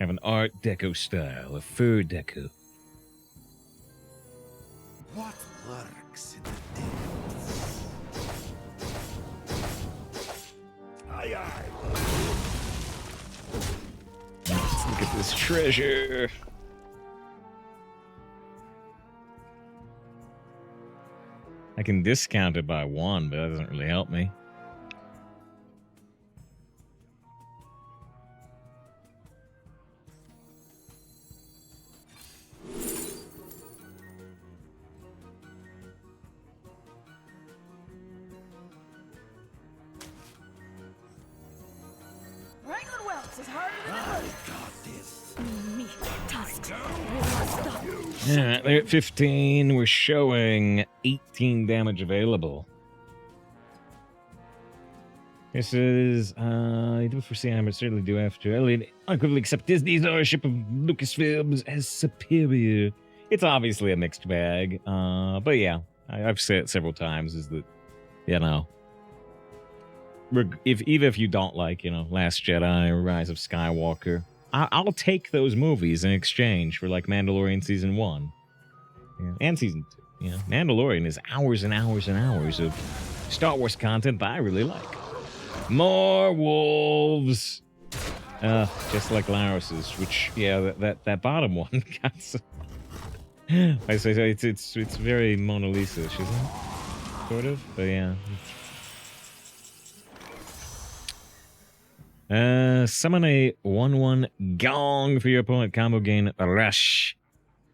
Have an Art Deco style, a fur deco. What lurks in the depths? Aye, aye. Let's look at this treasure. I can discount it by 1, but that doesn't really help me. Wrangling whelps is harder than I got this. me. Dust will not stop. Yeah, they're at 15. We're showing 18 damage available. This is, I do foresee I would certainly do after Elliot unequivocally accept Disney's ownership of Lucasfilms as superior. It's obviously a mixed bag, but yeah, I've said it several times, is that, you know, even if you don't like, you know, Last Jedi or Rise of Skywalker, I'll take those movies in exchange for, like, Mandalorian Season 1. Yeah, and Season 2. You know, Mandalorian is hours and hours and hours of Star Wars content that I really like. More wolves! Just like Laros's, which, yeah, that bottom one got some... I say it's very Mona Lisa-ish, isn't it? Sort of, but yeah. Summon a 1/1 gong for your opponent. Combo gain a rush,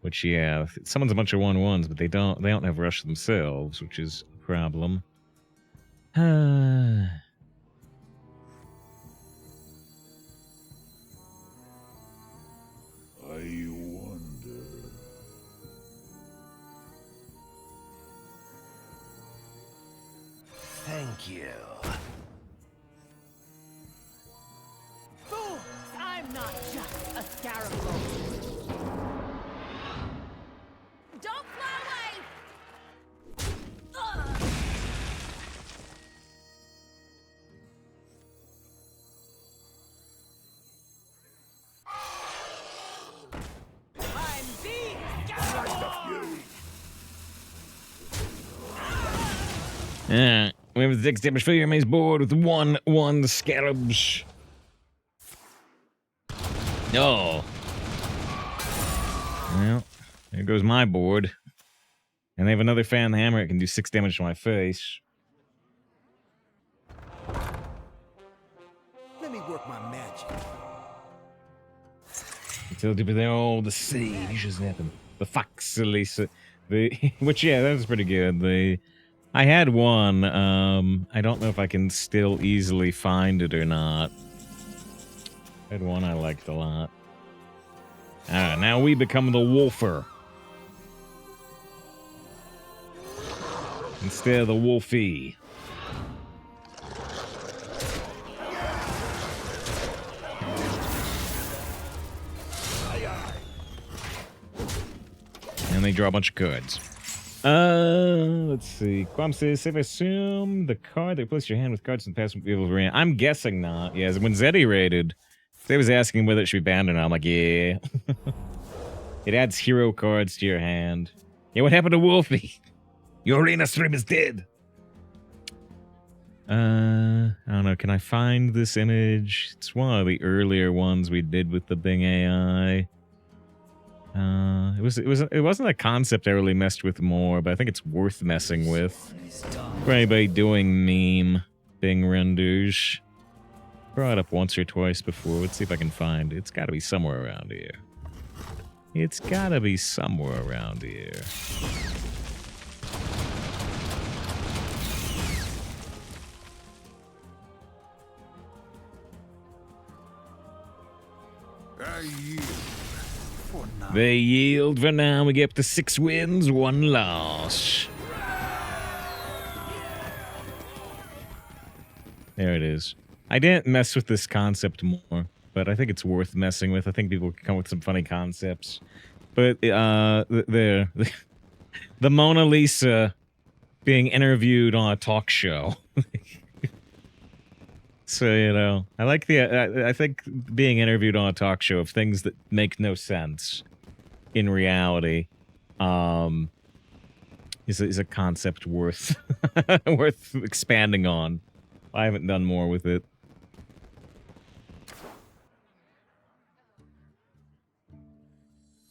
which, yeah, it summons a bunch of 1/1s, but they don't have rush themselves, which is a problem. I wonder. Thank you. Fools! I'm not just a scarecrow. Don't fly away! Ugh. I'm the scarecrow! Yeah, we have the 6 damage failure maze board with 1/1 scarabs. No. Well, there goes my board. And they have another fan hammer. It can do 6 damage to my face. Let me work my magic. Until they're all the sages happen. The foxily, which yeah, that's pretty good. I had one. I don't know if I can still easily find it or not. I had one I liked a lot. Now we become the Wolfer. Instead of the Wolfie. And they draw a bunch of cards. Let's see. Quam says, if I assume the card that placed your hand with cards in the past will be able to read. I'm guessing not. Yeah, when Zeddy raided, they was asking whether it should be banned or not. I'm like, yeah. It adds hero cards to your hand. Yeah, what happened to Wolfie? Your arena stream is dead. I don't know. Can I find this image? It's one of the earlier ones we did with the Bing AI. It wasn't a concept I really messed with more, but I think it's worth messing with. For anybody doing meme Bing renders. Brought it up once or twice before. Let's see if I can find it. It's got to be somewhere around here. It's got to be somewhere around here. They yield for now. We get up to 6 wins, 1 loss. There it is. I didn't mess with this concept more, but I think it's worth messing with. I think people can come with some funny concepts. But the Mona Lisa being interviewed on a talk show. So, you know, I like I think being interviewed on a talk show of things that make no sense in reality is a concept worth worth expanding on. I haven't done more with it.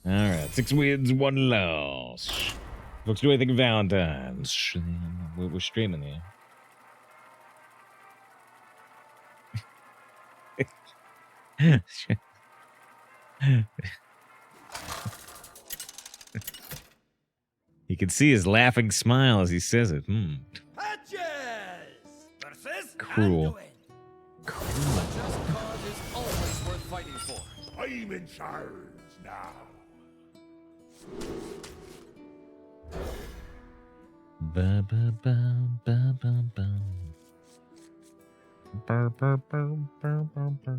Alright, 6 wins, 1 loss. Folks, do I think of Valentine's? We're streaming here. You can see his laughing smile as he says it. Cruel. Cruel. I'm in charge now. Ba ba ba ba ba ba. Ba ba ba ba ba ba.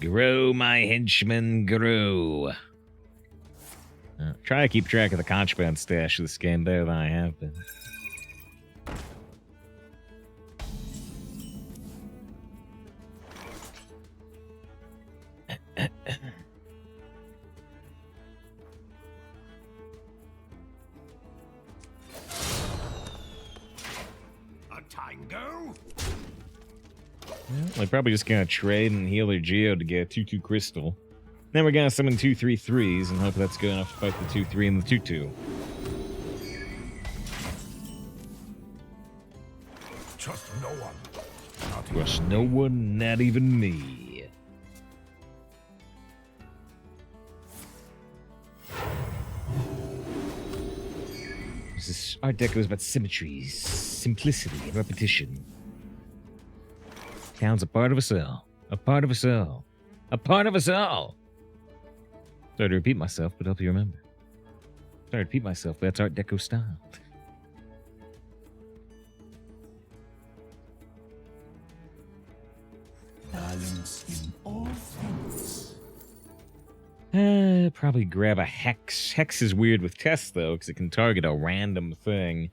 Grow, my henchman, grow. Try to keep track of the contraband stash of this game better than I have been. A tango? Well, they're probably just gonna trade and heal their Geo to get a 2/2 crystal. Then we're gonna summon 2/3/3s and hope that's good enough to fight the 2/3 and the 2/2. Trust no one. Trust no one, not even me. This Art Deco is about symmetry, simplicity, and repetition. Town's a part of us all. A part of us all. A part of us all. Sorry to repeat myself, but help you remember. Sorry to repeat myself, but that's Art Deco style. Balance in all things. Probably grab a Hex. Hex is weird with Tess, though, because it can target a random thing.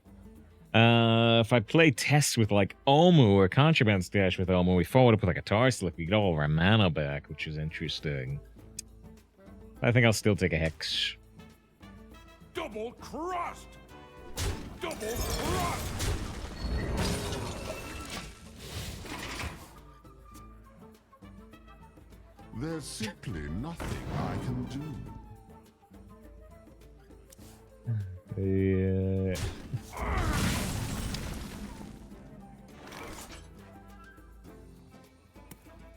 If I play Tess with like Omu or Contraband Stash with Omu, we followed up with like a Tar Slip, we get all of our mana back, which is interesting. I think I'll still take a Hex. Double crust! Double crust! There's simply nothing I can do. Yeah.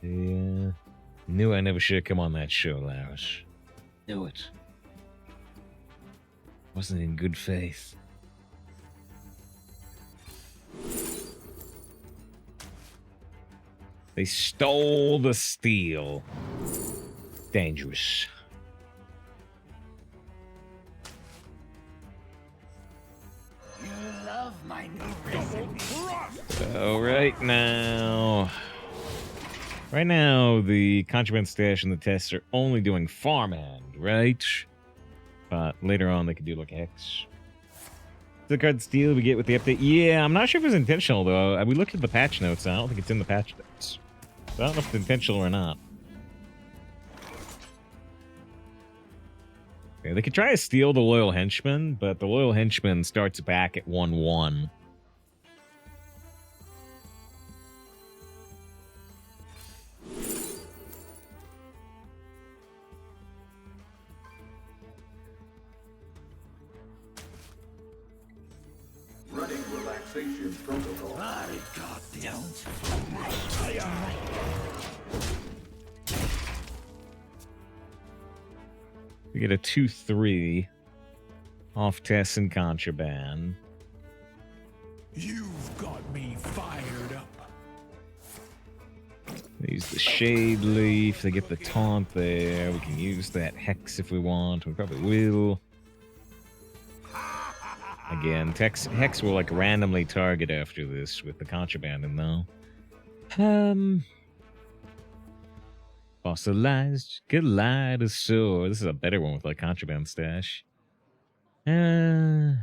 Yeah. Knew I never should have come on that show, Laris. Knew it. Wasn't in good faith. They stole the steel. Dangerous. You love my new recipe. So right now, the Contraband Stash and the Tests are only doing farmhand, right? But later on, they could do like Hex. The card steal we get with the update. Yeah, I'm not sure if it's intentional though. We looked at the patch notes. I don't think it's in the patch notes. So I don't know if it's intentional or not. Okay, they could try to steal the Loyal Henchman, but the Loyal Henchman starts back at 1/1. Running relaxation protocol. Body goddamn. We get a 2/3 off Tess and Contraband. You've got me fired up. They use the Shade Leaf. They get the taunt there. We can use that Hex if we want. We probably will. Again, Hex will like randomly target after this with the Contraband in though. Fossilized Golidosaur. This is a better one with like Contraband Stash. Alright.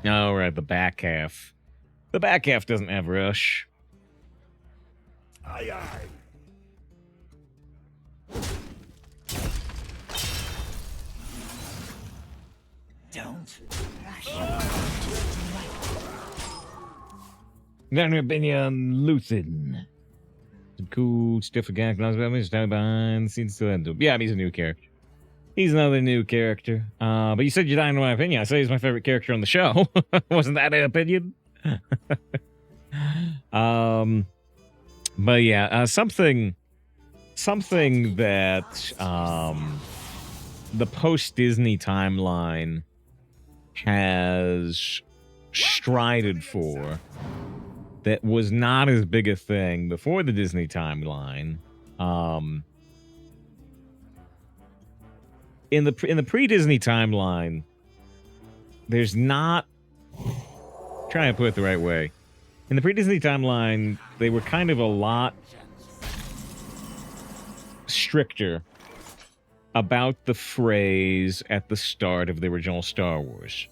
Alright, the back half. The back half doesn't have Rush. Aye, aye. Don't rush. Down your opinion, Luthen. Some cool stuff again. Behind the scenes still end. Yeah, he's a new character. He's another new character. But you said you died in my opinion. I said he's my favorite character on the show. Wasn't that an opinion? But yeah, something that the post-Disney timeline has strided for that was not as big a thing before the Disney timeline. In the pre-Disney timeline, there's not. Trying to put it the right way. In the pre-Disney timeline, they were kind of a lot stricter about the phrase at the start of the original Star Wars.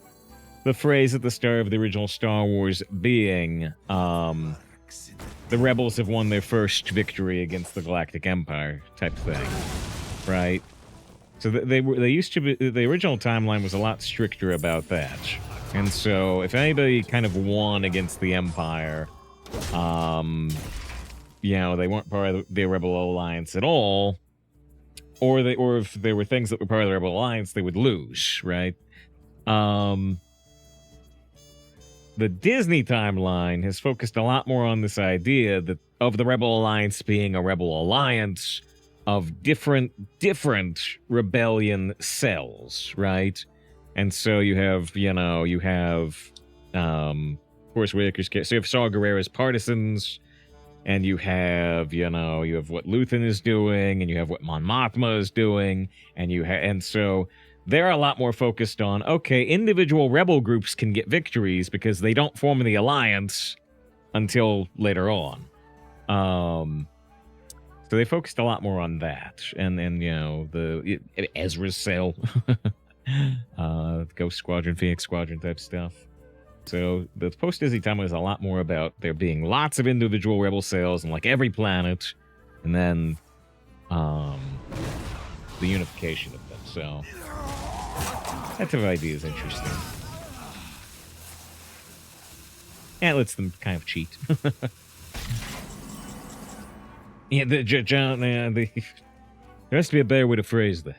The phrase at the start of the original Star Wars being, the rebels have won their first victory against the Galactic Empire type thing, right? So they used to be, the original timeline was a lot stricter about that. And so if anybody kind of won against the Empire, you know, they weren't part of the Rebel Alliance at all, or if there were things that were part of the Rebel Alliance, they would lose, right? The Disney timeline has focused a lot more on this idea that of the Rebel Alliance being a Rebel Alliance of different rebellion cells, right? And so you have, Forrest Whitaker's case. So you have Saw Gerrera's partisans, and you have what Luthen is doing, and you have what Mon Mothma is doing, and so they're a lot more focused on, okay, individual rebel groups can get victories because they don't form the alliance until later on. So they focused a lot more on that, and you know, Ezra's cell, Ghost Squadron, Phoenix Squadron type stuff. So the post-Dizzy time was a lot more about there being lots of individual rebel cells on like every planet, and then the unification of them. So that type of idea is interesting. And it lets them kind of cheat. Yeah, John, there has to be a better way to phrase that.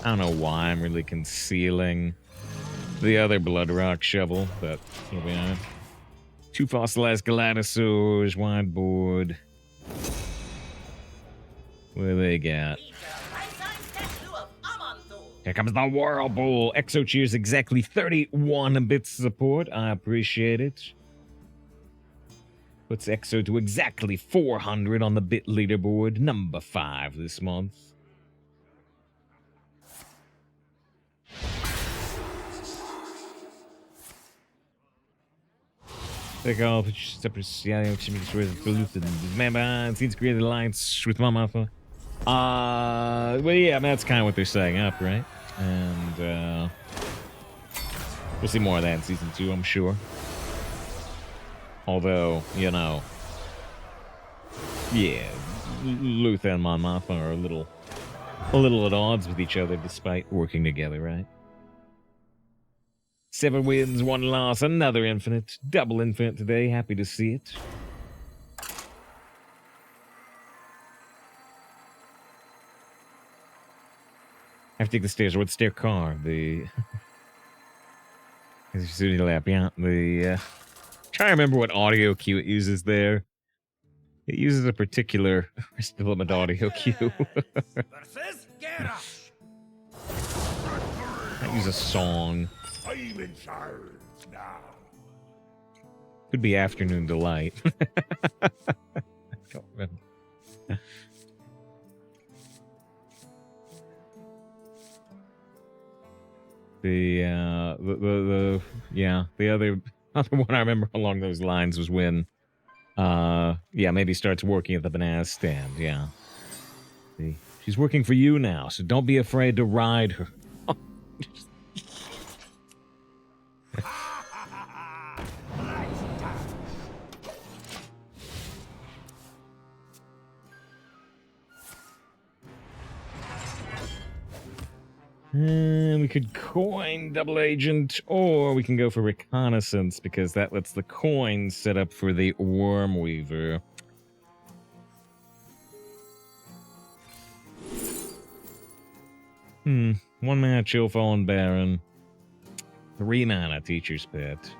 I don't know why I'm really concealing the other Blood Rock shovel, but here we are. 2 fossilized Galatosaurs, wide board. What do they got? Here comes the Whirlpool. Exo cheers exactly 31 bits of support. I appreciate it. Puts Exo to exactly 400 on the bit leaderboard. Number 5 this month. Take off, man, seems created alliance with Mama. Well, yeah, I mean, that's kind of what they're setting up, right? And, we'll see more of that in Season 2, I'm sure. Although, you know, yeah, Luther and Mon Mothma are a little at odds with each other despite working together, right? 7 wins, 1 loss, another infinite. Double infinite today. Happy to see it. I have to take the stairs. Or the stair car. The... lap, yeah. The... Try to remember what audio cue it uses there. It uses a particular Arrested Development audio cue. I use a song. I'm in charge now. Could be Afternoon Delight. I don't remember. The other one I remember along those lines was when maybe starts working at the banana stand. Yeah. See, she's working for you now, so don't be afraid to ride her. And we could coin Double Agent, or we can go for Reconnaissance, because that lets the coins set up for the Wormweaver. One mana Chill Fallen Baron. 3 mana Teacher's Pet.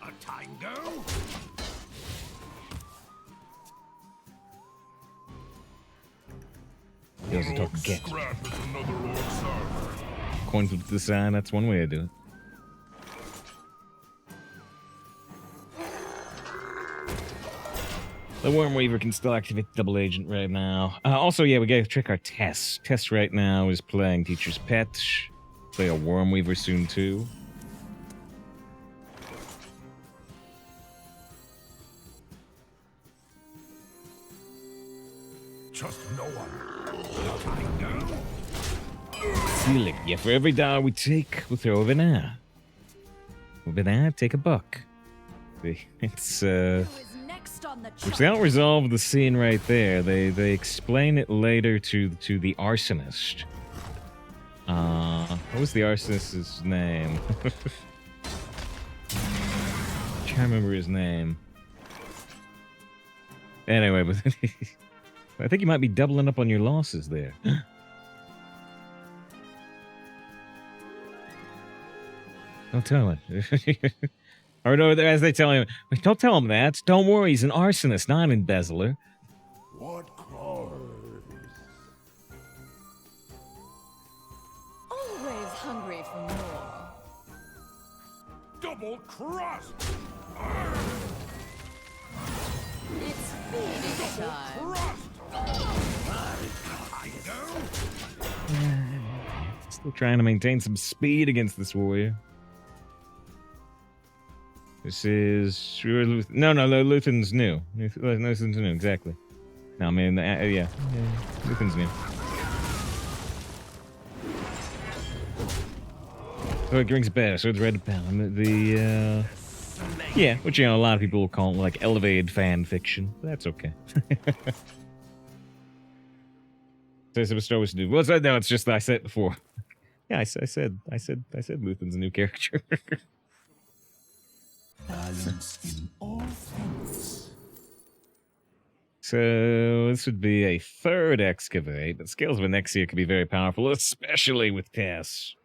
A tango? He doesn't talk get. Scrap is another orc server. Coin to the side, that's one way to do it. The Wormweaver can still activate Double Agent right now. Also, yeah, we gotta trick our Tess. Tess right now is playing Teacher's Pet. Play a Wormweaver soon, too. Trust no one. Not I know. See, like, yeah, for every dollar we take, we'll throw a banana. A banana, take a buck. It's, which they don't resolve the scene right there. They explain it later to the arsonist. What was the arsonist's name? I can't remember his name. Anyway, but I think you might be doubling up on your losses there. Don't tell it. Or no, as they tell him, don't tell him that. Don't worry, he's an arsonist, not an embezzler. What cards? Always hungry for more. Double crust! It's feeding time. Still trying to maintain some speed against this warrior. This is... No, Luthen's new. Luthen's new, exactly. No, I mean, yeah. Luthen's new. So it rings better, so it's red pound. Yeah, which, you know, a lot of people will call it, like, elevated fan fiction. But that's okay. So was new. Well, no, it's just that I said it before. Yeah, I said Luthen's a new character. Balance in all things. So this would be a third excavate, but Scales of Anexia could be very powerful, especially with Tess.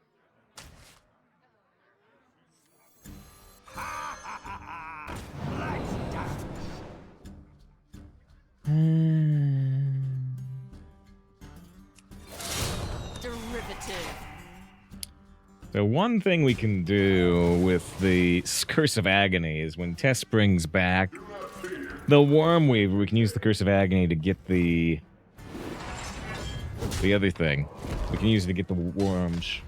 Derivative. So one thing we can do with the Curse of Agony is when Tess brings back the Wormweaver, we can use the Curse of Agony to get the other thing. We can use it to get the worms.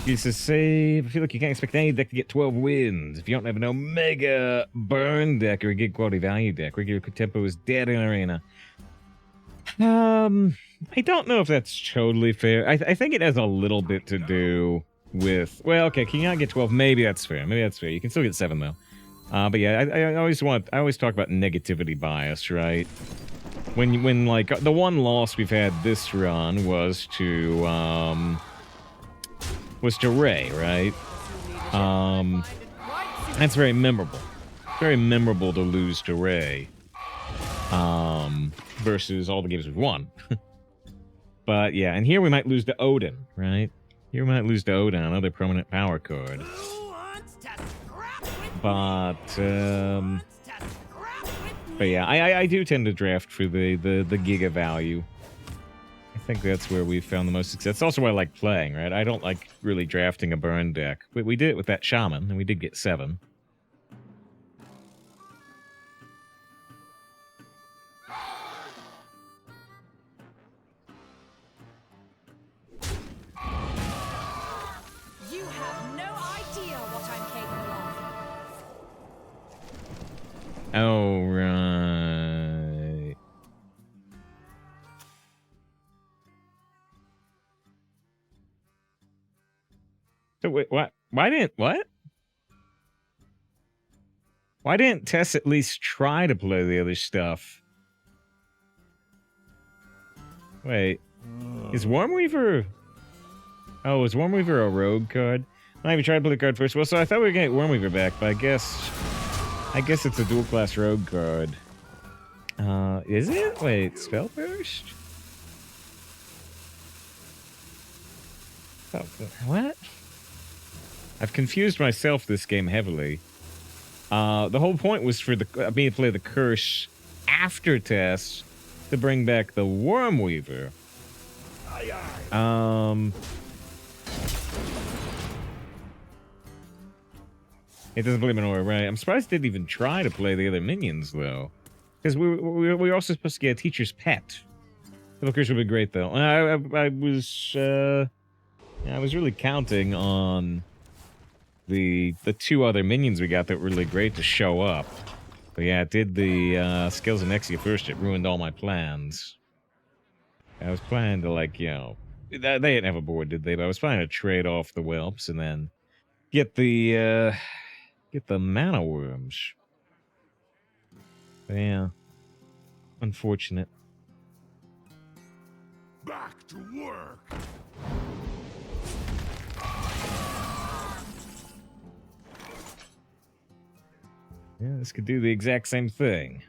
He says, save. I feel like you can't expect any deck to get 12 wins. If you don't have an Omega burn deck or a good quality value deck, regular tempo is dead in Arena. I don't know if that's totally fair. I think it has a little bit to do with... Well, okay, can you not get 12? Maybe that's fair. Maybe that's fair. You can still get 7, though. But yeah, I always talk about negativity bias, right? When like, the one loss we've had this run was to Ray, right? That's very memorable. Very memorable to lose to Ray. Versus all the games we've won. But yeah, and here we might lose to Odin, right? Here we might lose to Odin, another permanent power card. But yeah, I do tend to draft for the giga value. I think that's where we've found the most success. That's also why I like playing, right? I don't like really drafting a burn deck. We did it with that Shaman, and we did get 7. You have no idea what I'm capable of. Oh, right. So wait, what? Why didn't Tess at least try to play the other stuff? Wait, is Wormweaver... Oh, is Wormweaver a rogue card? I even tried to play the card first. Well, so I thought we were going to get Wormweaver back, but I guess it's a dual class rogue card. Is it? Wait, Spell Burst? Oh, what? I've confused myself this game heavily. The whole point was for me to play the Curse after Tess to bring back the Wormweaver. It doesn't play Menorah, right? I'm surprised it didn't even try to play the other minions, though. Because we were also supposed to get a teacher's pet. The Curse would be great, though. I was really counting on the 2 other minions we got that were really great to show up. But yeah, it did the Skills of Nexia first. It ruined all my plans. I was planning to, like, you know... They didn't have a board, did they? But I was planning to trade off the Whelps and then get the mana worms. But yeah. Unfortunate. Back to work! Yeah, this could do the exact same thing.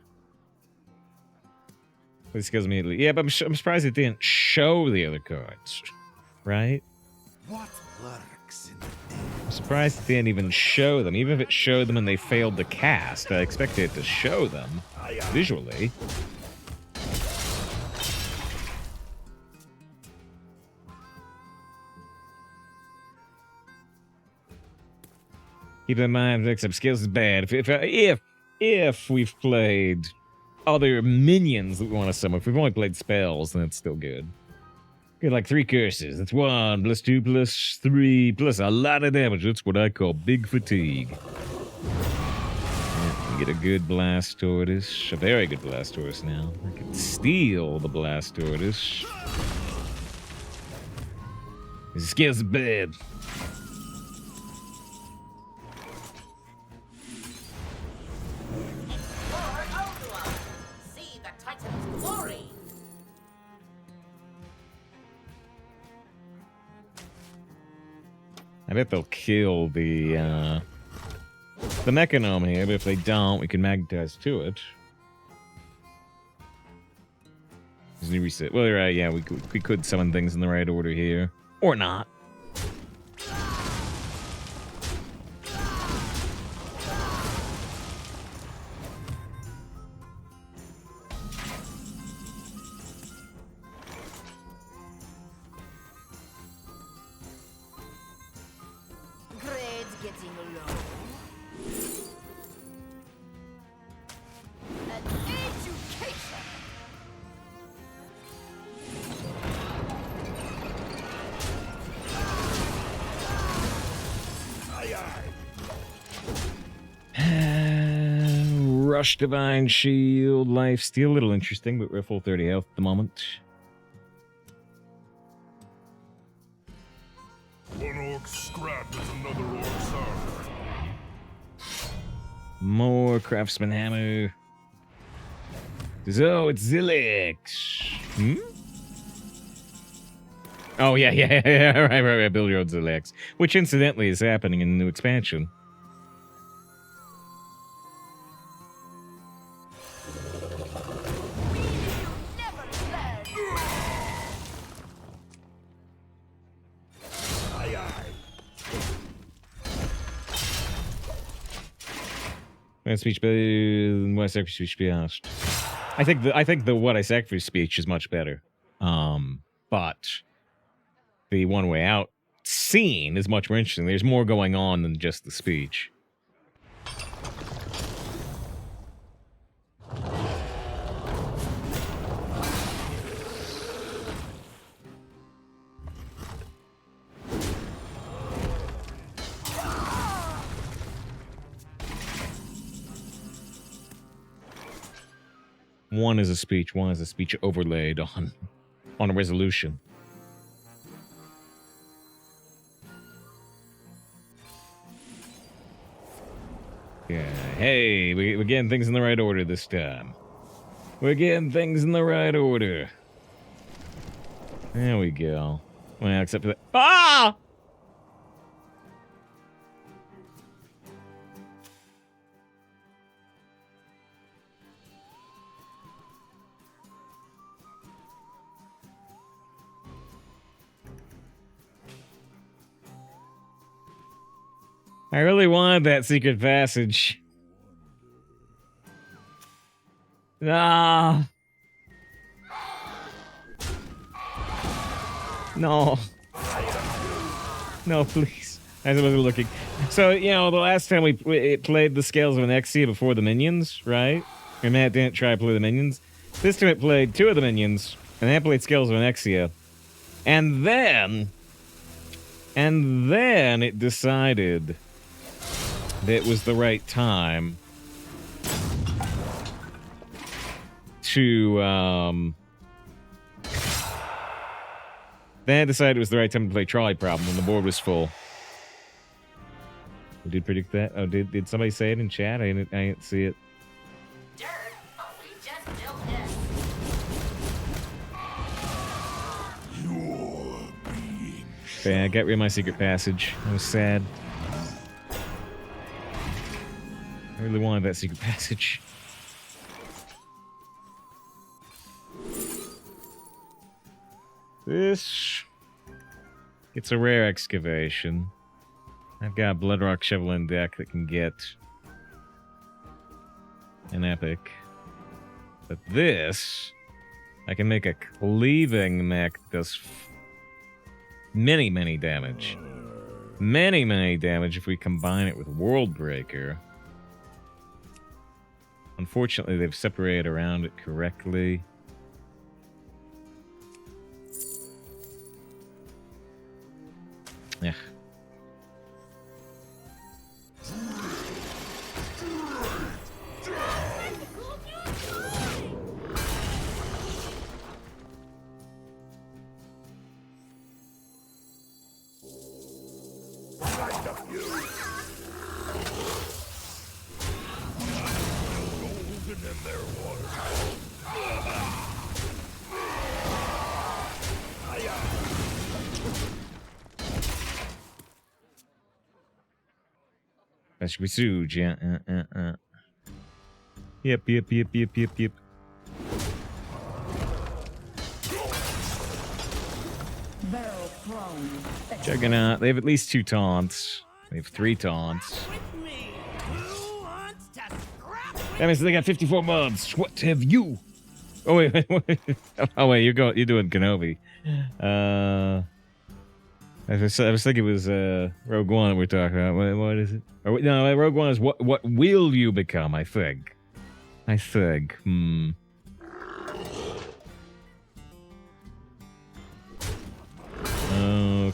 This goes immediately. Yeah, but I'm surprised it didn't show the other cards. Right? What lurks in the depths? I'm surprised it didn't even show them. Even if it showed them and they failed to cast, I expected it to show them visually. Keep in mind, mix-up skills is bad. If we've played other minions that we want to summon, if we've only played spells, then it's still good. Get like 3 curses. That's 1 plus 2 plus 3 plus a lot of damage. That's what I call big fatigue. Yeah, get a good blast tortoise, a very good blast tortoise now. I can steal the blast tortoise. His skills are bad. See the Titan's glory. I bet they'll kill the Mechanome here, but if they don't, we can magnetize to it. There's a new reset. Well, right, yeah, we could summon things in the right order here. Or not. Grade's getting low. An education. Rush Divine Shield, Life Steal, a little interesting, but we're full 30 health at the moment. One orc scrapped as another orc served. More Craftsman Hammer. So, it's Zilix. Hmm? Oh, yeah, right. Build your own Zilix. Which, incidentally, is happening in the new expansion. Speech, what I sacrifice speech be asked. I think the what I sacrifice speech is much better. But the one way out scene is much more interesting. There's more going on than just the speech. One is a speech overlaid on a resolution. Yeah, hey, we're getting things in the right order this time. We're getting things in the right order. There we go. Well, except for that. Ah! I really wanted that secret passage. Ah. No. No, please. I wasn't looking. So, you know, the last time we played the Scales of Anexia before the minions, right? And Matt didn't try to play the minions. This time it played 2 of the minions, and then played Scales of Anexia. And then it decided that it was the right time to, then I decided it was the right time to play Trolley Problem when the board was full. We did predict that? Oh, did somebody say it in chat? I didn't see it. Dirt, but we just built this. Yeah, I got rid of my secret passage. I was sad. I really wanted that secret passage. This... It's a rare excavation. I've got a Bloodrock Shovel in deck that can get an epic. But this, I can make a cleaving mech that does many, many damage. Many, many damage if we combine it with Worldbreaker. Unfortunately, they've separated around it correctly. Yeah. That should be Suge, yeah. Yep. Juggernaut, they have at least 2 taunts. They have 3 taunts. That means they got 54 mobs. What have you? Oh wait. Oh wait, you're doing Kenobi. I was thinking it was Rogue One that we're talking about. What is it? No, Rogue One is what will you become? I think. Oh,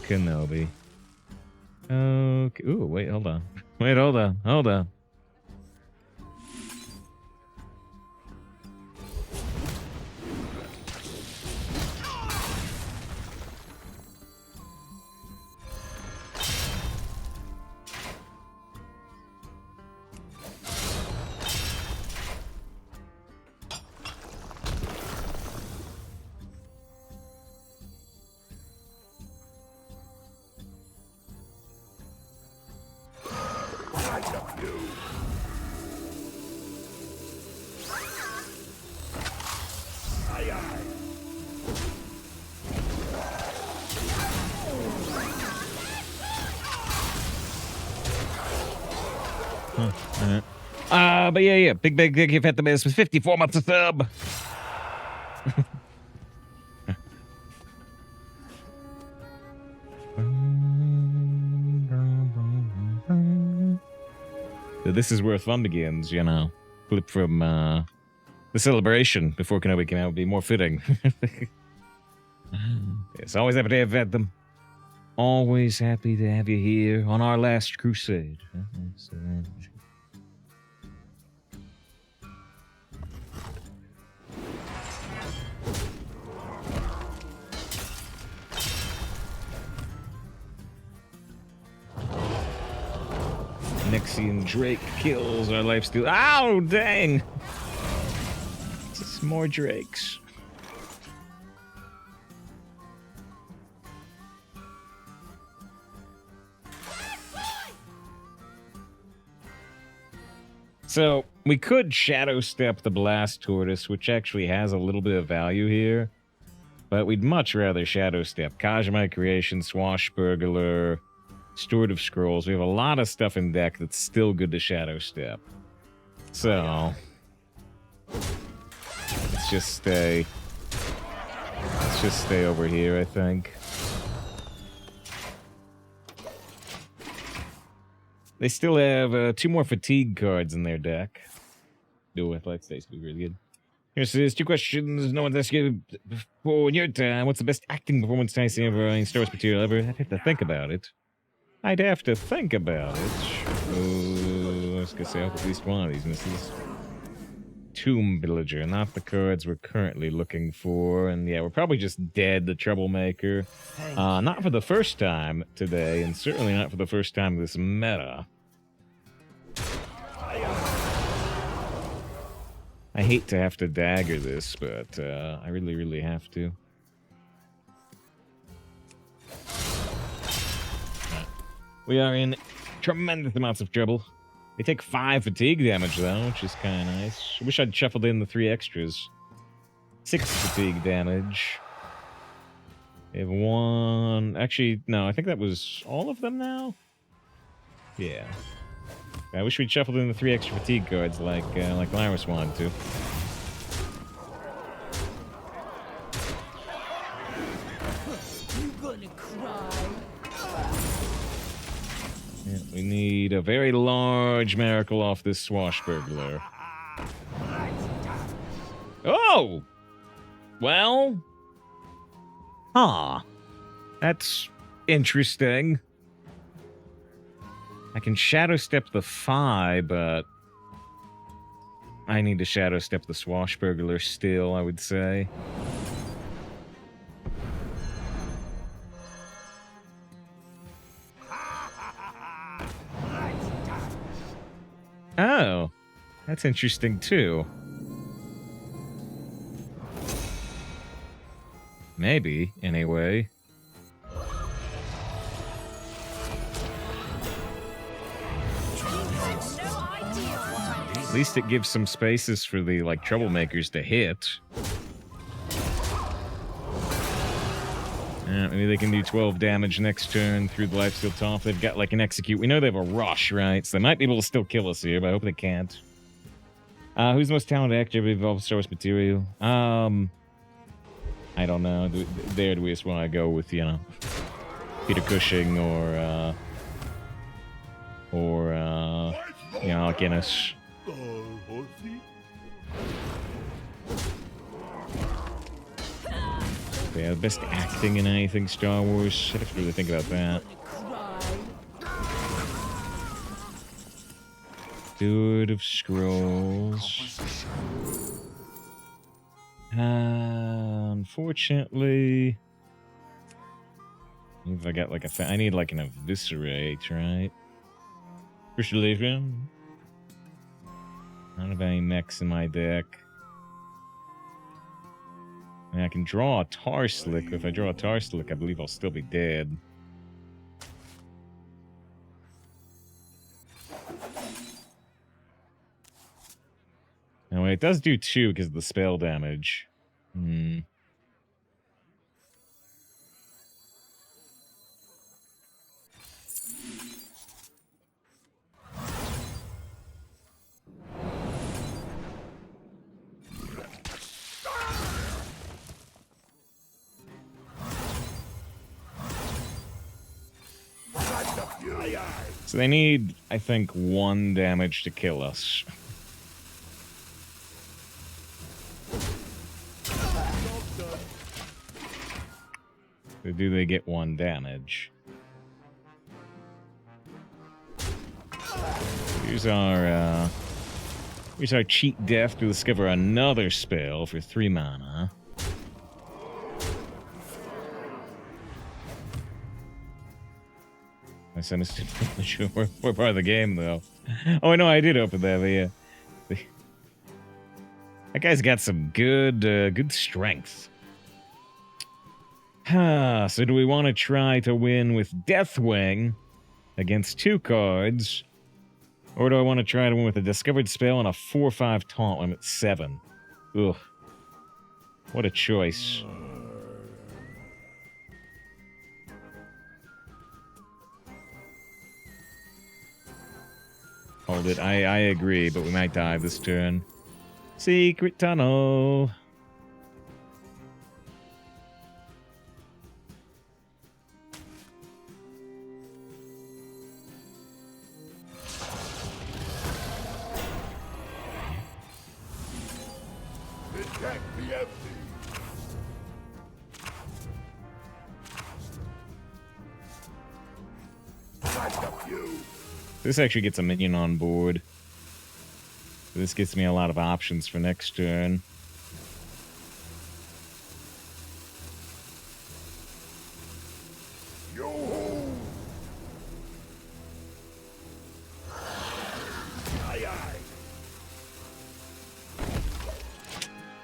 Kenobi. Okay. Ooh, wait, hold on. Hold on. But yeah. Big you've had the best with 54 months of sub. So this is where fun begins, you know. Clip from the celebration before Kenobi came out would be more fitting. Yes, always happy to have had them. Always happy to have you here on our last crusade. Nixian Drake kills our lifesteal. Ow, dang! Just more Drakes. So, we could Shadow Step the Blast Tortoise, which actually has a little bit of value here. But we'd much rather Shadow Step Kajimite Creation, Swashbuckler, Steward of Scrolls. We have a lot of stuff in deck that's still good to Shadow Step. So, let's just stay over here, I think. They still have 2 more fatigue cards in their deck. Do Athletic States be really good. Here says 2 questions. No one's asked you before in your time. What's the best acting performance Tyson ever in Star Wars material ever? I'd have to think about it. I was gonna say I hope at least one of these misses. Tomb Villager, not the cards we're currently looking for. And yeah, we're probably just dead the Troublemaker. Not for the first time today, and certainly not for the first time this meta. I hate to have to dagger this, but I really, really have to. We are in tremendous amounts of trouble. They take 5 fatigue damage, though, which is kind of nice. I wish I'd shuffled in the 3 extras. 6 fatigue damage. They have 1... Actually, no, I think that was all of them now? Yeah. I wish we'd shuffled in the 3 extra fatigue cards like Lyris wanted to. You gonna cry? Yeah, we need a very large miracle off this swashbuckler. Oh! Well... Huh. That's interesting. I can shadow step the 5, but... I need to shadow step the swashbuckler still, I would say. Oh. That's interesting, too. Maybe, anyway. At least it gives some spaces for the, like, troublemakers to hit. Maybe they can do 12 damage next turn through the lifesteal top. They've got, like, an execute. We know they have a rush, right? So they might be able to still kill us here, but I hope they can't. Who's the most talented actor to evolve source material? I don't know. There do we just want to go with, you know, Peter Cushing or you know, Guinness. Yeah, the best acting in anything Star Wars. I'd have to really think about that. Steward of Scrolls. Unfortunately, if I got like I need like an eviscerate, right? Persuasion. I don't have any mechs in my deck. I mean, I can draw a Tar Slick, but if I draw a Tar Slick, I believe I'll still be dead. Anyway, it does do 2 because of the spell damage. So they need, I think, 1 damage to kill us. So do they get 1 damage? Here's our cheat death to discover another spell for 3 mana. I sent us to sure we're part of the game though. Oh no, I did open that, but yeah. That guy's got some good strength. So do we want to try to win with Deathwing against 2 cards? Or do I want to try to win with a discovered spell and a 4/5 taunt when I'm at 7? Ugh. What a choice. Hold it. I agree, but we might die this turn. Secret tunnel. This actually gets a minion on board. This gives me a lot of options for next turn. Yo-ho!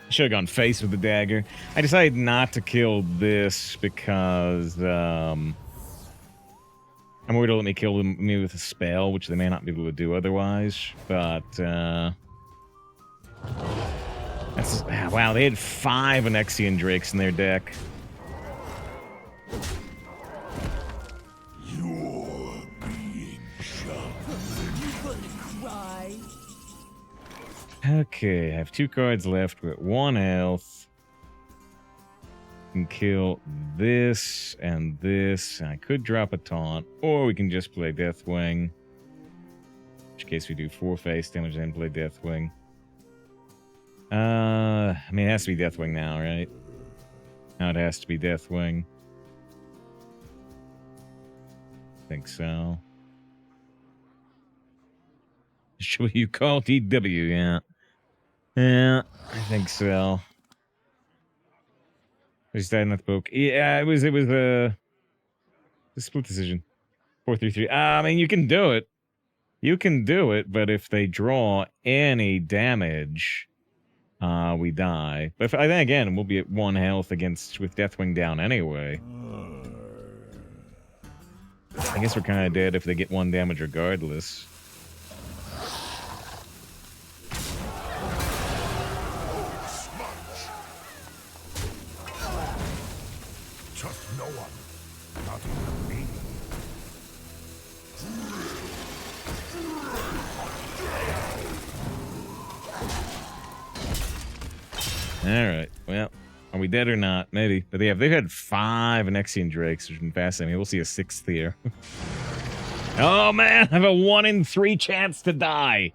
Should have gone face with the dagger. I decided not to kill this because I'm worried it'll let me kill me with a spell, which they may not be able to do otherwise. But that's wow. They had 5 Onyxian Drakes in their deck. You're being shot. Okay, I have 2 cards left. We're at 1 health. Can kill this and this. I could drop a taunt, or we can just play Deathwing. In which case we do 4 face damage and play Deathwing. I mean, it has to be Deathwing now, right? Now it has to be Deathwing. I think so. Should you call TW? Yeah. Yeah, I think so. Just died in the book. Yeah, it was a split decision. 4-3-3. I mean, you can do it. You can do it, but if they draw any damage, we die. But then again, we'll be at 1 health with Deathwing down anyway. I guess we're kind of dead if they get 1 damage regardless. Trust no one, not even me. Alright, well, are we dead or not? Maybe. But they've had 5 Nexian Drakes, which has been fascinating. We'll see a 6th here. Oh man, I have a 1 in 3 chance to die.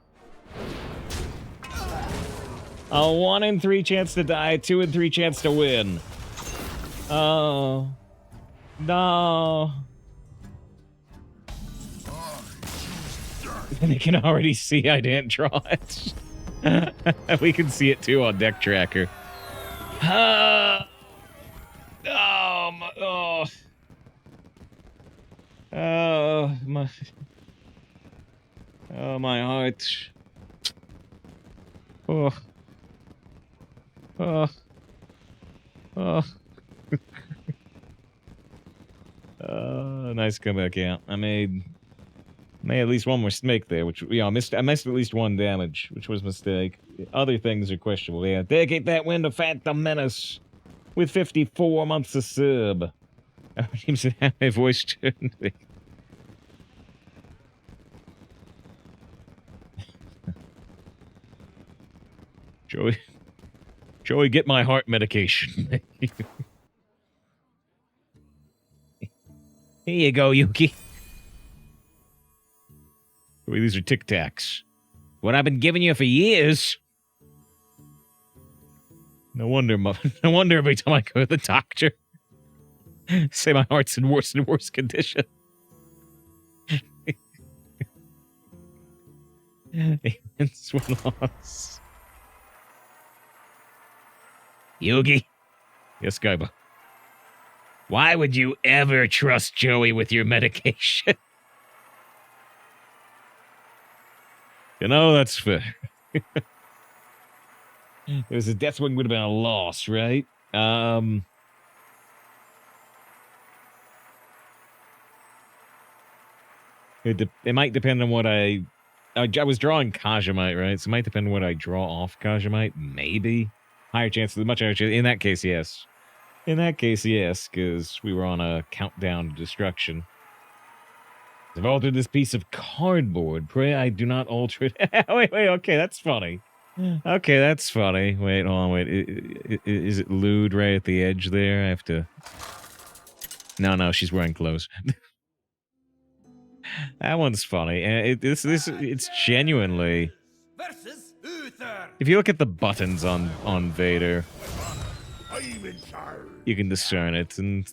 A 1 in 3 chance to die, 2 in 3 chance to win. Oh. No. And you can already see I didn't draw it. We can see it too on Deck Tracker. Oh, my, oh. Oh, my heart. Oh. Oh. Oh. Nice comeback, yeah. I made at least 1 mistake there, which, yeah, I missed at least 1 damage, which was a mistake. Other things are questionable, yeah. Dedicate that win to Phantom Menace with 54 months of sub. Seems to have my voice turned. Joey, get my heart medication. Here you go, Yuki. Wait, these are Tic Tacs. What I've been giving you for years. No wonder every time I go to the doctor, say my heart's in worse and worse condition. It's one loss. Yugi. Yes, Gaiba. Why would you ever trust Joey with your medication? You know, that's fair. It was a Deathwing would have been a loss, right? It might depend on what I was drawing Kajamite, right? So it might depend on what I draw off Kajamite. Maybe. Higher chance, much higher chance. In that case, yes. In that case, yes, because we were on a countdown to destruction. I've altered this piece of cardboard. Pray I do not alter it. Wait, okay, that's funny. Okay, that's funny. Wait, hold on, wait. Is it lewd right at the edge there? I have to... No, she's wearing clothes. That one's funny. It's genuinely... If you look at the buttons on Vader, you can discern it, and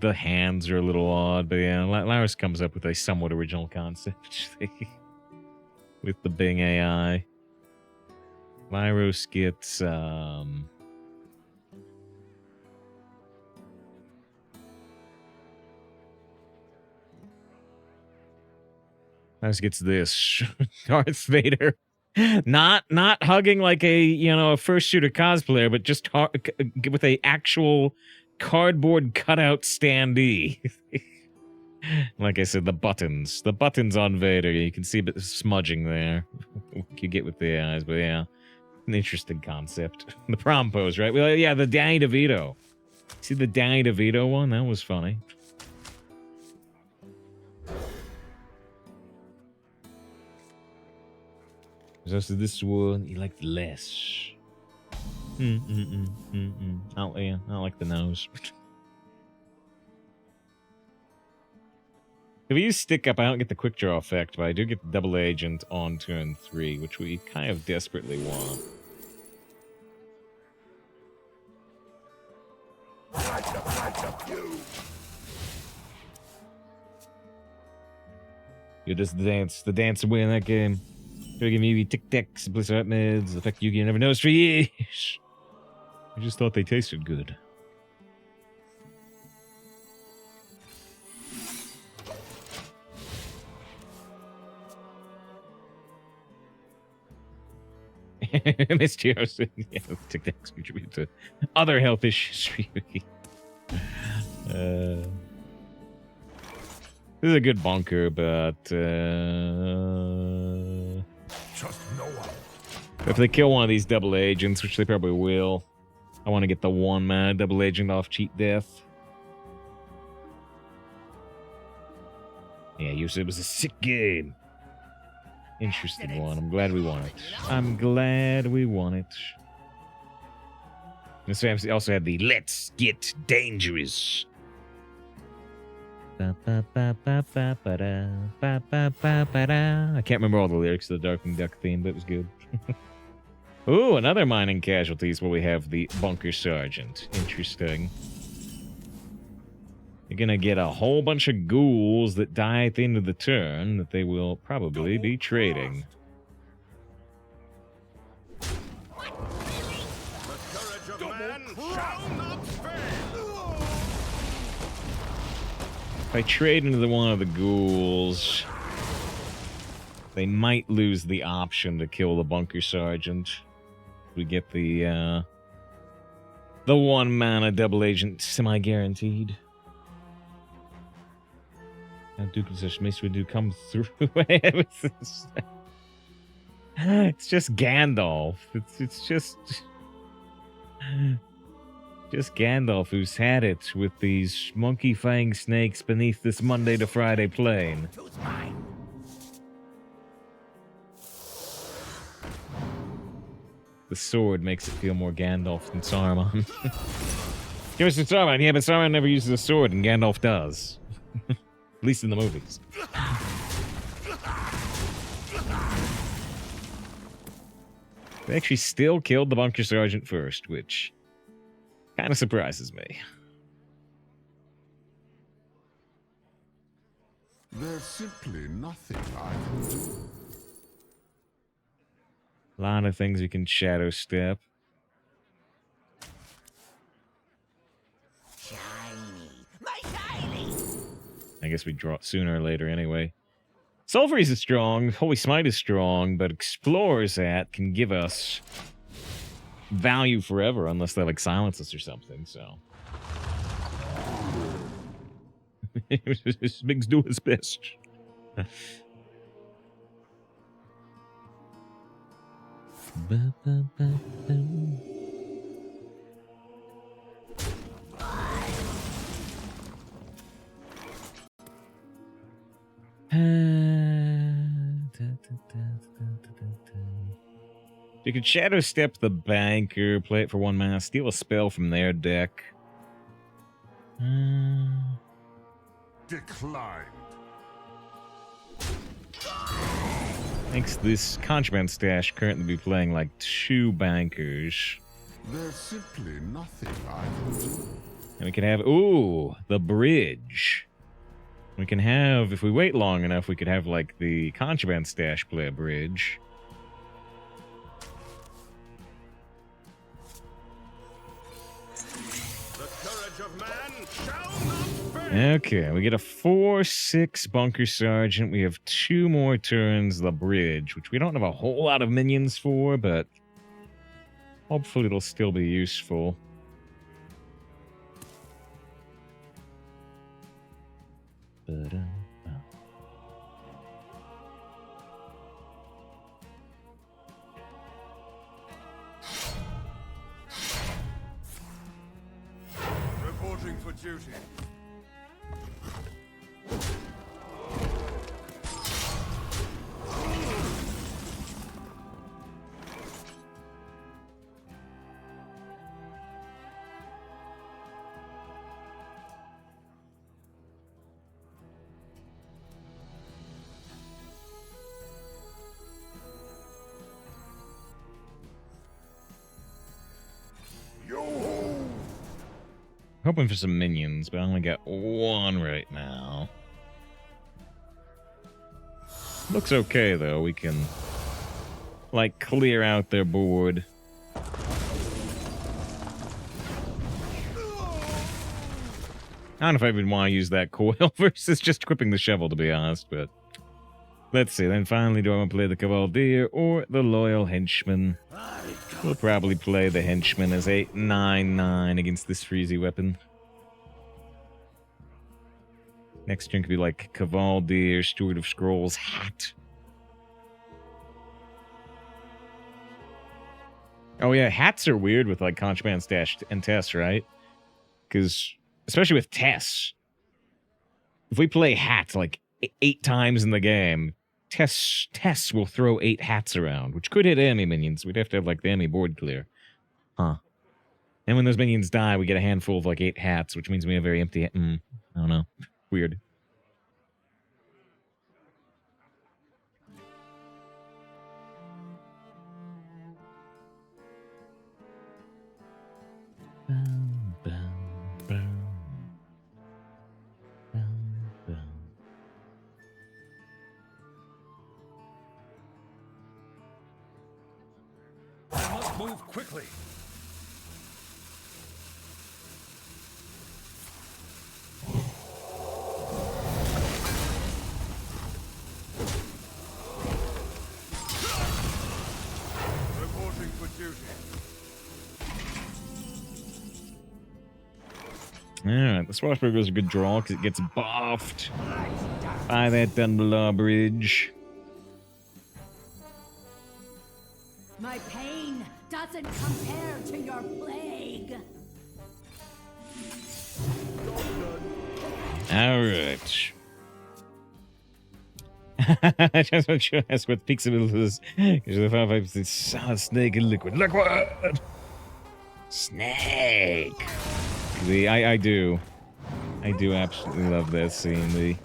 the hands are a little odd, but yeah, Laris comes up with a somewhat original concept with the Bing AI. Lyros gets Lyros gets this Darth Vader. Not hugging like a first shooter cosplayer, but just with a actual cardboard cutout standee. Like I said, the buttons on Vader, you can see a bit of smudging there. You get with the eyes, but yeah, an interesting concept. The prom pose, right? Well, yeah, the Danny DeVito. See the Danny DeVito one? That was funny. There's also this one you liked less. Oh yeah, I don't like the nose. If we use stick up, I don't get the quick draw effect, but I do get the double agent on turn 3, which we kind of desperately want. You just the dance away in that game. Try to give me tic tacs, blister up mids, the fact you never knows for years. I just thought they tasted good. Miss Harrison, yeah, tic tacs contribute to other health issues. This is a good bunker, but Trust no one. if they kill one of these double agents, which they probably will, I want to get the 1-mana double agent off cheat death. Yeah, you said it was a sick game. Interesting one. I'm glad we won it. I'm glad we won it. This family also had the Let's Get Dangerous. I can't remember all the lyrics of the Darkwing Duck theme, but it was good. Ooh, another mining casualties where we have the Bunker Sergeant. Interesting. You're gonna get a whole bunch of ghouls that die at the end of the turn that they will probably be trading. The courage of man shall not fail. If I trade into one of the ghouls, they might lose the option to kill the Bunker Sergeant. We get the 1-mana double agent semi-guaranteed. Now Duke and such mace do come through. It's just Gandalf. It's just Gandalf who's had it with these monkey fang snakes beneath this Monday to Friday plane. Who's mine? The sword makes it feel more Gandalf than Saruman. Give us the Saruman. Yeah, but Saruman never uses a sword, and Gandalf does. At least in the movies. They actually still killed the Bunker Sergeant first, which kind of surprises me. There's simply nothing I can do. A lot of things we can shadow step. Shiny. My shiny. I guess we draw it sooner or later anyway. Soul Freeze is strong, Holy Smite is strong, but Explorer's Hat can give us value forever unless they like silence us or something, so. Biggs do his best. You could Shadow Step the Banker, play it for 1 mana, steal a spell from their deck. Declined. Makes this Contraband Stash currently be playing like 2 bankers. There's simply nothing I can do. And we can have, ooh, the bridge. We can have, if we wait long enough, we could have like the Contraband Stash play a bridge. The courage of man shall not fail. Okay, we get a 4/6 Bunker Sergeant. We have 2 more turns, the bridge, which we don't have a whole lot of minions for, but hopefully it'll still be useful. Reporting for duty. Hoping for some minions, but I only got one right now. Looks okay, though. We can, like, clear out their board. I don't know if I even want to use that coil versus just equipping the shovel, to be honest, but... Let's see, then finally, do I want to play the Cavalier or the Loyal Henchman? We'll probably play the Henchman as a 9/9 against this freezy weapon. Next turn could be like Cavalier, Steward of Scrolls, Hat. Oh yeah, hats are weird with like Contraband Stash and Tess, right? Because, especially with Tess, if we play Hat like 8 times in the game, Tess will throw 8 hats around, which could hit enemy minions. We'd have to have, like, the enemy board clear. Huh. And when those minions die, we get a handful of, like, 8 hats, which means we have very empty... I don't know. Weird. Move quickly. Reporting for duty. Alright, the Swashbuckler is a good draw because it gets buffed by that Dunblaw Bridge. My pain doesn't compare to your plague. Alright. I just want to ask what peaks of it is. Because the 5 is solid snake and liquid. Liquid! Snake! I do absolutely love that scene.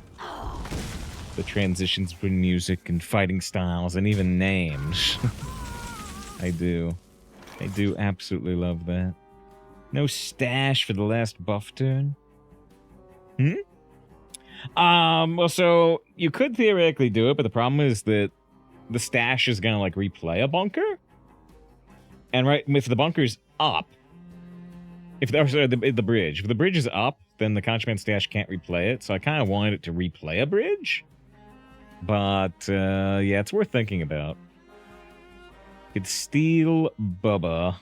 The transitions between music and fighting styles and even names. I do absolutely love that. No stash for the last buff turn? Well, so you could theoretically do it, but the problem is that the stash is gonna, like, replay a bunker. And right, if the bunker's up, if the bridge, if the bridge is up, then the Contraband Stash can't replay it. So I kind of wanted it to replay a bridge. But, yeah, it's worth thinking about. Could steal Bubba.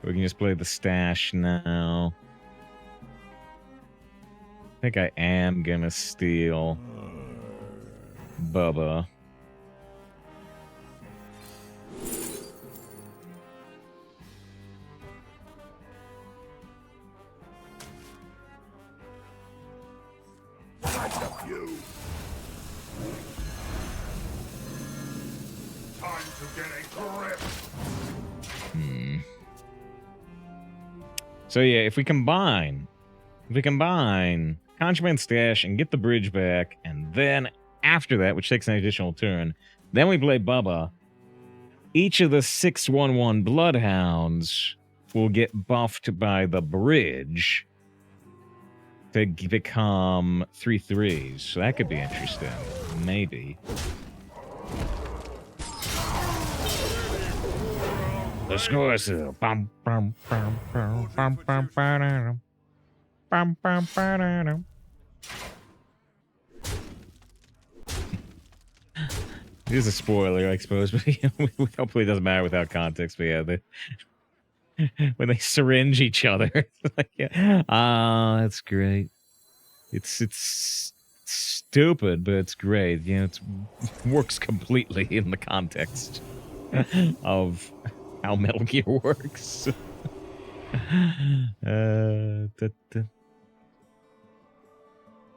We can just play the stash now. I think I am gonna steal Bubba. You. Time to get a grip. So yeah, if we combine Contraband Stash and get the bridge back, and then after that, which takes an additional turn, then we play Bubba, each of the 6/1/1 Bloodhounds will get buffed by the bridge to become 3/3s. So that could be interesting. Maybe. The score is bum bum bum bum bum bum bum bum bum bum. It is a spoiler, I suppose, but hopefully it doesn't matter without context. But yeah, when they syringe each other, it's like, yeah, that's great. It's stupid, but it's great. You know, it works completely in the context of how Metal Gear works.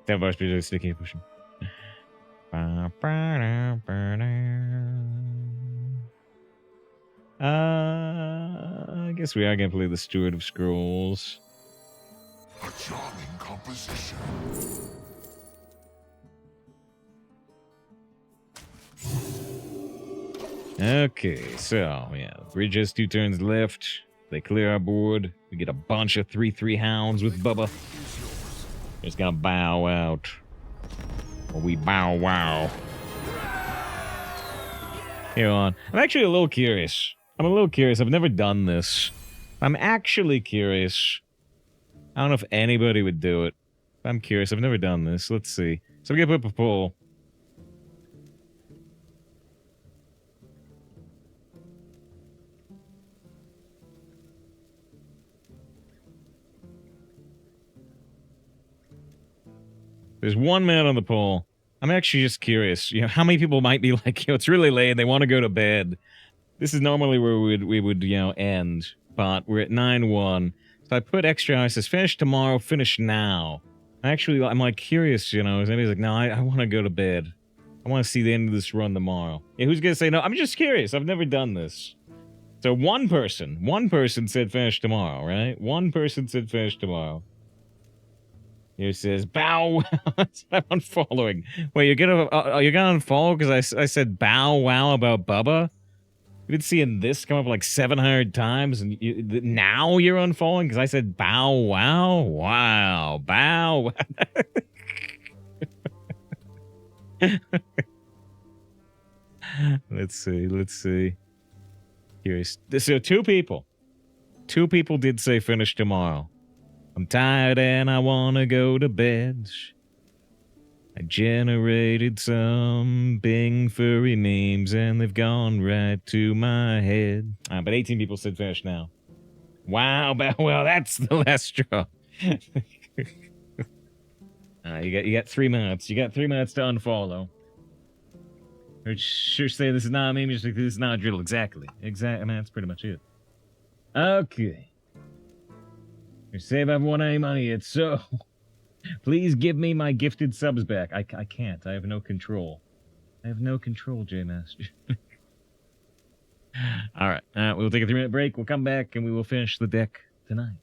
That must be really sticky and pushing. I guess we are gonna play the Steward of Scrolls. A charming composition. Okay, so yeah, bridge has 2 turns left. They clear our board. We get a bunch of 3/3 hounds with Bubba. It's gonna bow out. Or we bow wow. Here on. I'm actually a little curious. I've never done this. I'm actually curious. I don't know if anybody would do it. I'm curious. I've never done this. Let's see. So we gotta put up a poll. There's 1 man on the poll. I'm actually just curious. You know, how many people might be like, it's really late and they want to go to bed. This is normally where we would end, but we're at 9-1. So I put extra hours. It says finish tomorrow, finish now. I'm like curious, is anybody's like, no, I want to go to bed. I want to see the end of this run tomorrow. Yeah, who's gonna say no? I'm just curious. I've never done this. So one person said finish tomorrow, right? One person said finish tomorrow. Here it says bow. I'm unfollowing. Wait, you're gonna unfollow because I said bow wow about Bubba? You've been seeing this come up like 700 times, and now you're unfollowing because I said bow wow? Wow. Bow wow. Let's see. Curious. So two people did say finish tomorrow. I'm tired and I want to go to bed. I generated some Bing furry memes and they've gone right to my head. But 18 people said finish now. Wow, well, that's the last straw. You got 3 minutes. You got 3 minutes to unfollow. Or sure say this is not a meme, just like this is not a drill. Exactly. I mean, that's pretty much it. Okay. You save everyone any money yet, so please give me my gifted subs back. I can't. I have no control. J Master. All right. We'll take a 3-minute break. We'll come back and we will finish the deck tonight.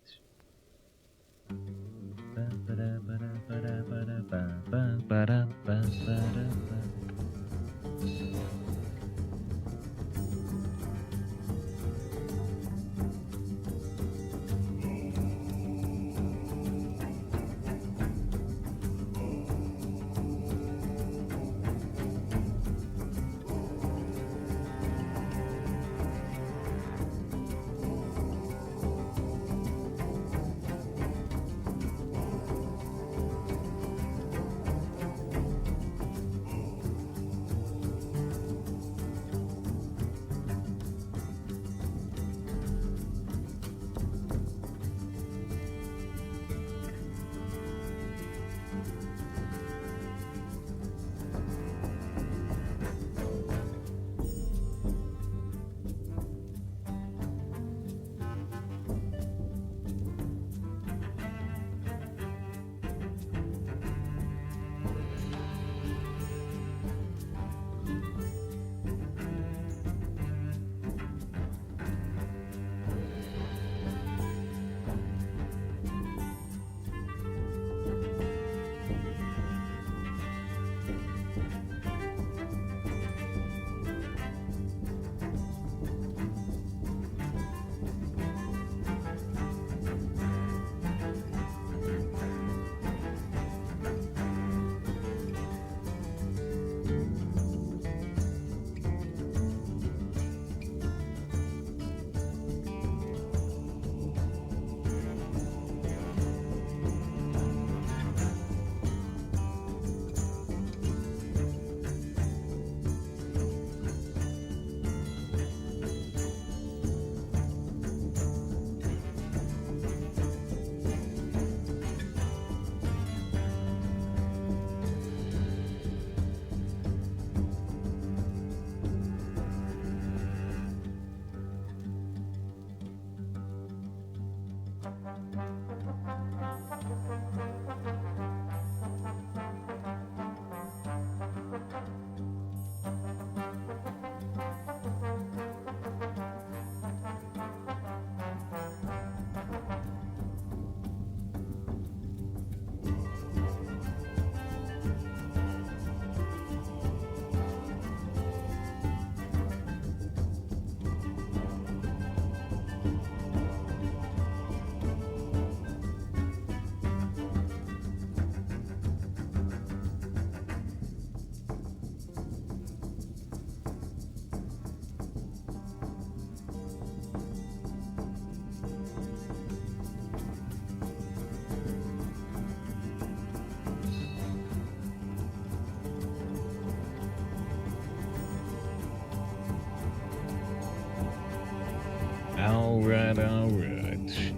Alright.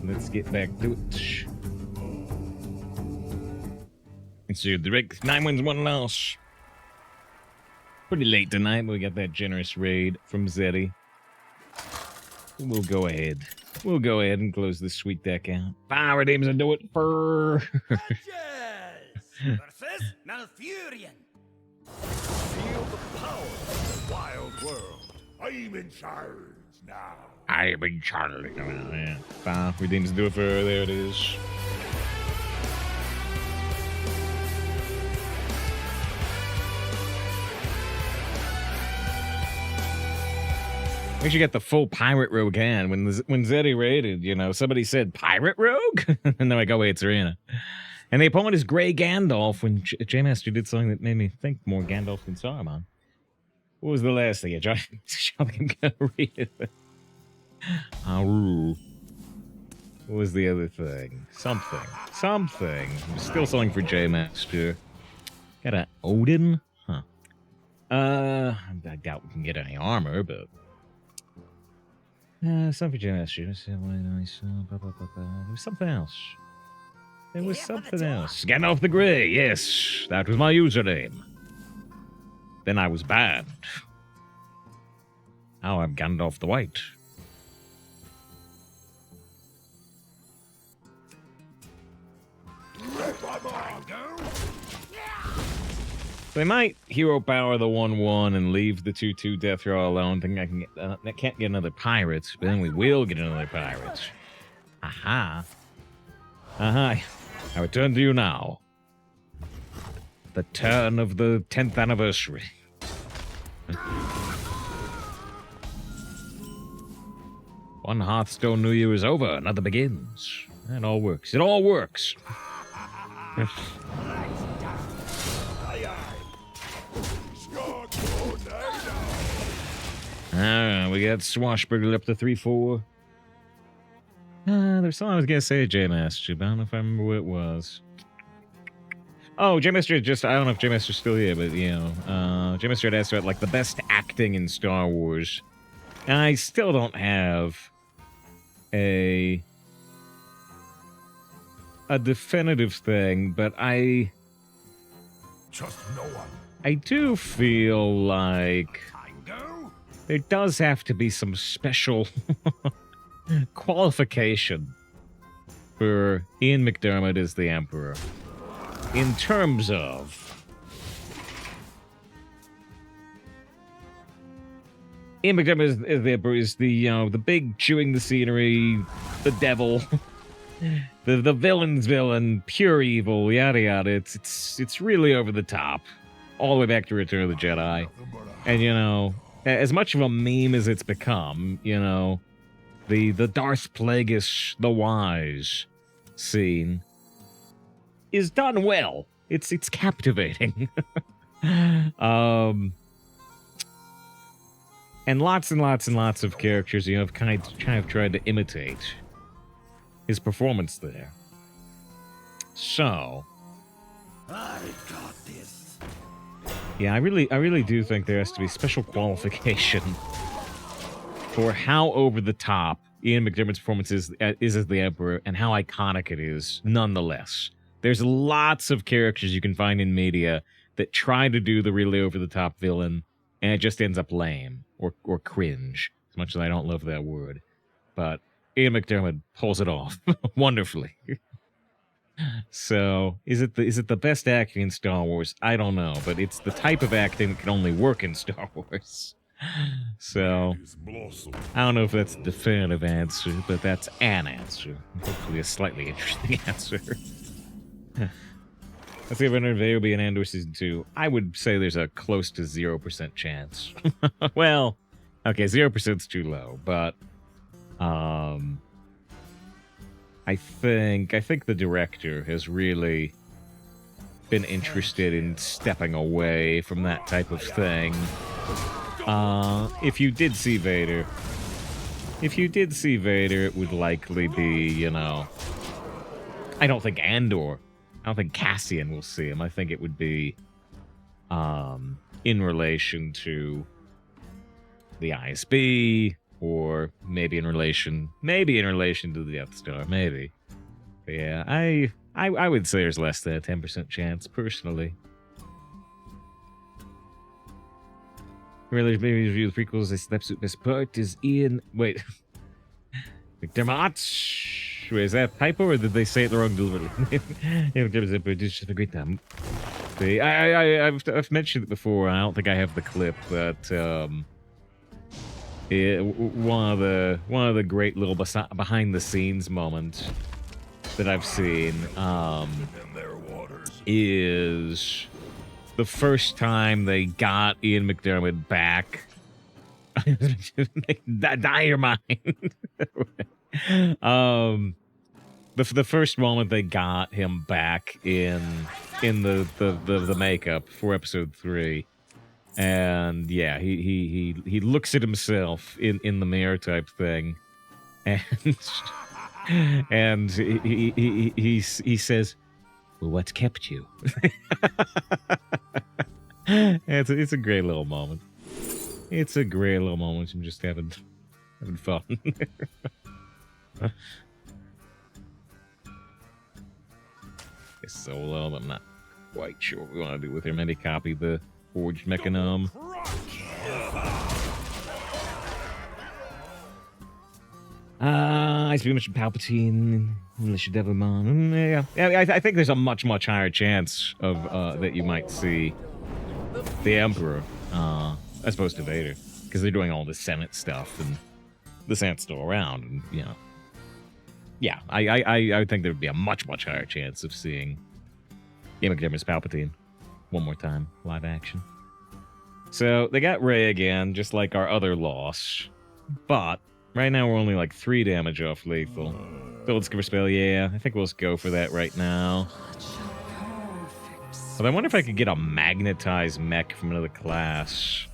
Let's get back to it. Let's see, direct 9 wins, 1 loss. Pretty late tonight, but we got that generous raid from Zeddy. We'll go ahead. We'll go ahead and close this sweet deck out. Power teams and do it for. Versus Malfurion. Feel the power of the wild world. I'm in charge now. I'm in charge. Oh, yeah. Power teams do it for. There it is. We should get the full pirate rogue hand. When Zeddy raided, you know, somebody said pirate rogue, and then like, oh wait, it's Arena. And the opponent is Grey Gandalf. When J-Master did something that made me think more Gandalf than Saruman. What was the last thing? I'm gonna read it. What was the other thing? Something. I'm still something for J-Master. Got an Odin? Huh. I doubt we can get any armor, but. Something for J-Master. There was something else. There was something else. Gandalf the Grey, yes. That was my username. Then I was banned. Now I'm Gandalf the White. They might hero power the 1/1 and leave the 2/2 death row alone. Think I can get? I can't get another pirate, but then we will get another pirate. Aha! I return to you now. The turn of the 10th anniversary. One Hearthstone New Year is over, another begins. It all works. It all works. We got Swashbuckler up to 3/4. There's something I was gonna say to J-Master, but I don't know if I remember what it was. Oh, J-Master just, I don't know if J-Master's still here, but, you know, J-Master had asked about, like, the best acting in Star Wars. And I still don't have a definitive thing, but Trust no one. I do feel like there does have to be some special qualification for Ian McDiarmid as the Emperor. In terms of Ian McDiarmid is the Emperor, is the, you know, the big chewing the scenery, the devil, the villain's villain, pure evil, yada yada. It's really over the top, all the way back to Return of the Jedi. And, you know, as much of a meme as it's become, you know, the Darth Plagueis the Wise scene is done well. It's captivating. And lots of characters, you know, have kind of tried to imitate his performance there. So, I got this. yeah, I really do think there has to be special qualification for how over the top Ian McDiarmid's performance is as the Emperor, and how iconic it is nonetheless. There's lots of characters you can find in media that try to do the really over the top villain, and it just ends up lame or cringe, as much as I don't love that word. But Ian McDiarmid pulls it off wonderfully. So, is it the best acting in Star Wars? I don't know, but it's the type of acting that can only work in Star Wars. So, I don't know if that's a definitive answer, but that's an answer. Hopefully a slightly interesting answer. Let's see if Interview will be in Andor Season 2. I would say there's a close to 0% chance. Well, okay, 0% is too low, but I think the director has really been interested in stepping away from that type of thing. If you did see Vader, it would likely be, you know, I don't think Cassian will see him. I think it would be in relation to the ISB, or maybe in relation to the Death Star, maybe. But yeah, I would say there's less than a 10% chance, personally. Really, maybe review the prequels. The absolute best part is Ian. Wait, McDermott. Wait, is that typo or did they say it the wrong deliberately? It's just a great time. I've mentioned it before. I don't think I have the clip, but one of the great little behind the scenes moments that I've seen is the first time they got Ian McDermott back. Die your mind. The first moment they got him back in the makeup for episode 3, and yeah, he looks at himself in the mirror type thing, and and he says, "Well, what's kept you?" It's a great little moment. It's a great little moment. I'm just having fun. It's Solo, but I'm not quite sure what we want to do with him. Maybe copy the forged mechanism. I speak much of Palpatine, unless you're Devilman. Yeah, I think there's a much higher chance of that you might see the Emperor as opposed to Vader, because they're doing all the Senate stuff, and the Senate's still around, and you know. Yeah, I would think there would be a much higher chance of seeing Ian McDermott's Palpatine one more time, live action. So they got Rey again, just like our other loss, but right now we're only like 3 damage off lethal. So let's give her spell. Yeah, I think we'll just go for that right now. But I wonder if I could get a magnetized mech from another class.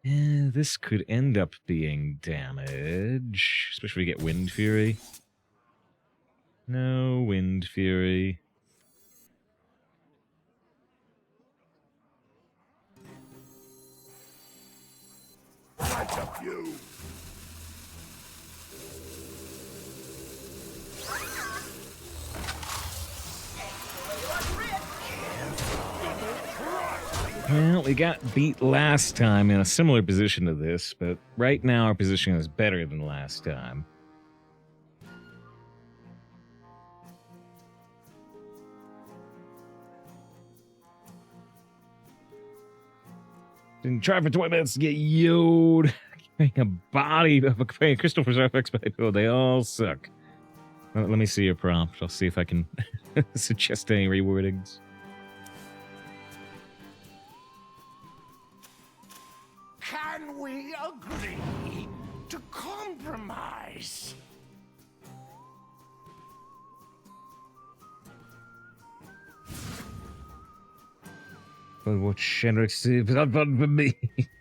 Yeah, this could end up being damage, especially if we get Wind Fury. No Wind Fury. That's a few. Well, we got beat last time in a similar position to this, but right now our position is better than last time. Didn't try for 20 minutes to get Yod. Carrying a body of a crystal for Zarfex by people. They all suck. Let me see your prompt. I'll see if I can suggest any rewordings. Can we agree to compromise? But what Shenrik said, not fun for me.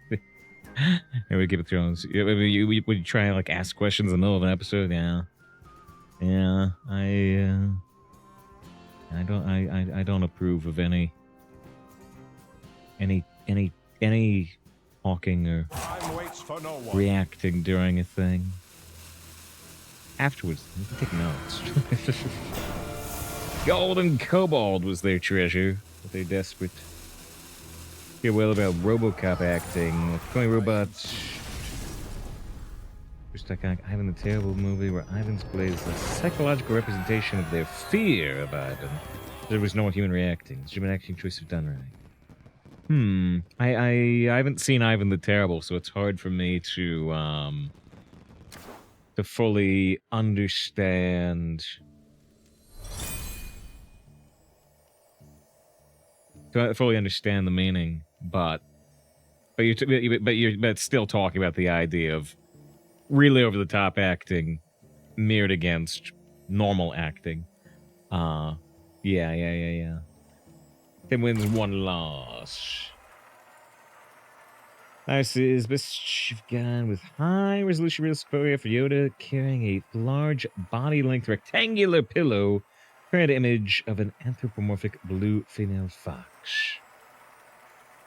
Here we Game of Thrones. Would you try and like ask questions in the middle of an episode? Yeah. Yeah. I don't approve of any talking or reacting during a thing. Afterwards, you can take notes. Gold and cobalt was their treasure, but they're desperate. Hear well about RoboCop acting, funny robots. Just like Ivan the Terrible movie, where Ivan's plays a psychological representation of their fear of Ivan. There was no human reacting. Human acting choice have done right. I haven't seen Ivan the Terrible, so it's hard for me to fully understand. To fully understand the meaning, but you're still talking about the idea of really over the top acting mirrored against normal acting. Yeah. 10 wins, 1 loss. This is best you've gone with high resolution realistic photograph for Yoda carrying a large body length rectangular pillow Create an image of an anthropomorphic blue female fox.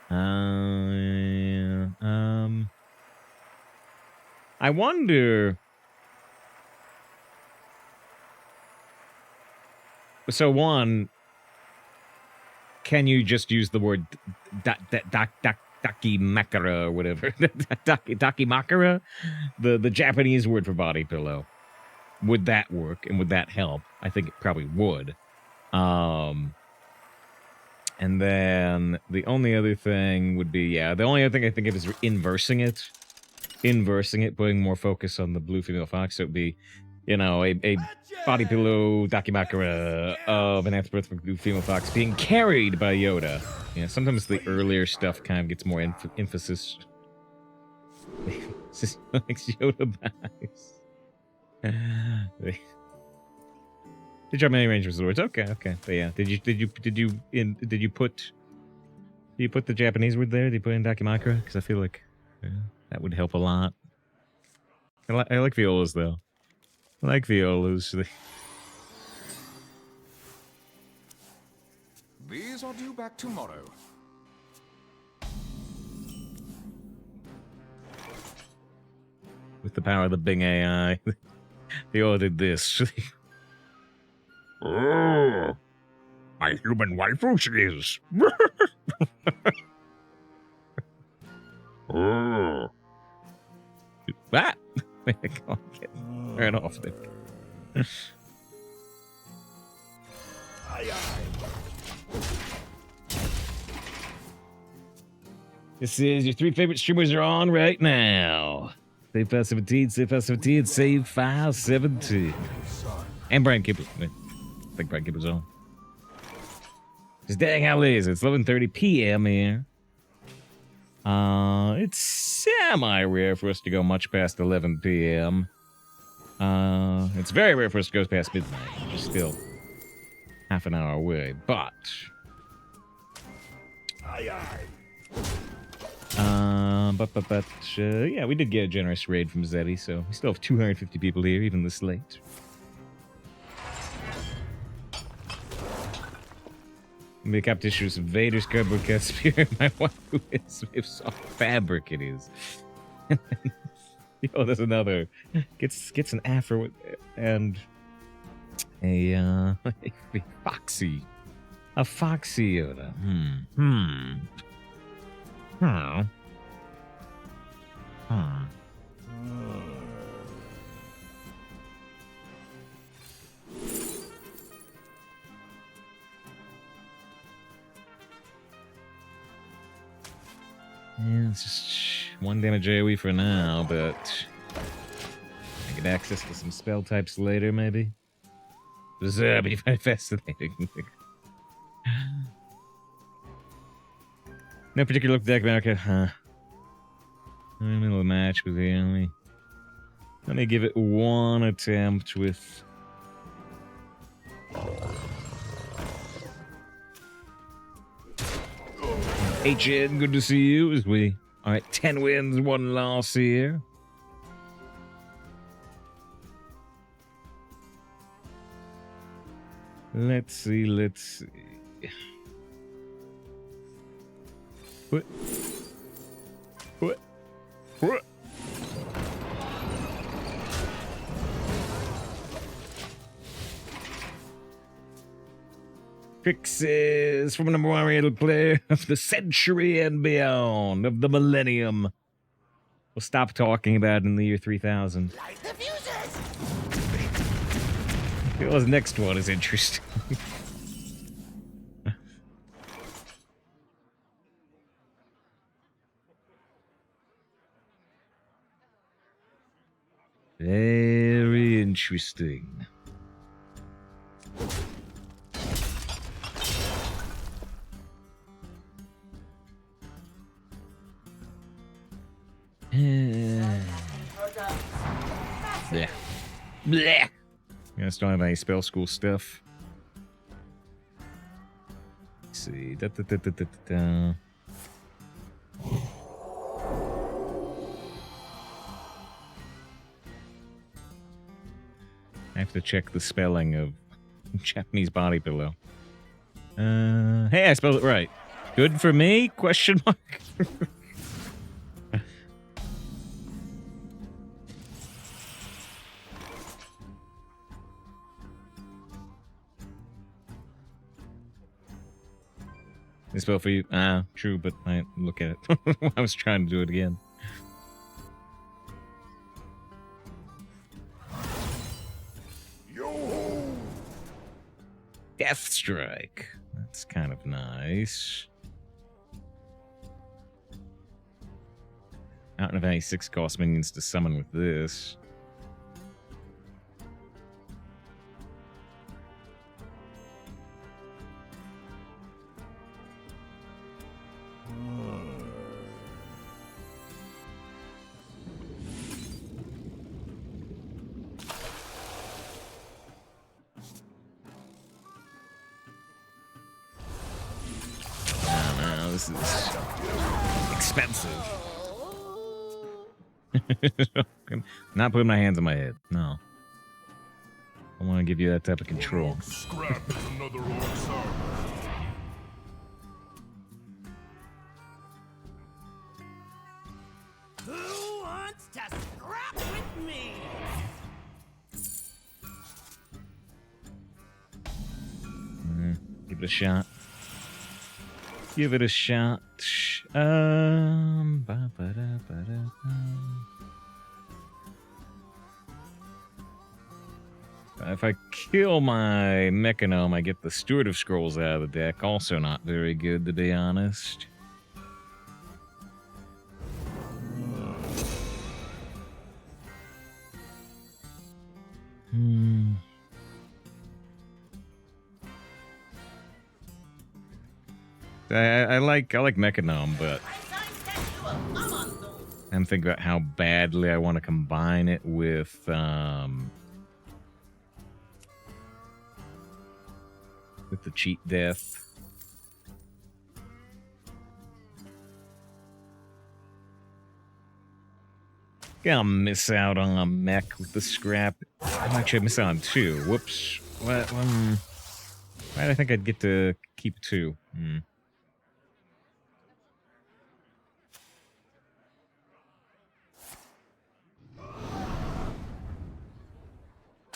I wonder. So one, can you just use the word dakimakara or whatever? Dakimakara? The Japanese word for body pillow. Would that work and would that help? I think it probably would. And then the only other thing would be, the only other thing I think of is inversing it. Putting more focus on the blue female fox. So it would be, you know, a body pillow dakimakara of an anthropomorphic blue female fox being carried by Yoda. Yeah, sometimes the earlier stuff kind of gets more emphasis. Just likes Yoda buys. Did you have many range resorts? Okay. But yeah, did you put the Japanese word there? Did you put in dakimakara? Because I feel like that would help a lot. I like violas though. I like violas. These are due back tomorrow. With the power of the Bing AI, they all did this. Oh, my human waifu she is. Oh. What? I can't get right off there. This is your 3 favorite streamers are on right now. Steadfast 17, Steadfast 17, Save File 17. And Brian Kibble. I think Brian Kibble's on. Just dang how late is it? It's 11:30 p.m. here. It's semi-rare for us to go much past 11 p.m. It's very rare for us to go past midnight, which is still half an hour away, but... yeah, we did get a generous raid from Zeddy, so we still have 250 people here, even this late. The competition is Vader's cardboard cut spear. My wife who is if soft fabric it is. Yo, there's another. Gets an afro and a foxy. A foxy Yoda. Yeah, it's just 1 damage AoE for now, but I get access to some spell types later, maybe. This would be fascinating. No particular look deck, America, huh? I'm in the middle of the match with you. Let me give it one attempt with... HN, good to see you as we are at 10 wins, 1 loss here. Let's see. What? Fixes from a number 1 rated player of the century and beyond, of the millennium. We'll stop talking about it in the year 3000. Light the fuses! This next one is interesting. Very interesting. Yeah. Blech. I just don't have any spell school stuff. Let's see. I have to check the spelling of Japanese body pillow. Hey, I spelled it right. Good for me? Question mark. I spell for you. True, but I look at it. I was trying to do it again. Yo-ho! Death Strike. That's kind of nice. I don't have any 6-cost minions to summon with this. This is expensive. Not putting my hands on my head. No. I want to give you that type of control. Scrap is another orc song. Who wants to scrap with me? Give it a shot. Give it a shot. If I kill my Mechanome, I get the Steward of Scrolls out of the deck. Also not very good, to be honest. I like Mechanome, but I'm thinking about how badly I want to combine it with the cheat death. Gonna miss out on a mech with the scrap. I might actually miss out on 2. Whoops. What? Why did I think I'd get to keep 2?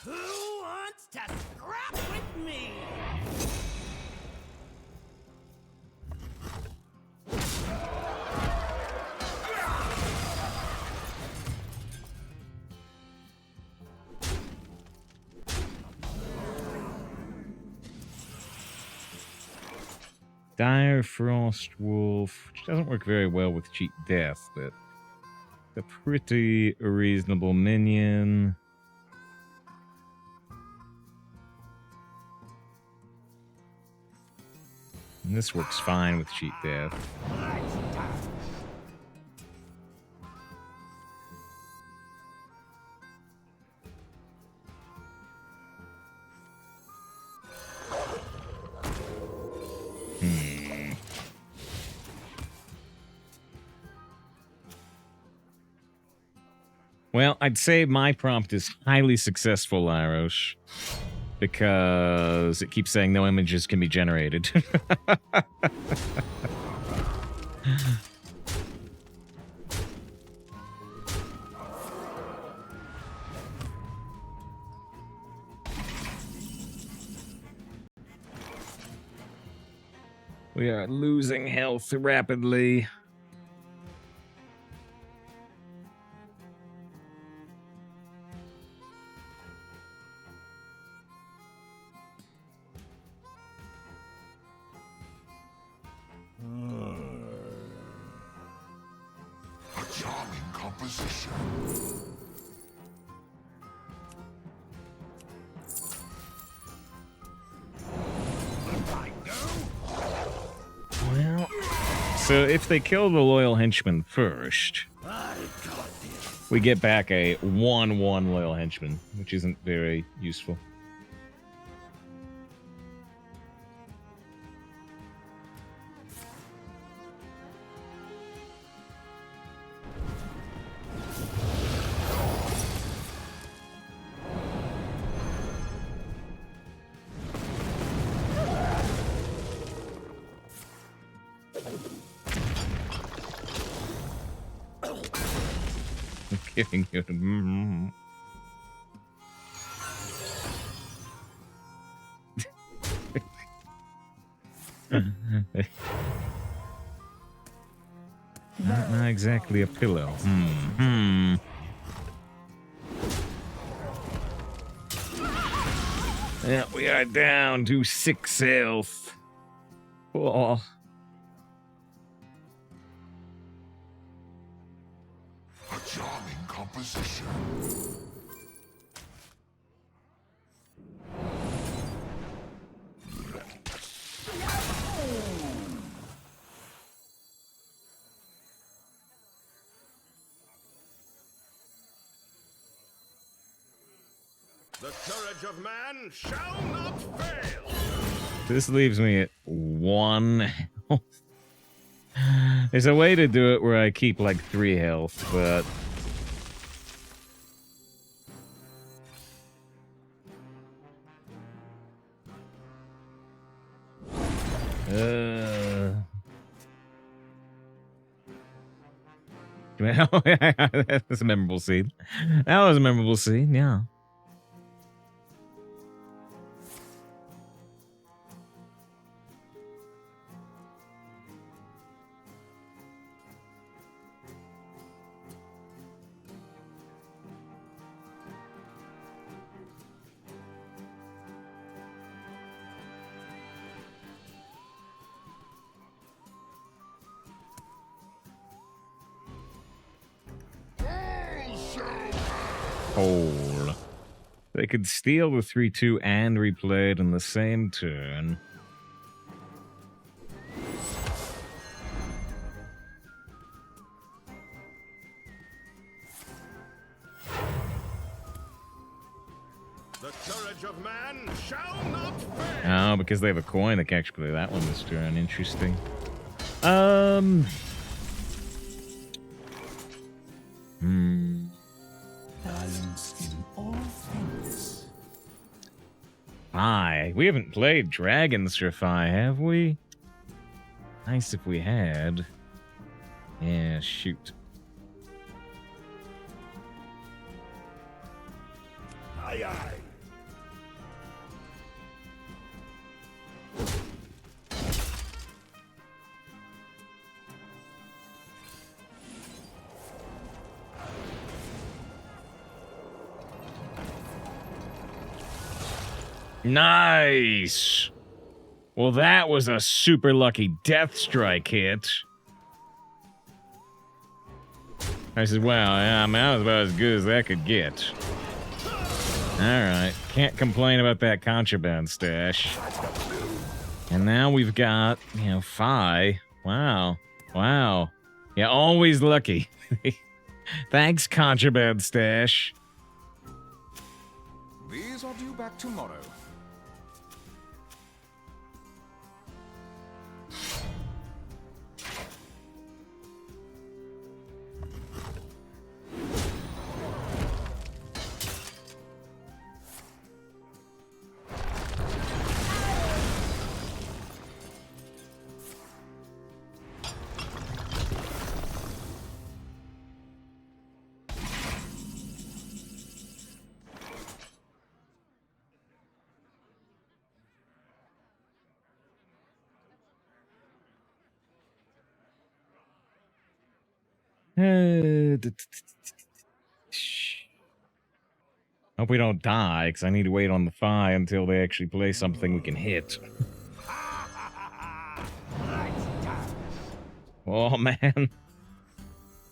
Who wants to scrap with me? Dire Frost Wolf, which doesn't work very well with cheat death, but a pretty reasonable minion. And this works fine with cheat death. Well, I'd say my prompt is highly successful, Lyros, because it keeps saying no images can be generated. We are losing health rapidly. A charming composition. Well, so if they kill the loyal henchman first, we get back a 1/1 loyal henchman, which isn't very useful. I'm kidding you. Not exactly a pillow. Yeah, we are down to 6 health. Oh. A charming composition. The courage of man shall not fail. This leaves me at 1 health. There's a way to do it where I keep like 3 health, but... That was a memorable scene. That was a memorable scene, yeah. Hole. They could steal the 3-2 and replay it in the same turn. The courage of man shall not fail. Oh, because they have a coin, they can actually play that one this turn. Interesting. Balance in all things. Fi. We haven't played Dragons for Fi, have we? Nice if we had. Yeah, shoot. Aye, aye. Nice! Well, that was a super lucky Death Strike hit. I said, wow, yeah, I mean, that was about as good as that could get. Alright, can't complain about that Contraband Stash. And now we've got, you know, Fi. Wow. Wow. Yeah, always lucky. Thanks, Contraband Stash. These are due back tomorrow. Hope we don't die, because I need to wait on the Fi until they actually play something we can hit. Oh, man.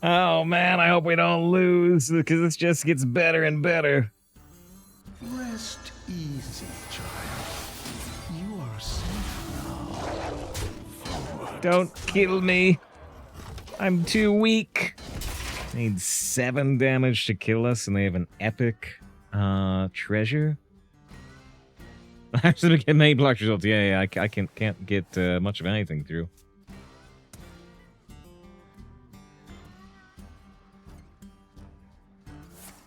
Oh, man, I hope we don't lose, because this just gets better and better. Rest easy, child. You are safe now. Don't kill me. I'm too weak. Need 7 damage to kill us, and they have an epic treasure. Actually, get many block results. Yeah, I can't get much of anything through.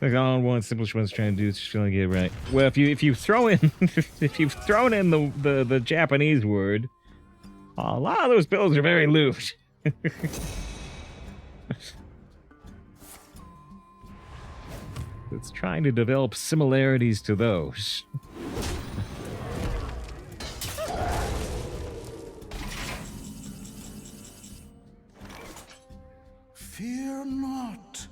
Like all one simplest one's trying to do is just trying to get it right. Well, if you throw in if you've thrown in the Japanese word, A lot of those pillows are very loose. It's trying to develop similarities to those. Fear not.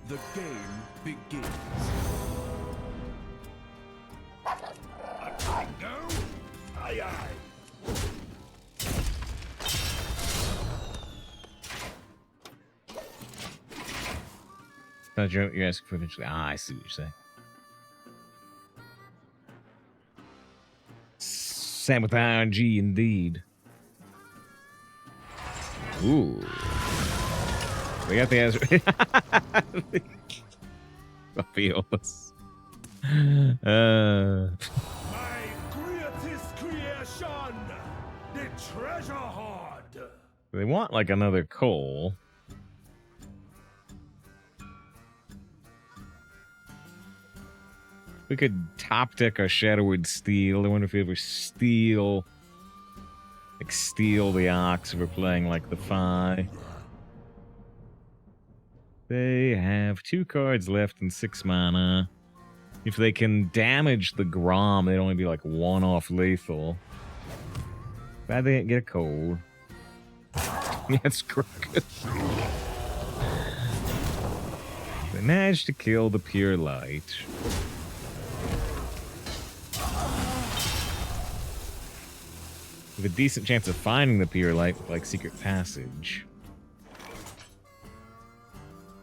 The game begins. Go! Aye, aye. Thought you're asking for eventually. Ah, I see what you're saying. Same with RNG, indeed. Ooh. We got the answer. I feel this. My greatest creation, the treasure hoard. They want like another coal. We could top deck our Shadowwood Steel. I wonder if we ever steal the Ox if we're playing like the Fi. They have 2 cards left and 6 mana. If they can damage the Grom, they'd only be like 1 off lethal. Glad they didn't get a cold. Yeah, it's crooked. They managed to kill the Pure Light. With a decent chance of finding the Pure Light with like Secret Passage.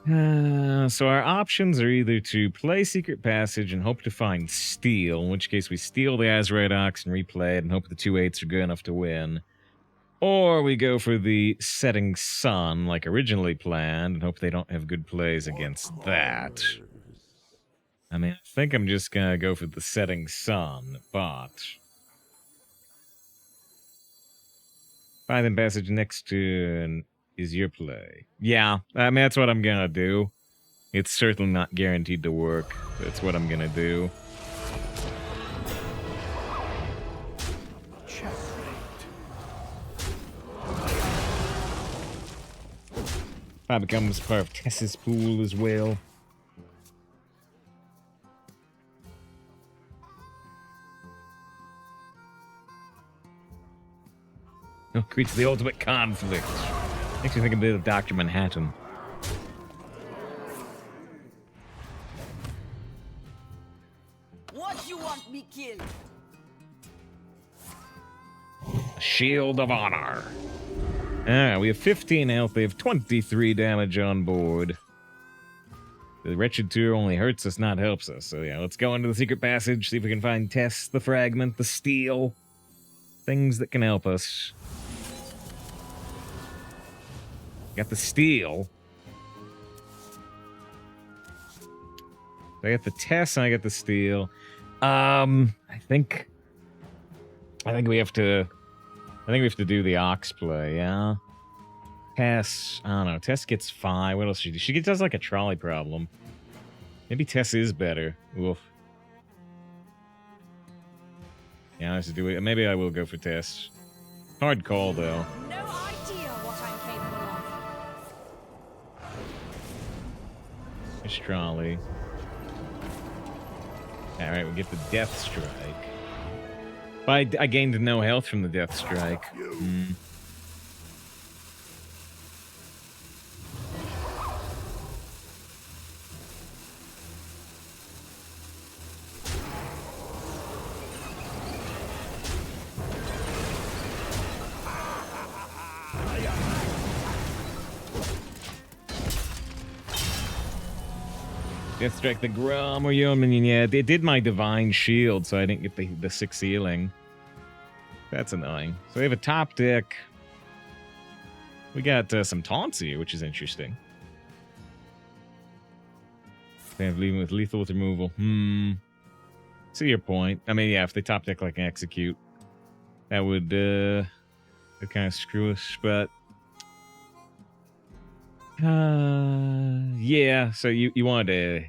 So our options are either to play Secret Passage and hope to find Steel, in which case we steal the Azurite Ox and replay it and hope the 2/8s are good enough to win. Or we go for the Setting Sun, like originally planned, and hope they don't have good plays against that. I mean, I think I'm just gonna go for the Setting Sun, but... Find the passage next to is your play. Yeah, I mean, that's what I'm gonna do. It's certainly not guaranteed to work. That's what I'm gonna do. Probably becomes part of Tess's pool as well. Oh, creates the ultimate conflict. Makes me think a bit of Dr. Manhattan. What you want me killed? Shield of Honor. Ah, we have 15 health. They have 23 damage on board. The Wretched Tour only hurts us, not helps us. So yeah, let's go into the secret passage, see if we can find Tess, the fragment, the steel. Things that can help us. Got the steel. I got the Tess and I got the steel. I think we have to do the Ox play, yeah? Tess, I don't know. Tess gets 5. What else she do? She does like a trolley problem. Maybe Tess is better. Oof. Yeah, I have to do it. Maybe I will go for Tess. Hard call, though. No idea what I'm capable of. There's trolley. Alright, we get the Death Strike. But I gained no health from the Death Strike. Death Strike the Grom or your minion. Yeah, it did my Divine Shield, so I didn't get the 6 healing. That's annoying. So we have a top deck. We got some taunts here, which is interesting. They have leaving with lethal with removal. See your point. I mean, yeah, if they top deck like an execute, that would kind of screw us, but... Yeah, so you wanted to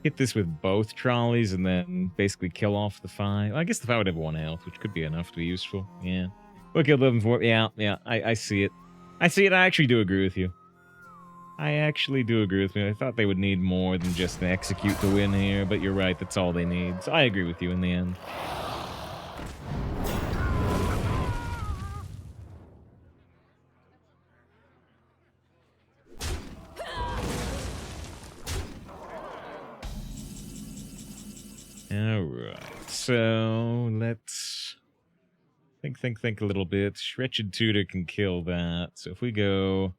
hit this with both trolleys and then basically kill off the 5. I guess the 5 would have 1 health, which could be enough to be useful. Yeah. We'll kill them for... Yeah, I see it. I see it. I actually do agree with you. I thought they would need more than just to execute the win here, but you're right. That's all they need. So I agree with you in the end. Alright, so let's think a little bit. Wretched Tutor can kill that. So if we go...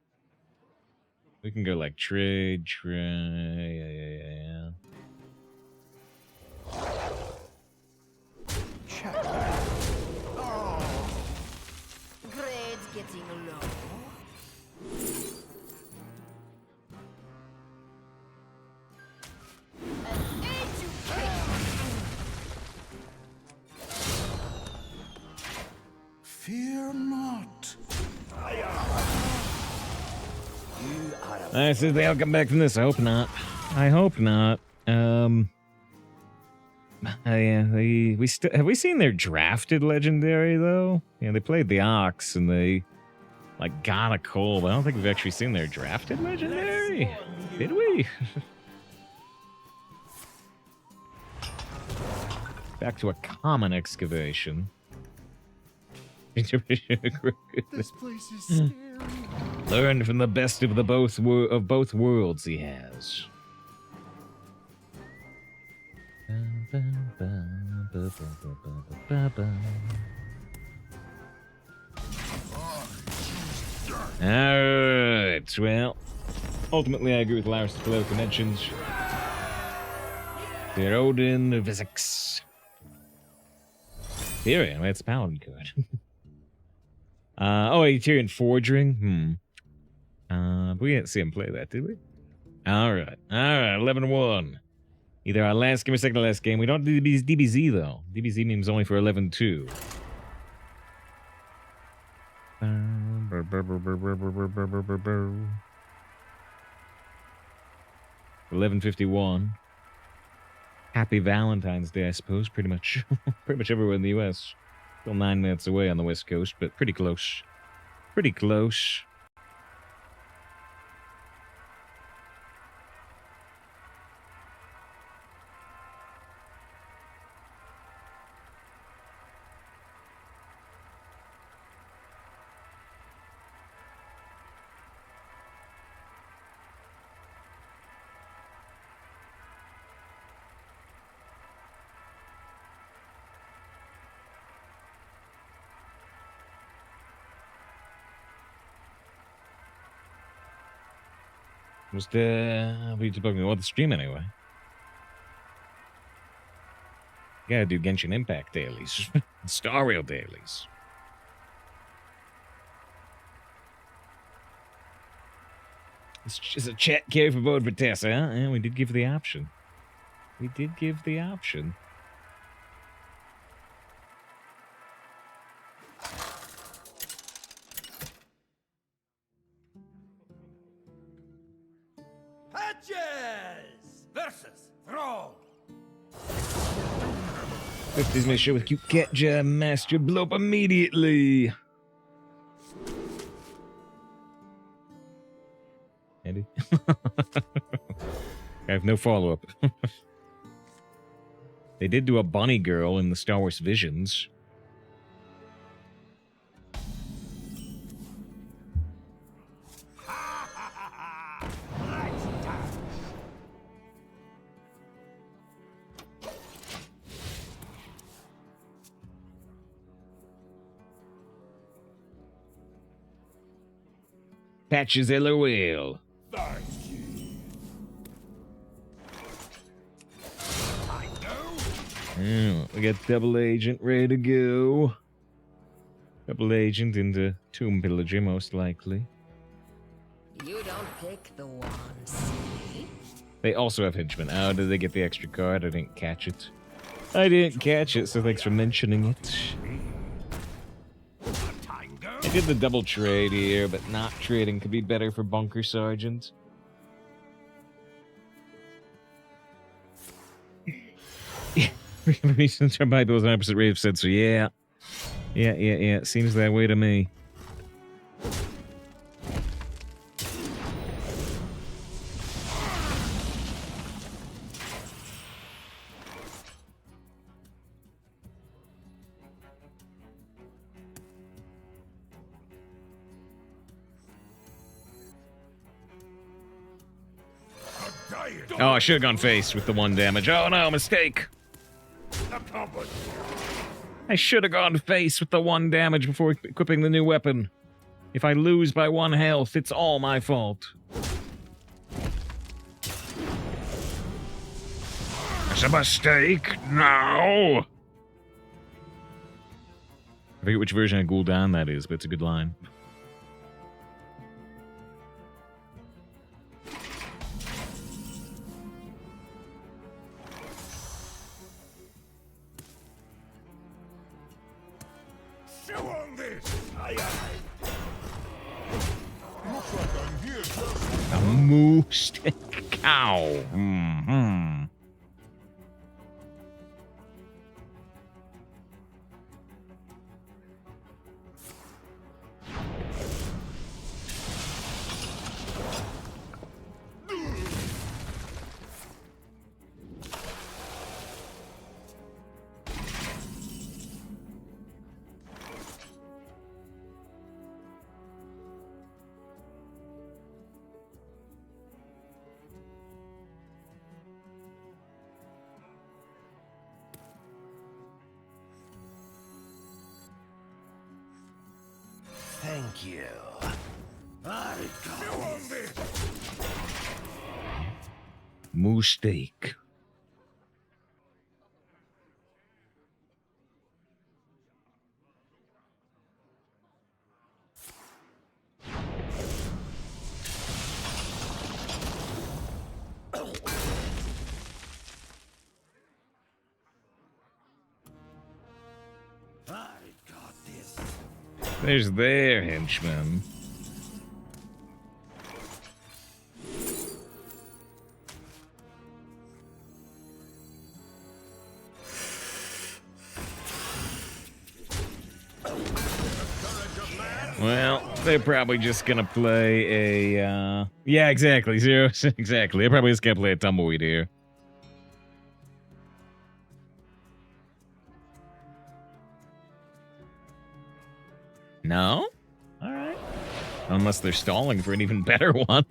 We can go like trade. Yeah. Check. Grade's getting low. Fear not. I see they'll come back from this. I hope not. Have we seen their drafted legendary though? Yeah, they played the Ox and they like got a coal, but I don't think we've actually seen their drafted legendary. Did we? Back to a common excavation. This place is scary. Learned from the best of both worlds he has. Alright, well, ultimately I agree with Lars' political mentions. They're Odin Physics. Tyrion, that's Paladin card. Tyrion Forging. We didn't see him play that, did we? Alright, 11-1. Either our last game or second to last game. We don't do DBZ though. DBZ means only for 11-2. 11:51. Happy Valentine's Day, I suppose. Pretty much everywhere in the U.S. Still 9 minutes away on the West Coast, but pretty close. Pretty close. What are you talking about? The stream anyway. You gotta do Genshin Impact dailies. Star Rail dailies. It's just a chat carry for board for Tessa, huh? Yeah, we did give the option. Patches versus Thrall. 50s make sure with cute cat jam master blow up immediately. Andy? I have no follow-up. They did do a bunny girl in the Star Wars Visions. Patches LOL. We got Double Agent ready to go. Double Agent into Tomb Pillager, most likely. You don't pick the one, see? They also have Henchman. Oh, did they get the extra card? I didn't catch it. So thanks for mentioning it. I did the double trade here, but not trading could be better for Bunker Sergeant. Recent Bible was 100% rate of said so. Yeah. Yeah. Seems that way to me. Oh, I should have gone face with the 1 damage. Oh no, mistake. I should have gone face with the 1 damage before equipping the new weapon. If I lose by 1 health, it's all my fault. It's a mistake. No. I forget which version of Gul'dan that is, but it's a good line. A moose cow. Mm-hmm. Thank you. I got this. Moose steak. There's their henchman. Well, they're probably just gonna play a, yeah, exactly, Zero. Exactly. They're probably just gonna play a tumbleweed here. No? Alright. Unless they're stalling for an even better one.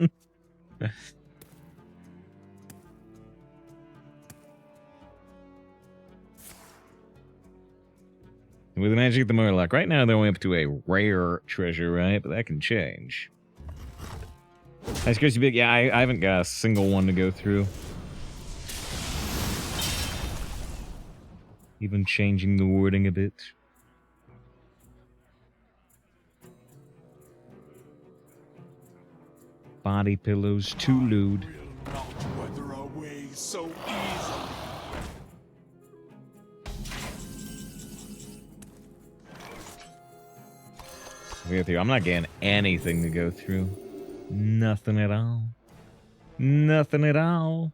With the magic of the Murloc. Right now they're only up to a rare treasure, right? But that can change. I suppose you big. Yeah, I haven't got a single one to go through. Even changing the wording a bit. Body pillows, too lewd. Weather our way so easy. I'm not getting anything to go through. Nothing at all. Nothing at all.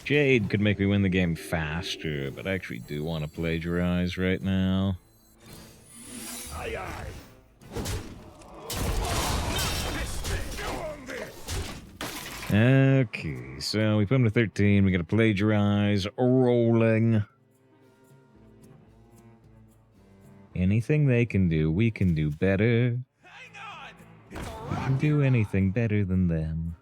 Jade could make me win the game faster, but I actually do want to plagiarize right now. Aye, aye. Okay, so we put him to 13. We got to plagiarize. Rolling. Anything they can do, we can do better. We can do anything better than them.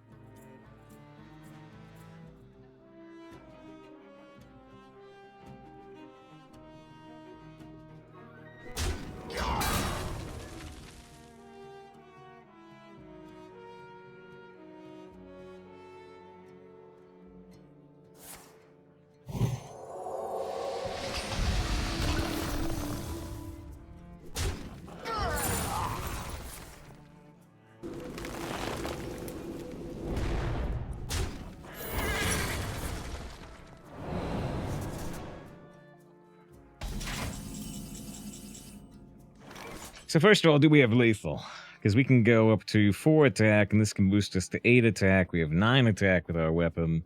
So first of all, do we have lethal? Because we can go up to 4 attack, and this can boost us to 8 attack. We have 9 attack with our weapon.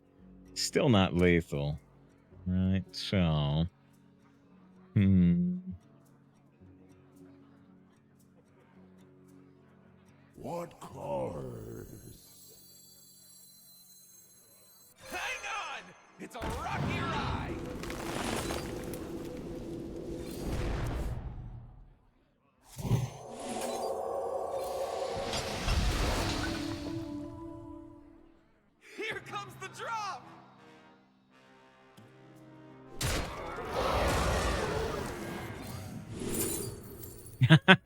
Still not lethal. Right, so... What cards? Hang on! It's a rocky ride! Here comes the drop!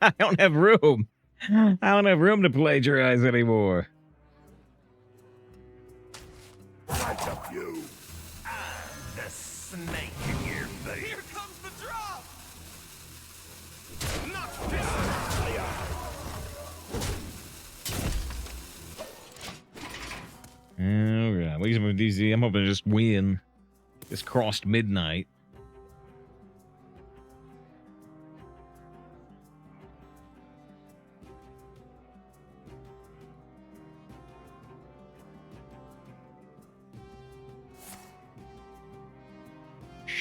I don't have room. I don't have room to plagiarize anymore. Right up you. The snake in your face. Here comes the drop! Not this. Alright, well, I'm hoping to just win. Just crossed midnight.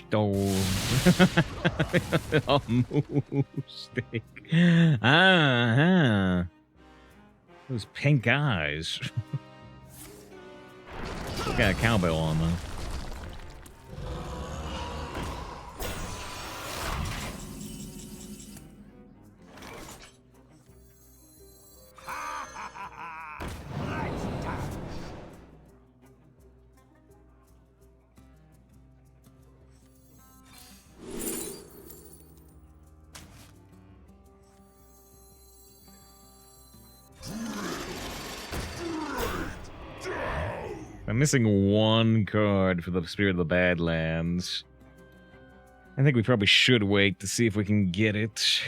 Stone. A move stick. Those pink eyes. Got a cowbell on though. I'm missing one card for the Spirit of the Badlands. I think we probably should wait to see if we can get it.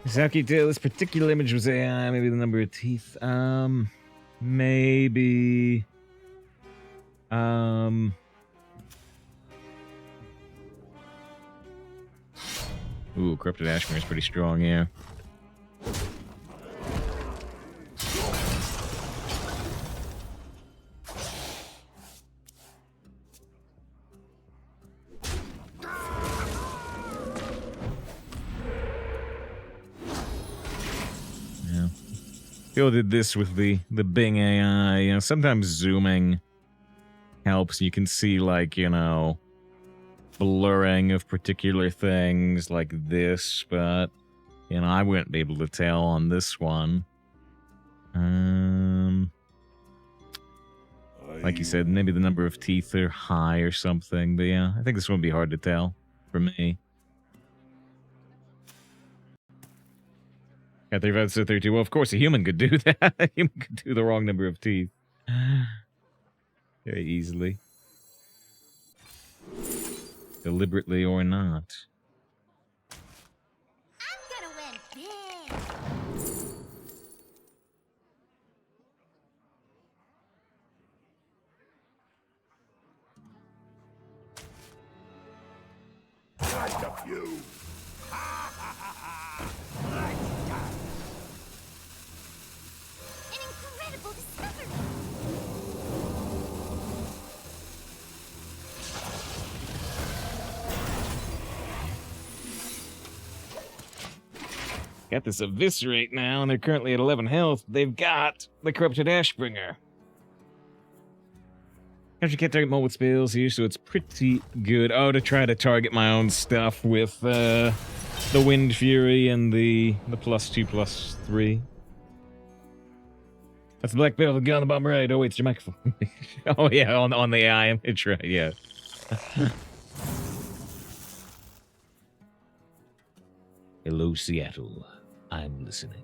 Saki tell this particular image was AI, maybe the number of teeth. Maybe. Ooh, Corrupted Ashmere is pretty strong, yeah. Phil did this with the Bing AI. You know, sometimes zooming helps. You can see, like, you know, blurring of particular things like this, but, you know, I wouldn't be able to tell on this one. Like you said, maybe the number of teeth are high or something, but yeah, I think this one would be hard to tell for me. Got 35 to 32. Well, of course, a human could do that. A human could do the wrong number of teeth. Very easily. Deliberately or not. I'm gonna win big. Right up you. An incredible discovery. Got this Eviscerate now, and they're currently at 11 health. They've got the Corrupted Ashbringer. Actually can't target multiple spells here, so it's pretty good. Oh, to try to target my own stuff with the Wind Fury and the +2/+3. That's the black belt with the gun on the bottom right. Oh, wait, it's your microphone. Oh, yeah, on the eye. It's right, yeah. Hello, Seattle. I'm listening.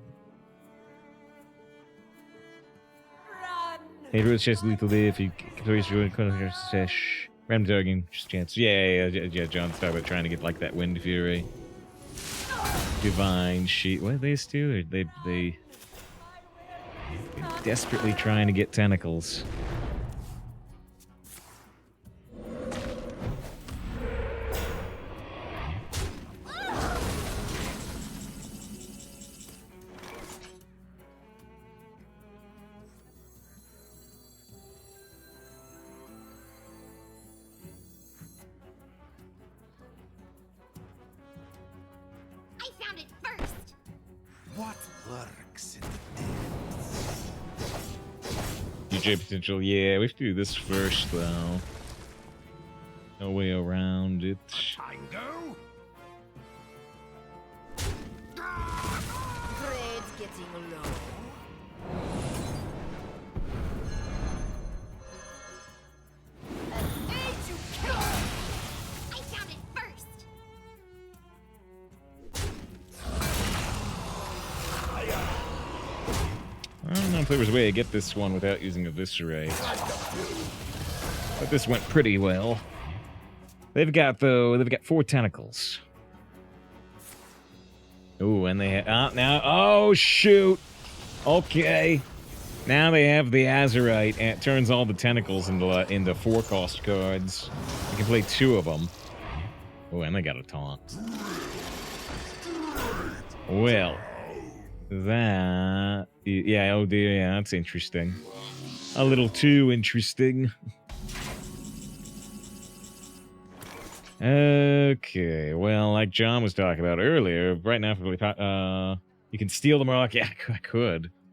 Hey, Rose chest lethal there if you can join Contraband Stash. Random targeting, just chance. Yeah, John's talking about trying to get like that Wind Fury. Divine Sheet. What are these two? They're desperately trying to get tentacles. lurks in the depths. DJ potential, yeah, we have to do this first, though. No way around it. Tango? Thread's getting low. I made you kill her. I found it first. I don't know if there was a way to get this one without using Eviscerate. But this went pretty well. They've got 4 tentacles. Ooh, and they now, oh shoot! Okay. Now they have the Azurite, and it turns all the tentacles into 4-cost cards. You can play 2 of them. Oh, and they got a taunt. Well, that... Yeah, oh dear, yeah, that's interesting. A little too interesting. Okay, well, like John was talking about earlier, right now, you can steal the Murloc. Yeah,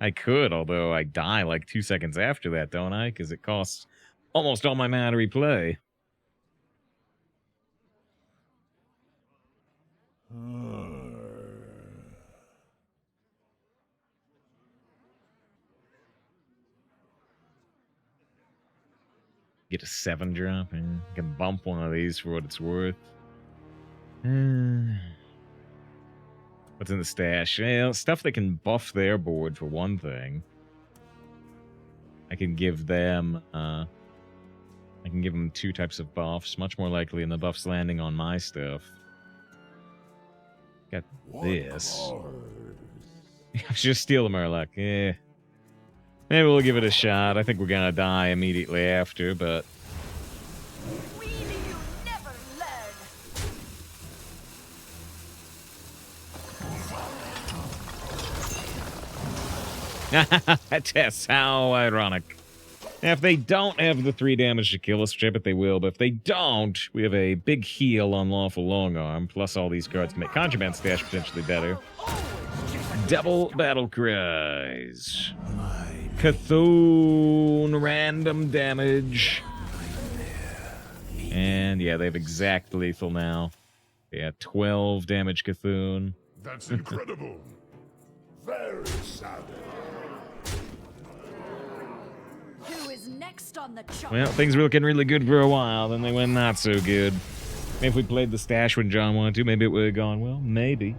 I could, although I die like 2 seconds after that, don't I? Because it costs almost all my mana to replay. Get a 7-drop, and you can bump one of these for what it's worth. What's in the stash? Well, stuff that can buff their board for one thing. I can give them 2 types of buffs, much more likely than the buffs landing on my stuff. Got this. I should just steal the Murloc. Yeah. Maybe we'll give it a shot. I think we're gonna die immediately after, but... Really, you never learn. Tess, how ironic. Now, if they don't have the 3 damage to kill us, which I bet they will, but if they don't, we have a big heal on Lawful Longarm, plus all these cards make Contraband Stash potentially better. Double Battle Cries. Cthulhu random damage. And yeah, they have exact lethal now. Yeah, 12 damage Cthulhu. That's incredible. Very sad. Who is next on the chart? Well, things were looking really good for a while, then they went not so good. Maybe if we played the stash when John wanted to, maybe it would have gone well. Maybe.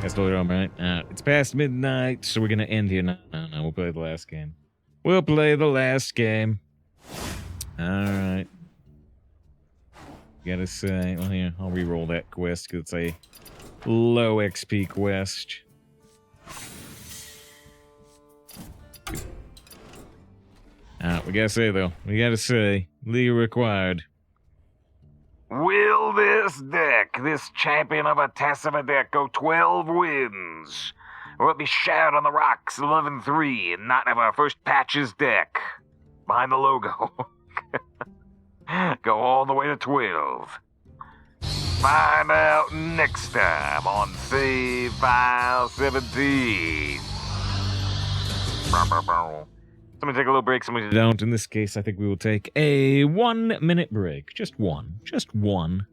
That's totally wrong, right? It's past midnight, so we're gonna end here. No, we'll play the last game. We'll play the last game. Alright. Gotta say, well here, I'll re-roll that quest, because it's a low XP quest. We gotta say, though, legal required. Will this deck, this champion of a Tess of a deck, go 12 wins? Or will it be Shout on the Rocks 11-3 and not have our first Patches deck behind the logo? Go all the way to 12. Find out next time on Save File 17. Somebody take a little break, somebody don't. In this case, I think we will take a 1-minute break. Just one. Just one.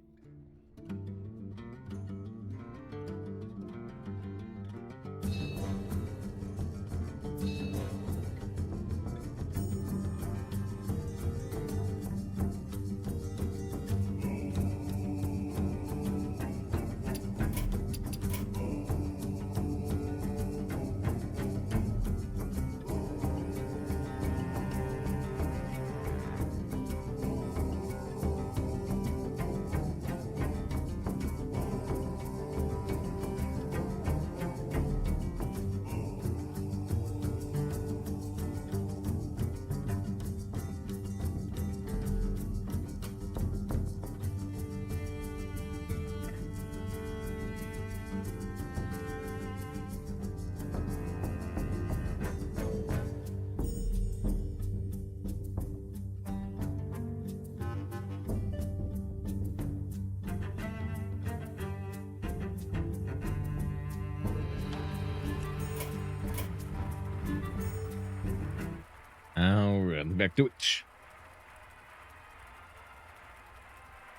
turn. Back to it.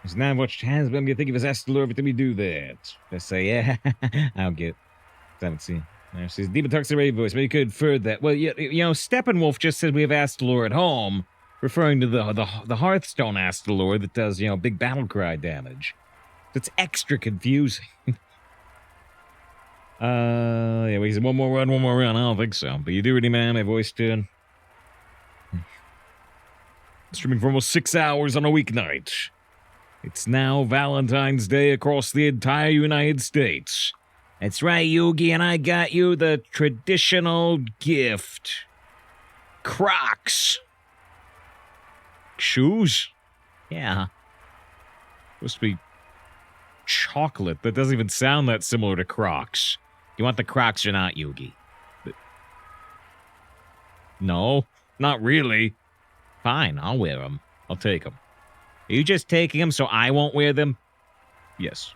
It's now watched hands, but I'm gonna think of his Astalor every time you do that. I say, yeah, I'll get. I haven't seen. There says Demon talks to Ray voice. Maybe you could infer that. Well, you know, Steppenwolf just said we have Astalor at home, referring to the Hearthstone Astalor that does, you know, big battle cry damage. It's extra confusing. Yeah, well, he said one more run. I don't think so. But you do already, man. My voice tune. Streaming for almost 6 hours on a weeknight. It's now Valentine's Day across the entire United States. That's right, Yugi, and I got you the traditional gift. Crocs. Shoes? Yeah. Supposed to be chocolate. That doesn't even sound that similar to Crocs. You want the Crocs or not, Yugi? No, not really. Fine, I'll wear them. I'll take them. Are you just taking them so I won't wear them? Yes.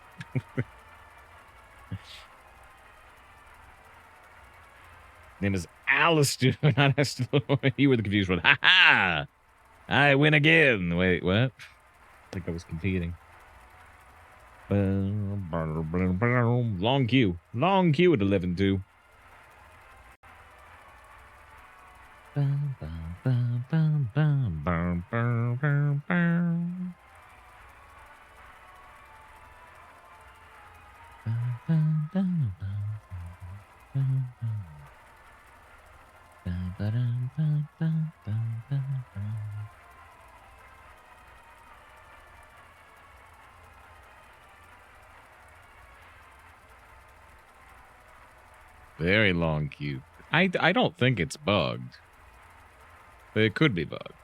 Name is Alistair, not Astalor. You were the confused one. Ha ha! I win again. Wait, what? I think I was competing. Long queue. Long queue at 11-2. Very long queue. I don't think it's bugged. But it could be bugged.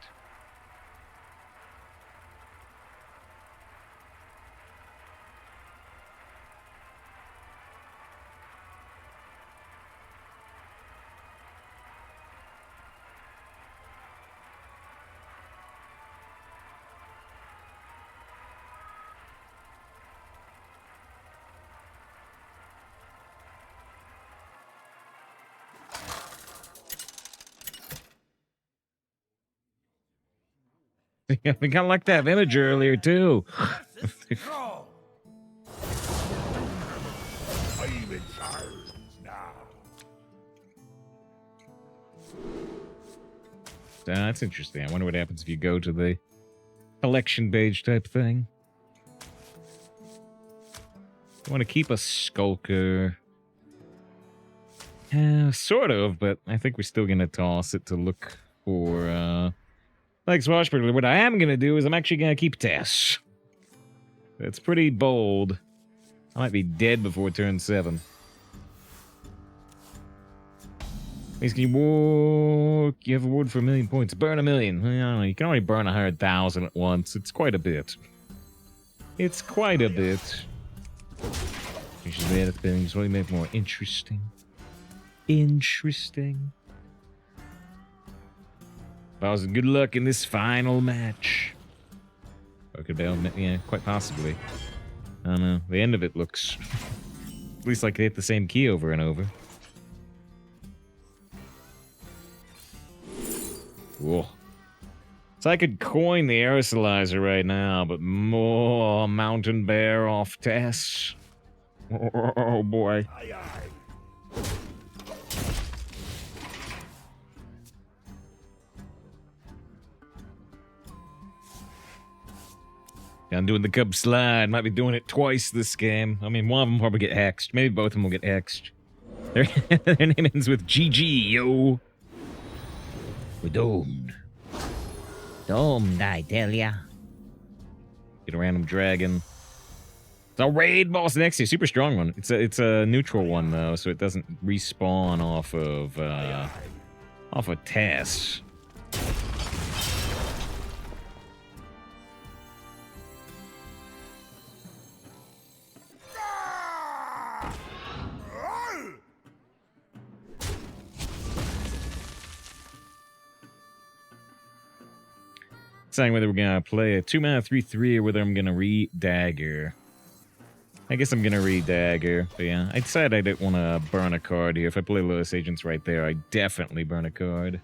I think I liked that image earlier, too. Go! I'm in charge now. That's interesting. I wonder what happens if you go to the collection page type thing. I want to keep a Skulker. Sort of, but I think we're still going to toss it to look for, like Swashbuckler. What I am going to do is I'm actually going to keep Tess. That's pretty bold. I might be dead before turn 7. Can you walk? You have a ward for 1 million points. Burn 1 million. I don't know. You can only burn 100,000 at once. It's quite a bit. It's quite a bit. You should add things. Really make it more interesting. Interesting. Bowser, good luck in this final match. Yeah, quite possibly. I don't know. The end of it looks at least like they hit the same key over and over. Whoa. So I could coin the aerosolizer right now, but more mountain bear off Tess. Oh boy. Aye, aye. I'm doing the Cub slide. Might be doing it twice this game. I mean, one of them probably get hexed. Maybe both of them will get hexed. Their name ends with GG, yo. We're doomed. Doomed, I tell ya. Get a random dragon. It's a raid boss next to you. Super strong one. It's a neutral one, though, so it doesn't respawn off of Tess. Deciding whether we're gonna play a 2-mana 3/3 or whether I'm gonna re-dagger. I guess I'm gonna re-dagger, but yeah, I decided I didn't want to burn a card here. If I play Lotus Agents right there, I definitely burn a card.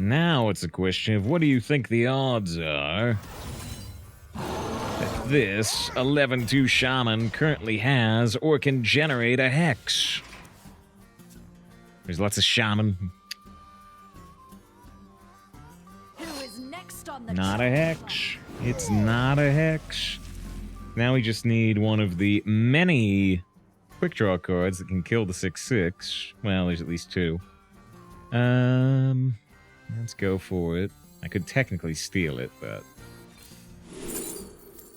Now it's a question of what do you think the odds are that this 11-2 shaman currently has or can generate a hex? There's lots of shaman. Who is next on the Not a hex. It's not a hex. Now we just need one of the many quick draw cards that can kill the 6/6. Well, there's at least two. Let's go for it. I could technically steal it, but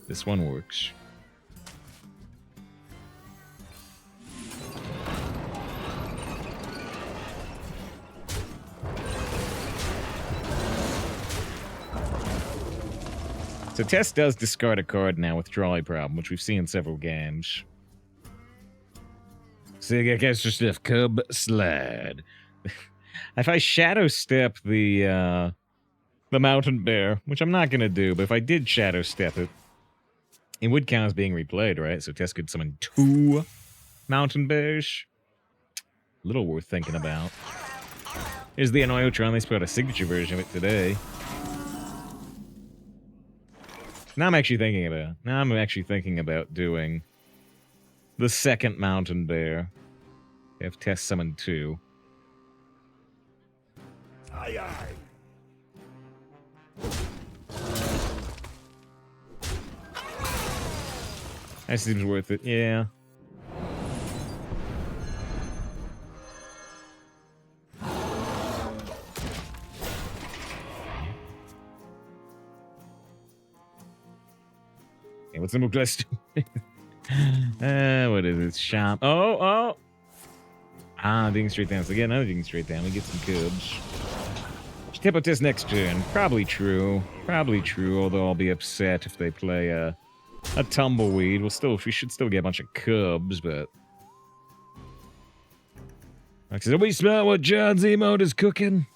this one works. So Tess does discard a card now with Trolley Problem, which we've seen in several games. So I guess just a cub slide. If I shadow step the mountain bear, which I'm not gonna do, but if I did shadow step it, it would count as being replayed, right? So Tess could summon 2 mountain bears. A little worth thinking about. Here's the Anoyotron. They put out a signature version of it today. Now I'm actually thinking about doing the second mountain bear. Have Tess summon 2. Aye, aye. That seems worth it, yeah. Hey, what's the move class? What is it? Shop. Oh! Ah, digging straight down. So again, another digging straight down. We get some cubs. Tip up this next turn. Probably true. Although I'll be upset if they play a tumbleweed. We should still get a bunch of cubs, but like, so we smell what John's emote is cooking.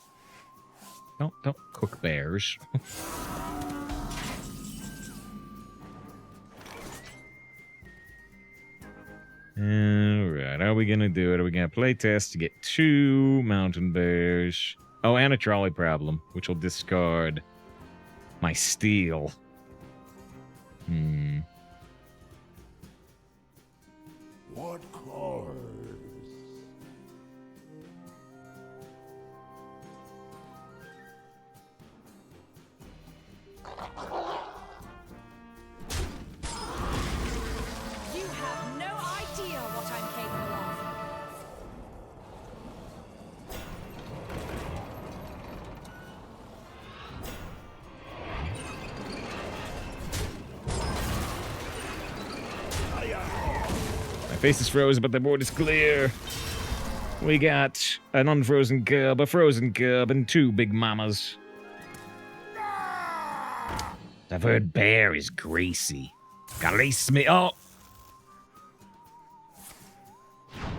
Don't cook bears. Alright, how are we gonna do it? Are we gonna play test to get 2 mountain bears? Oh, and a trolley problem, which will discard my steel. What cards? You have no idea what I'm capable of. My face is frozen, but the board is clear. We got an unfrozen cub, a frozen cub, and 2 big mamas. I've heard bear is greasy. Grease me. Oh!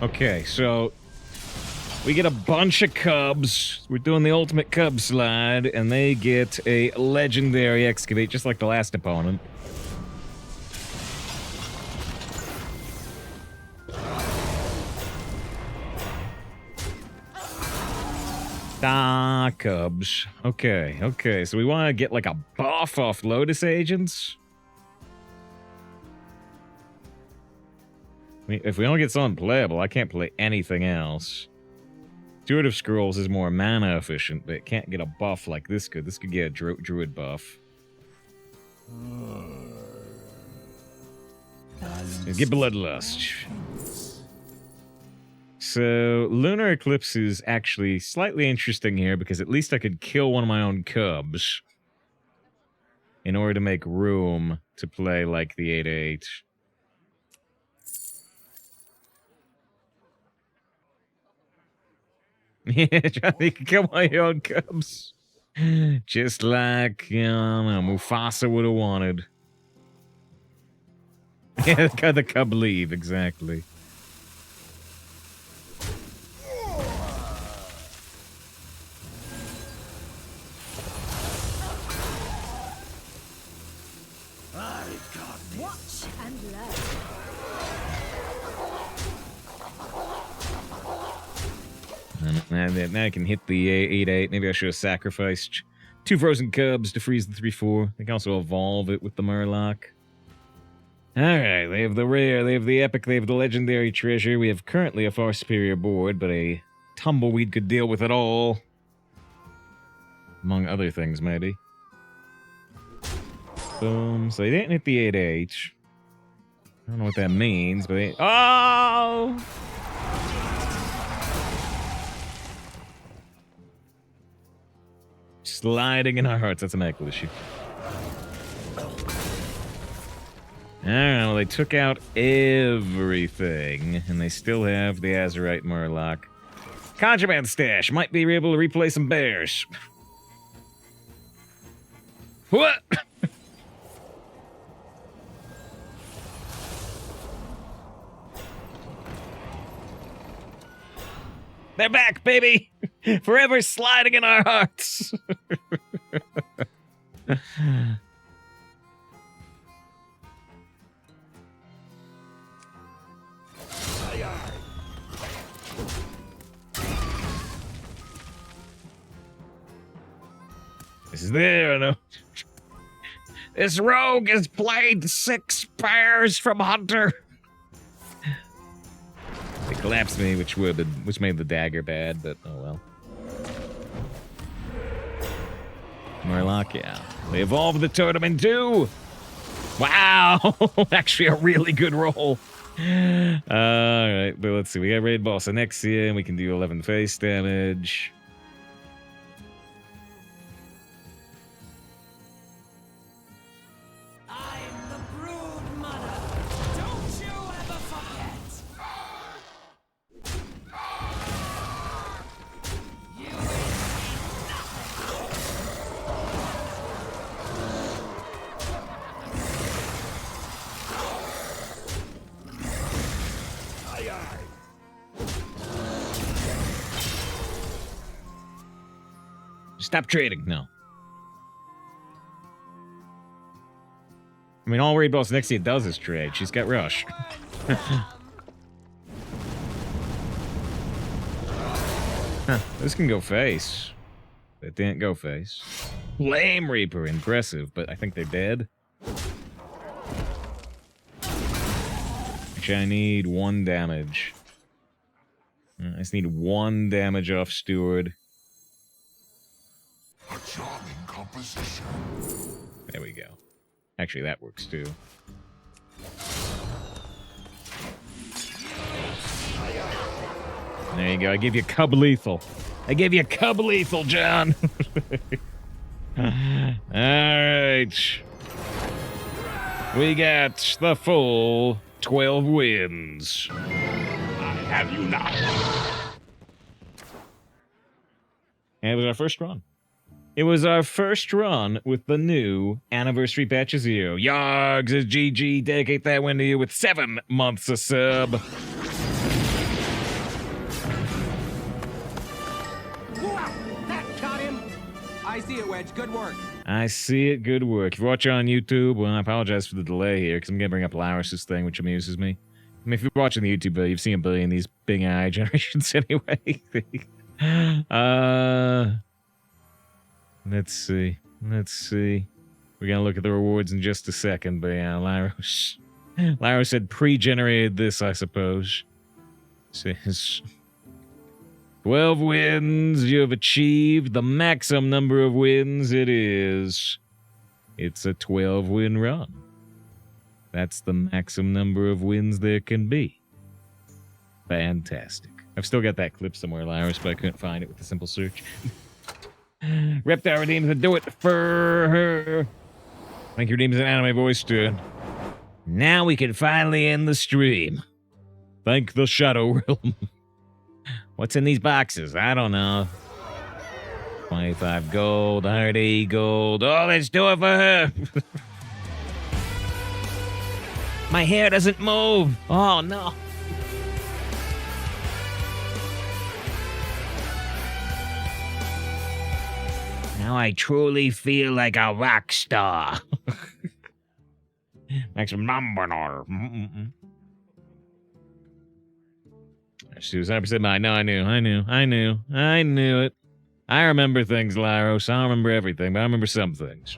Okay, so we get a bunch of cubs. We're doing the ultimate cub slide, and they get a legendary excavate, just like the last opponent. Ah, cubs. Okay. So we want to get like a buff off Lotus Agents. I mean, if we don't get something playable, I can't play anything else. Steward of Scrolls is more mana efficient, but it can't get a buff like this could. This could get a druid buff. Get Bloodlust. So, Lunar Eclipse is actually slightly interesting here because at least I could kill one of my own cubs in order to make room to play like the 8/8. Yeah, you can kill my own cubs. Just like, Mufasa would have wanted. Yeah, the cub leave, exactly. Watch and learn. And now I can hit the 8-8. Maybe I should have sacrificed 2 frozen cubs to freeze the 3-4. I can also evolve it with the Murloc. Alright, they have the rare, they have the epic, they have the legendary treasure. We have currently a far superior board, but a tumbleweed could deal with it all. Among other things, maybe. Boom. So they didn't hit the 8-8. I don't know what that means, but they... Oh! Sliding in our hearts. That's a medical issue. I don't know. They took out everything, and they still have the Azurite Murloc. Contraband Stash. Might be able to replay some bears. What? They're back, baby! Forever sliding in our hearts! This is there, I know. This rogue has played 6 pairs from Hunter. They collapsed me, which made the dagger bad, but oh well. Murloc, yeah. They evolved the totem in 2! Wow! Actually a really good roll. Alright, but let's see. We got Raid Boss Anexia, and we can do 11 face damage. I'm the Brood Mother. Don't you ever forget. You ain't seen Stop trading. No. I mean, all Raid Boss Nexia does is trade. She's got Rush. Huh, this can go face. That didn't go face. Flame Reaper, impressive, but I think they're dead. Actually, I need 1 damage. I just need 1 damage off Steward. A charming composition. There we go. Actually, that works too. There you go. I gave you Cub Lethal. I gave you Cub Lethal, John. Alright. We got the full 12 wins. I have you now. And it was our first run. It was our first run with the new Anniversary Patch of Zero. Yargs is GG. Dedicate that win to you with 7 months of sub. That got him. I see it, Wedge. Good work. I see it. Good work. If you're watching on YouTube, well, I apologize for the delay here, because I'm going to bring up Laris's thing, which amuses me. I mean, if you're watching the YouTube video, you've seen a billion of these big eye generations anyway. Let's see. Let's see. We're going to look at the rewards in just a second, but yeah, Laros had pre-generated this, I suppose. Says 12 wins. You have achieved the maximum number of wins. It's a 12-win run. That's the maximum number of wins there can be. Fantastic. I've still got that clip somewhere, Laris, but I couldn't find it with a simple search. Reptile redeems and do it for her. Thank you, redeems an anime voice to it. Now we can finally end the stream. Thank the Shadow Realm. What's in these boxes? I don't know. 25 gold, 30 gold. Oh, let's do it for her. My hair doesn't move. Oh, no. Now I truly feel like a rock star. Maximum number. She was 100% mine. No, I knew it. I remember things, Lyros. I don't remember everything, but I remember some things.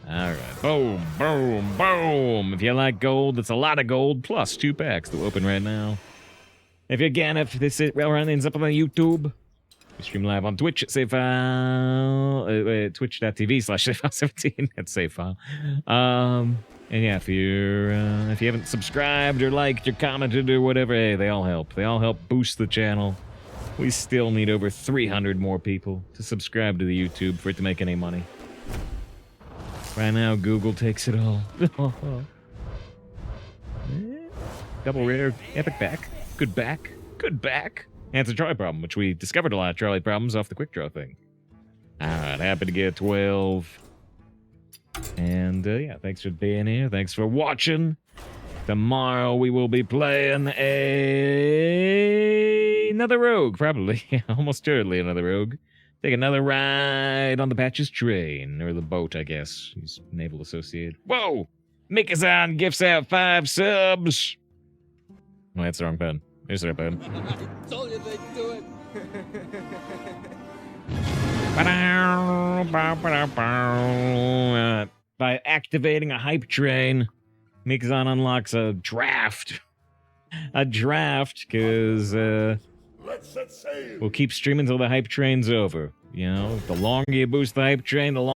Alright. Boom, boom, boom. If you like gold, that's a lot of gold, plus 2 packs to open right now. If you're Ganef, this ends up on YouTube. We stream live on Twitch at SaveFile. Twitch.tv/SaveFile17. That's SaveFile. And yeah, if you haven't subscribed or liked or commented or whatever, hey, they all help. They all help boost the channel. We still need over 300 more people to subscribe to the YouTube for it to make any money. Right now, Google takes it all. Double rare, epic back, good back, good back. And it's a Charlie problem, which we discovered a lot of Charlie problems off the quick draw thing. Alright, happy to get 12. And yeah, thanks for being here. Thanks for watching. Tomorrow we will be playing another rogue, probably. Almost certainly another rogue. Take another ride on the Patches train, or the boat, I guess. He's naval associated. Whoa! Mikazan gifts out 5 subs! Oh, that's the wrong button. There's the right button. I told you they'd do it. By activating a hype train, Mikazan unlocks a draft. A draft, because Let's set sail. we'll keep streaming until the hype train's over. You know, the longer you boost the hype train, the longer